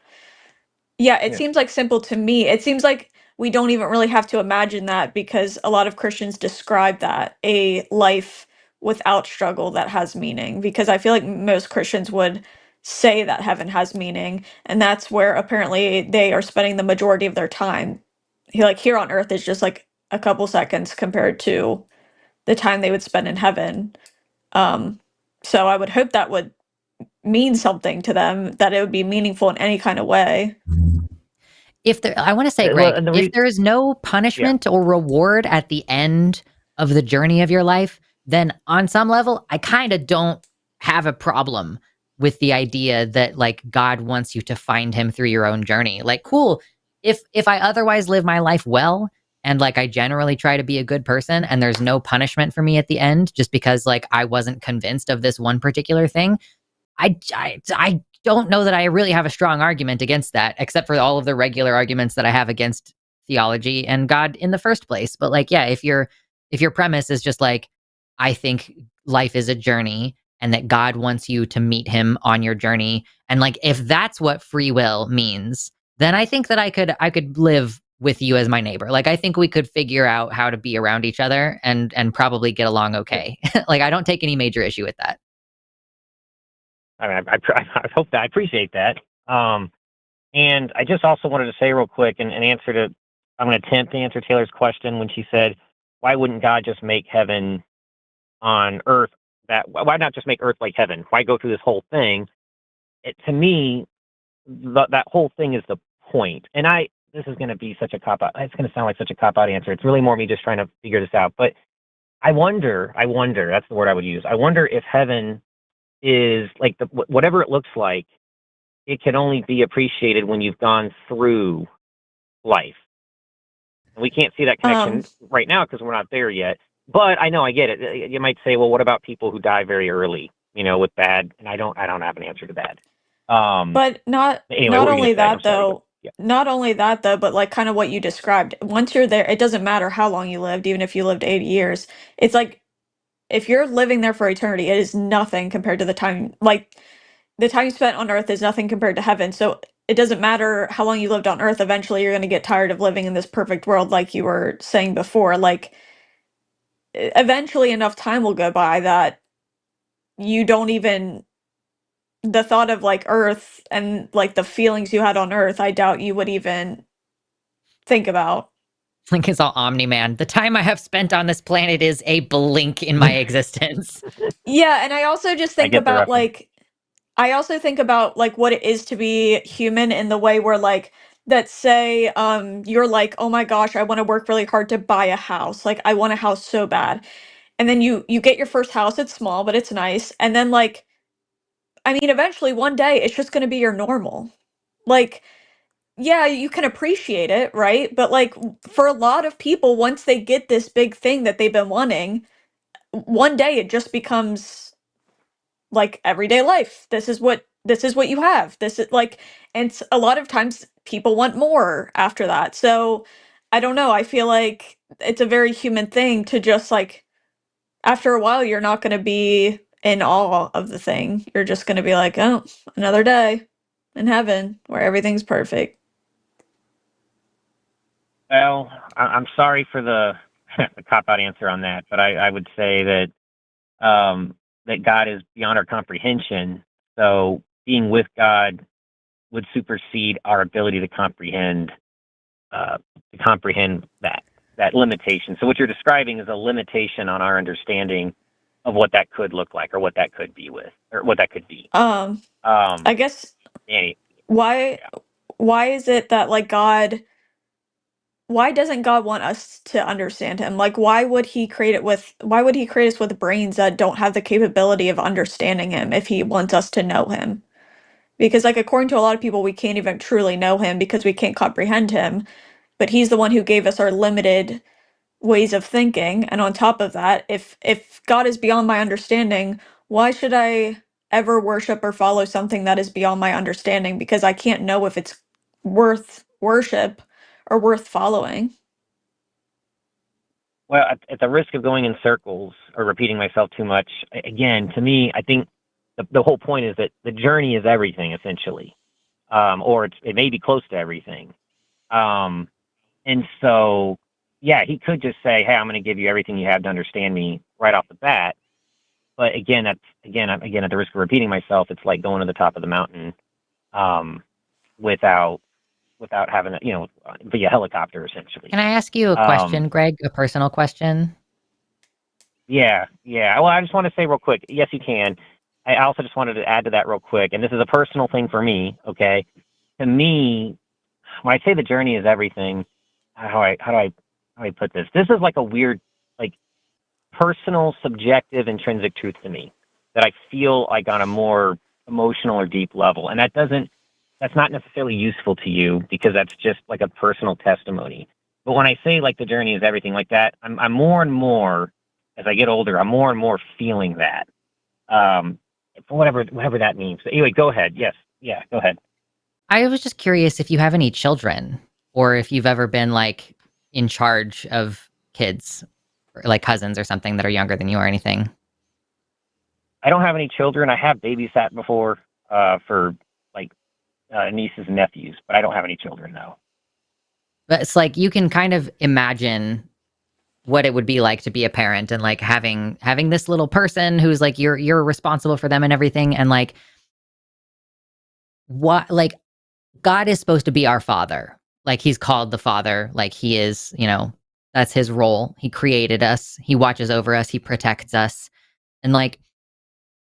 yeah, it seems like simple to me. It seems like we don't even really have to imagine that because a lot of Christians describe that a life without struggle that has meaning. Because I feel like most Christians would say that heaven has meaning, and that's where apparently they are spending the majority of their time. Like here on earth is just like a couple seconds compared to the time they would spend in heaven. So I would hope that would mean something to them, that it would be meaningful in any kind of way. I want to say, Greg, if there is no punishment or reward at the end of the journey of your life, then on some level, I kind of don't have a problem with the idea that like God wants you to find him through your own journey. Like, cool. If I otherwise live my life well and like I generally try to be a good person and there's no punishment for me at the end just because like I wasn't convinced of this one particular thing, I don't know that I really have a strong argument against that, except for all of the regular arguments that I have against theology and God in the first place. But like, yeah, if your premise is just like, I think life is a journey and that God wants you to meet him on your journey, and like if that's what free will means, then I think that I could live with you as my neighbor. Like I think we could figure out how to be around each other and probably get along okay. Like I don't take any major issue with that. I mean, I hope that I appreciate that. And I just also wanted to say real quick and answer to, I'm going to attempt to answer Taylor's question when she said, why wouldn't God just make heaven on earth? Why not just make earth like heaven? Why go through this whole thing? To me, that whole thing is the point. And this is going to be such a cop-out. It's going to sound like such a cop-out answer. It's really more me just trying to figure this out. But I wonder, that's the word I would use. I wonder if heaven is like whatever it looks like, it can only be appreciated when you've gone through life. And we can't see that connection right now because we're not there yet. But I know, I get it. You might say, well, what about people who die very early, with bad? And I don't have an answer to that. But not only that though. Yeah. Not only that though, but like kind of what you described. Once you're there, it doesn't matter how long you lived, even if you lived 80 years. It's like if you're living there for eternity, it is nothing compared to the time you spent on earth is nothing compared to heaven. So it doesn't matter how long you lived on earth. Eventually you're going to get tired of living in this perfect world like you were saying before. Like eventually enough time will go by that you don't even, the thought of like earth and like the feelings you had on earth, I doubt you would even think about. Like it's all Omni-Man. The time I have spent on this planet is a blink in my existence. Yeah, and I also just think about like what it is to be human in the way where like that say you're like, oh my gosh, I want to work really hard to buy a house. Like I want a house so bad. And then you get your first house, it's small, but it's nice. And then like I mean eventually one day it's just gonna be your normal. Like yeah, you can appreciate it, right? But like for a lot of people, once they get this big thing that they've been wanting, one day it just becomes like everyday life. This is what you have. This is like, and a lot of times people want more after that. So I don't know. I feel like it's a very human thing to just like, after a while, you're not going to be in awe of the thing. You're just going to be like, oh, another day in heaven where everything's perfect. Well, I'm sorry for the, the cop-out answer on that, but I would say that that God is beyond our comprehension. So being with God would supersede our ability to comprehend that limitation. So what you're describing is a limitation on our understanding of what that could look like, or what that could be with, or what that could be. I guess why Yeah. why is it that like God, why doesn't God want us to understand him? Like why would he create us with brains that don't have the capability of understanding him if he wants us to know him? Because like according to a lot of people we can't even truly know him because we can't comprehend him, but he's the one who gave us our limited ways of thinking. And on top of that, if God is beyond my understanding, why should I ever worship or follow something that is beyond my understanding? Because I can't know if it's worth worship or worth following. Well, at the risk of going in circles or repeating myself too much, again, to me, I think the whole point is that the journey is everything, essentially, or it may be close to everything. And so, yeah, he could just say, "Hey, I'm going to give you everything you have to understand me right off the bat." But again, at the risk of repeating myself, it's like going to the top of the mountain without having via helicopter, essentially. Can I ask you a question, Greg? A personal question? Yeah. Well, I just want to say real quick. Yes, you can. I also just wanted to add to that real quick, and this is a personal thing for me. Okay, to me, when I say the journey is everything, how do I put this? This is like a weird, like, personal, subjective, intrinsic truth to me that I feel like on a more emotional or deep level, and that's not necessarily useful to you because that's just like a personal testimony. But when I say like the journey is everything like that, I'm more and more, as I get older, I'm more and more feeling that. For whatever that means. But anyway, go ahead. Yes. Yeah, go ahead. I was just curious if you have any children or if you've ever been like in charge of kids or like cousins or something that are younger than you or anything. I don't have any children. I have babysat before for like nieces and nephews, but I don't have any children, no. But it's like you can kind of imagine what it would be like to be a parent and like having this little person who's like you're responsible for them and everything, and like what, like, God is supposed to be our father. Like he's called the father, like he is, that's his role. He created us, he watches over us, he protects us. And like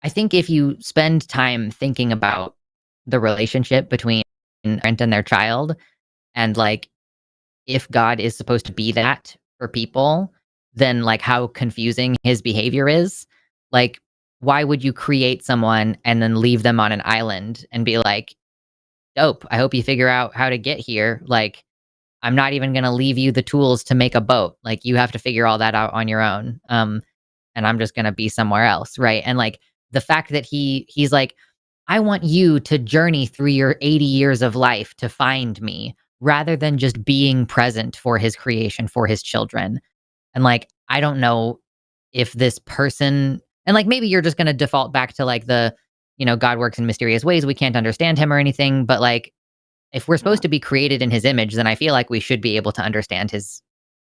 I think if you spend time thinking about the relationship between a parent and their child, and like if God is supposed to be that for people, then like how confusing his behavior is. Like, why would you create someone and then leave them on an island and be like, dope, I hope you figure out how to get here. Like, I'm not even gonna leave you the tools to make a boat. Like, you have to figure all that out on your own. And I'm just gonna be somewhere else, right? And like the fact that he's like, I want you to journey through your 80 years of life to find me, rather than just being present for his creation, for his children. And like, I don't know if this person, and like maybe you're just going to default back to like God works in mysterious ways. We can't understand him or anything. But like, if we're supposed to be created in his image, then I feel like we should be able to understand his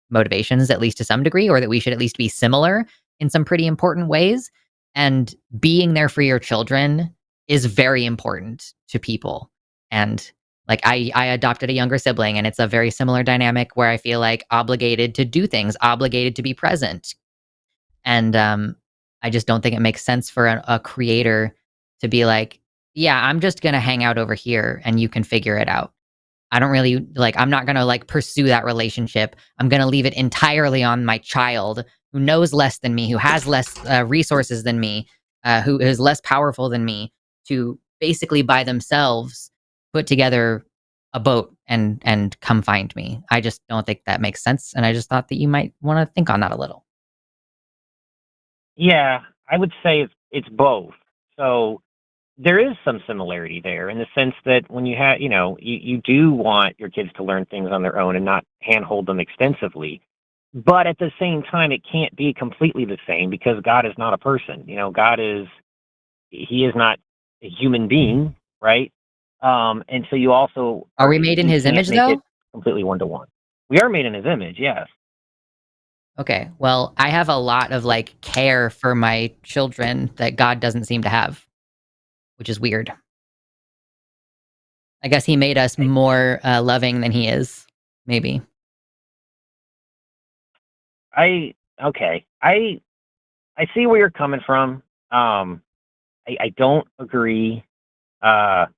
motivations, at least to some degree, or that we should at least be similar in some pretty important ways. And being there for your children is very important to people. And like I adopted a younger sibling, and it's a very similar dynamic where I feel like obligated to do things, obligated to be present. And I just don't think it makes sense for a creator to be like, yeah, I'm just going to hang out over here and you can figure it out. I don't really like, I'm not going to like pursue that relationship. I'm going to leave it entirely on my child who knows less than me, who has less resources than me, who is less powerful than me, to basically by themselves put together a boat and come find me. I just don't think that makes sense. And I just thought that you might want to think on that a little. Yeah, I would say it's both. So there is some similarity there in the sense that when you have, you do want your kids to learn things on their own and not handhold them extensively. but at the same time, it can't be completely the same because God is not a person. He is not a human being, right? And so you also Are we made in you his can't image, make though? it completely one-to-one. We are made in his image, yes. Okay, well, I have a lot of, like, care for my children that God doesn't seem to have, which is weird. I guess he made us more loving than he is, maybe. I see where you're coming from. I don't agree, but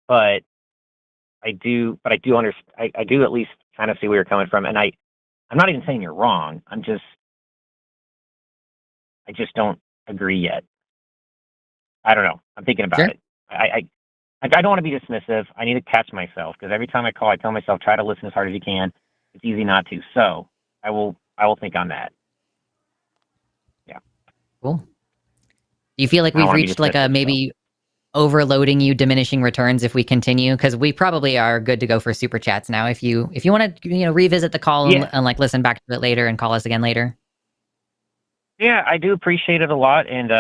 I do understand. I do at least kind of see where you're coming from, and I'm not even saying you're wrong. I just don't agree yet. I don't know. I'm thinking about Sure. it. I don't want to be dismissive. I need to catch myself because every time I call, I tell myself try to listen as hard as you can. It's easy not to. So I will think on that. Yeah. Cool. Do you feel like I don't we've wanna be reached like a dismissive, maybe overloading you, diminishing returns if we continue? Because we probably are good to go for super chats now. If you want to revisit the call Yeah. and like listen back to it later and call us again later. Yeah, I do appreciate it a lot, and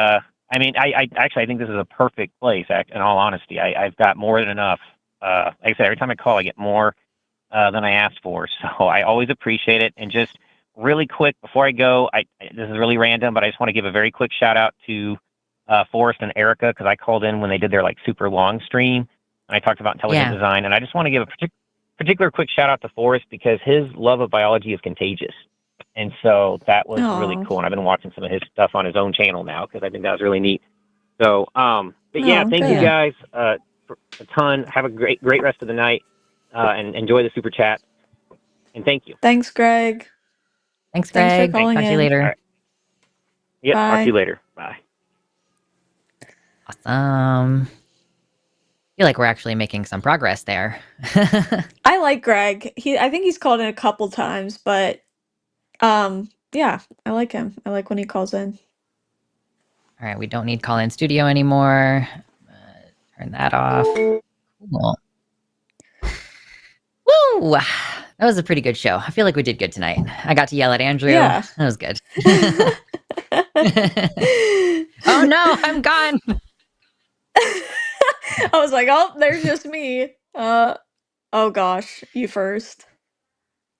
I mean, I actually I think this is a perfect place. In all honesty, I've got more than enough. Like I said, every time I call, I get more than I asked for. So I always appreciate it. And just really quick before I go, this is really random, but I just want to give a very quick shout out to Forrest and Erica because I called in when they did their like super long stream and I talked about intelligent design. And I just want to give a particular quick shout out to Forrest because his love of biology is contagious. And so that was really cool. And I've been watching some of his stuff on his own channel now because I think that was really neat. So, but yeah, thank you guys a ton. Have a great rest of the night and enjoy the super chat. And thank you. Thanks, Greg. Thanks, Thanks for Greg. calling Talk to you in. later. All right. Yep. Talk to you Bye. later. Bye. Awesome. Feel like we're actually making some progress there. I like Greg. I think he's called in a couple times, but yeah, I like him. I like when he calls in. All right, we don't need call in studio anymore. Turn that off. Cool. Woo! That was a pretty good show. I feel like we did good tonight. I got to yell at Andrew. Yeah. That was good. Oh no, I'm gone. I was like, oh, there's just me. Oh gosh, you first.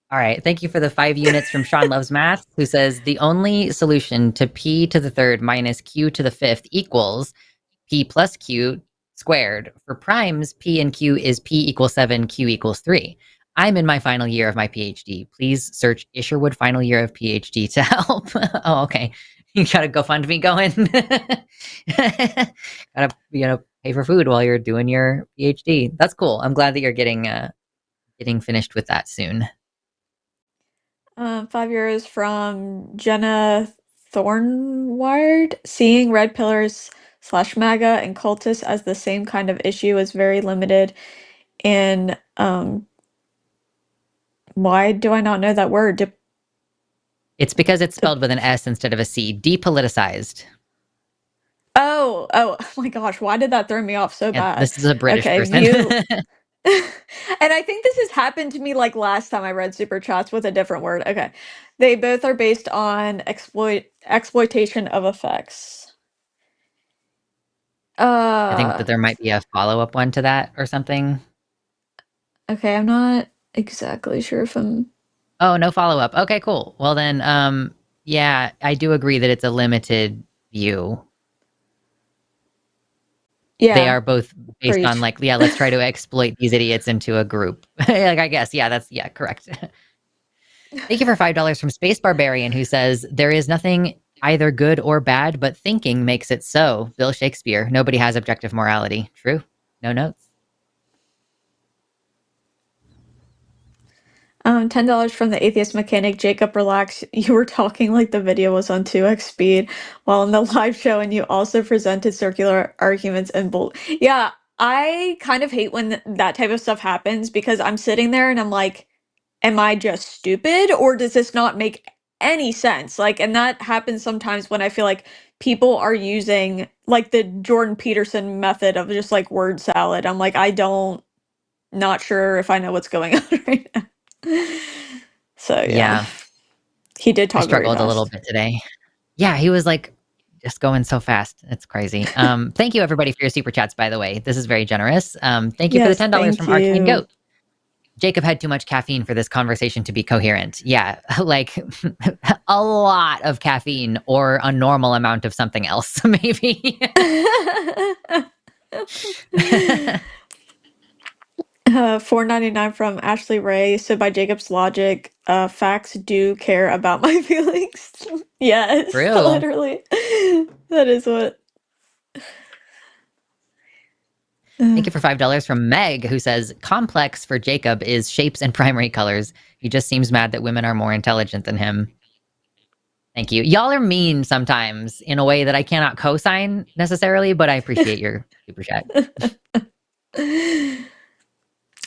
All right, thank you for the 5 units from Sean Loves Math, who says the only solution to p to the third minus q to the fifth equals p plus q squared. For primes, p and q is p equals 7, q equals 3. I'm in my final year of my PhD. Please search Isherwood final year of PhD to help. Oh, okay. You gotta GoFundMe going. Gotta pay for food while you're doing your PhD. That's cool. I'm glad that you're getting finished with that soon. 5 euros from Jenna Thornward. Seeing red pillars / MAGA and cultists as the same kind of issue is very limited. And why do I not know that word? It's because it's spelled with an S instead of a C. Depoliticized. Oh my gosh, why did that throw me off so bad? This is a British person. And I think this has happened to me like last time I read super chats with a different word. Okay. They both are based on exploitation of effects. I think that there might be a follow-up one to that or something. Okay, I'm not exactly sure if I'm... Oh, no follow-up. Okay, cool. Well then, yeah, I do agree that it's a limited view. Yeah. They are both based on like, yeah, let's try to exploit these idiots into a group. Like, I guess, yeah, that's, yeah, correct. Thank you for $5 from Space Barbarian, who says, there is nothing either good or bad, but thinking makes it so. Bill Shakespeare. Nobody has objective morality. True. No notes. $10 from the atheist mechanic. Jacob, relax. You were talking like the video was on 2x speed while in the live show, and you also presented circular arguments and Yeah, I kind of hate when that type of stuff happens because I'm sitting there and I'm like, am I just stupid or does this not make any sense? Like, and that happens sometimes when I feel like people are using like the Jordan Peterson method of just like word salad. I'm like, not sure if I know what's going on right now. So yeah. He did I talk very struggled a fast. little bit today. Yeah, he was like just going so fast. It's crazy. Thank you everybody for your super chats, by the way. This is very generous. Thank you for the Yes, $10 thank from Arcane you. Goat. Jacob had too much caffeine for this conversation to be coherent. Yeah, like a lot of caffeine or a normal amount of something else, maybe. $4.99 from Ashley Ray. So by Jacob's logic, facts do care about my feelings. Yes, True. literally. That is what. Thank you for $5 from Meg, who says, complex for Jacob is shapes and primary colors. He just seems mad that women are more intelligent than him. Thank you. Y'all are mean sometimes in a way that I cannot co-sign necessarily, but I appreciate your super chat.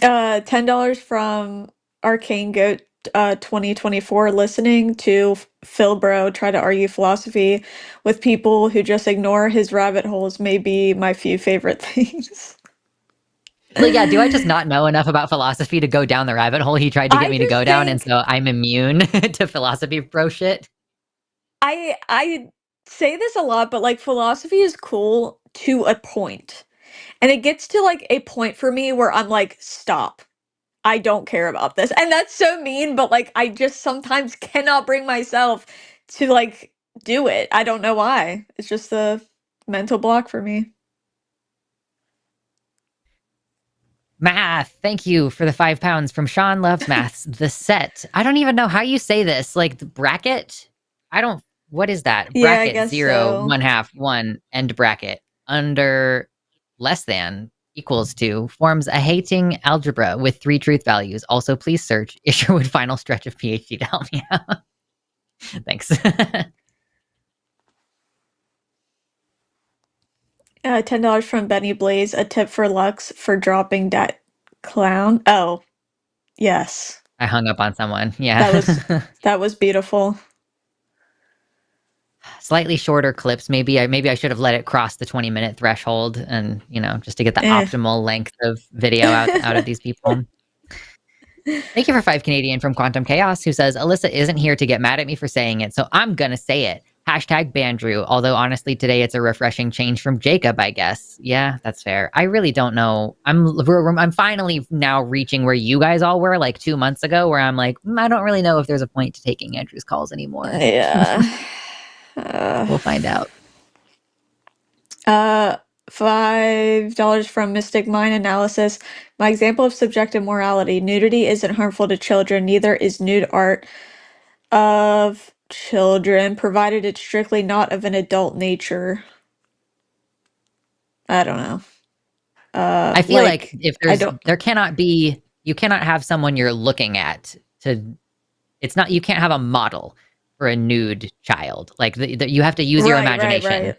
$10 from Arcane Goat 2024. Listening to Phil Bro try to argue philosophy with people who just ignore his rabbit holes may be my few favorite things. Like, yeah, do I just not know enough about philosophy to go down the rabbit hole he tried to get me to go down, and so I'm immune to philosophy bro shit? I say this a lot, but like philosophy is cool to a point. And it gets to like a point for me where I'm like, stop. I don't care about this. And that's so mean, but like I just sometimes cannot bring myself to like do it. I don't know why. It's just a mental block for me. Math. Thank you for the £5 from Sean Loves Maths. The set. I don't even know how you say this. Like the bracket. What is that? Yeah, I Bracket guess 0, so. 1/2, 1, end bracket. Under less than equals to forms a hating algebra with 3 truth values. Also, please search Isherwood final stretch of PhD to help me out. Thanks. $10 from Benny Blaze. A tip for Lux for dropping that clown. Oh, yes. I hung up on someone. Yeah. That was beautiful. Slightly shorter clips. Maybe I should have let it cross the 20-minute threshold, and just to get the optimal length of video out of these people. Thank you for 5 Canadian from Quantum Chaos, who says, Alyssa isn't here to get mad at me for saying it, so I'm gonna say it. #Bandrew. Although honestly, today it's a refreshing change from Jacob, I guess. Yeah, that's fair. I really don't know. I'm finally now reaching where you guys all were like 2 months ago, where I'm like, I don't really know if there's a point to taking Andrew's calls anymore. Yeah. We'll find out. $5 from Mystic Mind Analysis. My example of subjective morality. Nudity isn't harmful to children, neither is nude art of children, provided it's strictly not of an adult nature. I don't know. I feel like if you cannot have someone you're looking at you can't have a model for a nude child. Like you have to use your imagination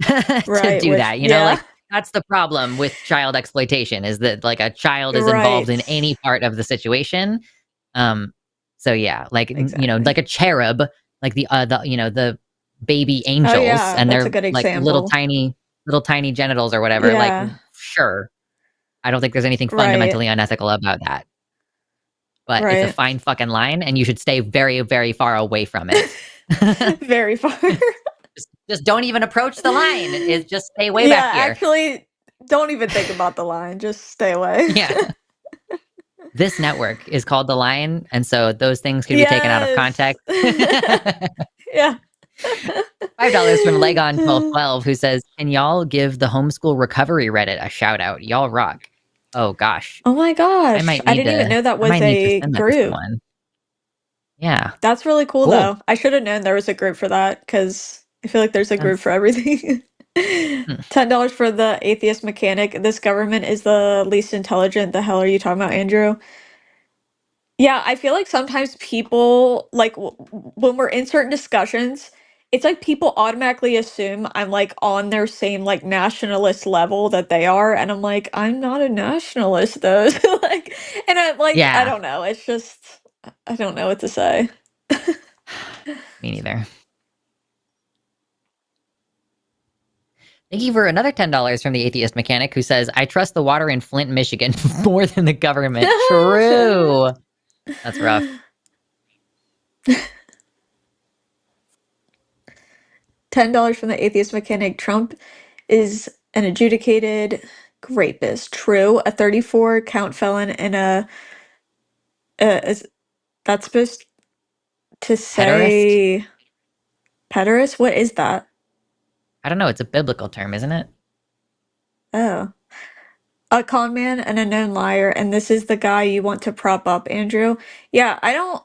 to do that. Like that's the problem with child exploitation, is that like a child is involved in any part of the situation. So yeah, like like a cherub, like the baby angels, and they're like little tiny genitals or whatever. Like sure, I don't think there's anything fundamentally unethical about that. But it's a fine fucking line, and you should stay very, very far away from it. Very far. just don't even approach the line. It's just stay way back here. Actually, don't even think about the line. Just stay away. Yeah. This network is called The Line, and so those things could be taken out of context. Yeah. $5 from Legon1212, who says, can y'all give the homeschool recovery Reddit a shout out? Y'all rock. Oh gosh. Oh my gosh. I didn't even know that was a group. Yeah. That's really cool though. I should have known there was a group for that, because I feel like there's a group for everything. $10 for the atheist mechanic. This government is the least intelligent. The hell are you talking about, Andrew? Yeah, I feel like sometimes people, like, when we're in certain discussions, it's like people automatically assume I'm like on their same like nationalist level that they are, and I'm like, I'm not a nationalist though. So, like, and I'm like, I don't know. It's just, I don't know what to say. Me neither. Thank you for another $10 from the atheist mechanic, who says, I trust the water in Flint, Michigan more than the government. True. That's rough. $10 from the atheist mechanic. Trump is an adjudicated rapist. True. A 34 count felon and is that supposed to say pederast? What is that? I don't know. It's a biblical term, isn't it? Oh. A con man and a known liar, and this is the guy you want to prop up, Andrew. Yeah, I don't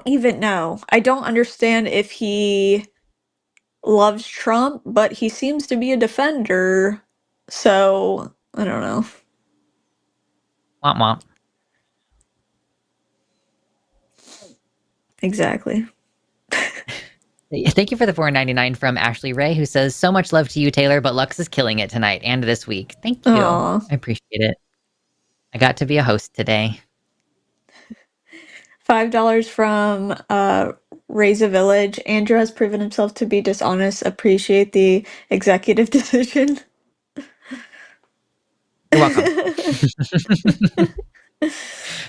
even know. I don't understand if he loves Trump, but he seems to be a defender. So, I don't know. Womp womp. Exactly. Thank you for the $4.99 from Ashley Ray, who says, so much love to you, Taylor, but Lux is killing it tonight and this week. Thank you. Aw. I appreciate it. I got to be a host today. $5 from Raise a Village. Andrew has proven himself to be dishonest. Appreciate the executive decision. You're welcome.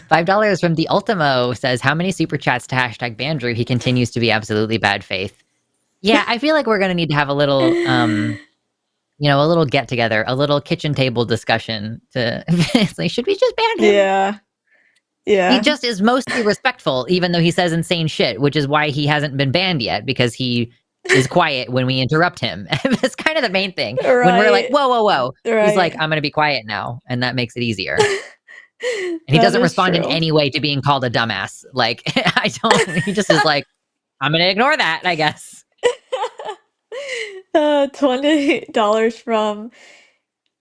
$5 from the Ultimo says, how many super chats to hashtag Bandrew? He continues to be absolutely bad faith. Yeah, I feel like we're going to need to have a little, a little get together, a little kitchen table discussion to, it's like, should we just ban him? Yeah. Yeah. He just is mostly respectful, even though he says insane shit, which is why he hasn't been banned yet, because he is quiet when we interrupt him. That's kind of the main thing. Right. When we're like, whoa, whoa, whoa. Right. He's like, I'm going to be quiet now. And that makes it easier. And he doesn't respond in any way to being called a dumbass. Like, he just is like, I'm going to ignore that, I guess. $20 from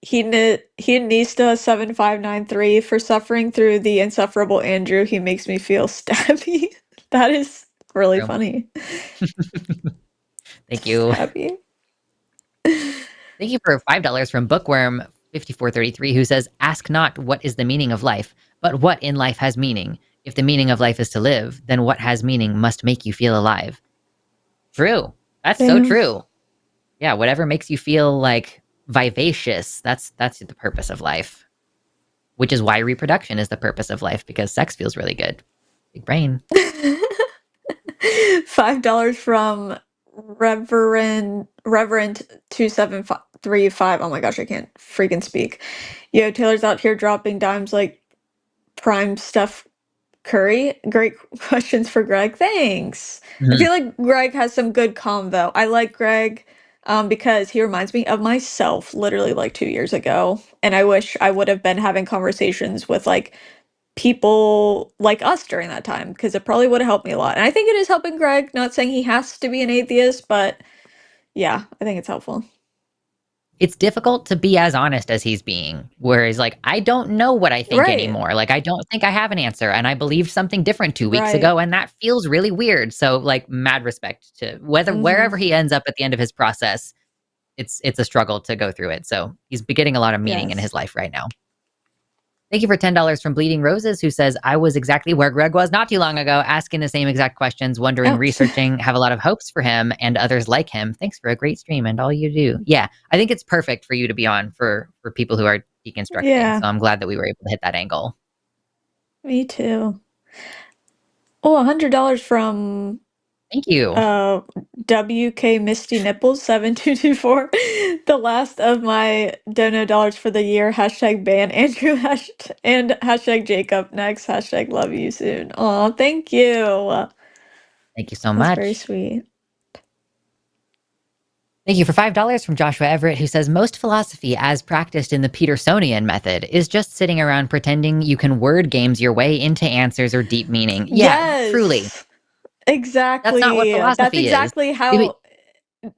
Hedonista7593 for suffering through the insufferable Andrew. He makes me feel stabby. That is really funny. Thank you. Stabby. Thank you for $5 from Bookworm5433, who says, ask not what is the meaning of life, but what in life has meaning. If the meaning of life is to live, then what has meaning must make you feel alive. True. That's so true. Yeah, whatever makes you feel like vivacious, that's the purpose of life. Which is why reproduction is the purpose of life, because sex feels really good. Big brain. $5 from Reverend 2735. Oh my gosh, I can't freaking speak. Yo, Taylor's out here dropping dimes like prime Steph Curry. Great questions for Greg. Thanks. I feel like Greg has some good convo. I like Greg because he reminds me of myself literally like 2 years ago. And I wish I would have been having conversations with like people like us during that time, because it probably would have helped me a lot. And I think it is helping Greg. Not saying he has to be an atheist, but yeah, I think it's helpful. It's difficult to be as honest as he's being, whereas like, I don't know what I think anymore. Like, I don't think I have an answer, and I believed something different 2 weeks ago, and that feels really weird. So like, mad respect to wherever he ends up at the end of his process. It's a struggle to go through it. So he's getting a lot of meaning in his life right now. Thank you for $10 from Bleeding Roses, who says, I was exactly where Greg was not too long ago, asking the same exact questions, wondering, researching, have a lot of hopes for him and others like him. Thanks for a great stream and all you do. Yeah, I think it's perfect for you to be on for people who are deconstructing. Yeah. So I'm glad that we were able to hit that angle. Me too. Oh, $100 from Thank you. WK Misty Nipples 7224. The last of my dono dollars for the year. Hashtag ban Andrew and hashtag Jacob next. Hashtag love you soon. Oh, thank you. Thank you so much. That's very sweet. Thank you for $5 from Joshua Everett, who says, most philosophy as practiced in the Petersonian method is just sitting around pretending you can word games your way into answers or deep meaning. Yeah, truly. Exactly. That's not what philosophy That's exactly is. how.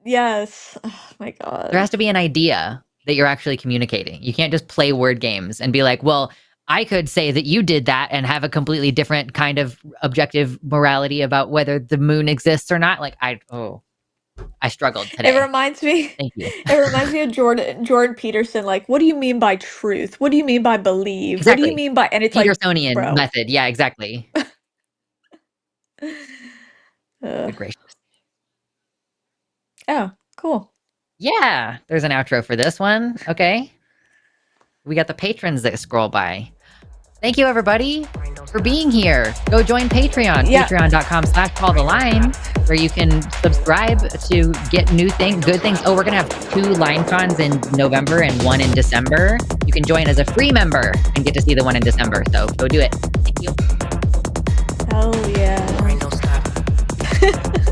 Yes. Oh my God. There has to be an idea that you're actually communicating. You can't just play word games and be like, well, I could say that you did that and have a completely different kind of objective morality about whether the moon exists or not. Like, I struggled today. It reminds me. Thank you. It reminds me of Jordan Peterson. Like, what do you mean by truth? What do you mean by believe? Exactly. What do you mean by? And it's Petersonian like, method. Yeah, exactly. Good gracious. Oh, cool. Yeah, there's an outro for this one. Okay. We got the patrons that scroll by. Thank you, everybody, for being here. Go join Patreon. Yeah. Patreon.com/calltheline. where you can subscribe to get good things. Oh, we're gonna have 2 line cons in November and 1 in December. You can join as a free member and get to see the one in December. So go do it. Thank you. Hell yeah. Rain don't stop.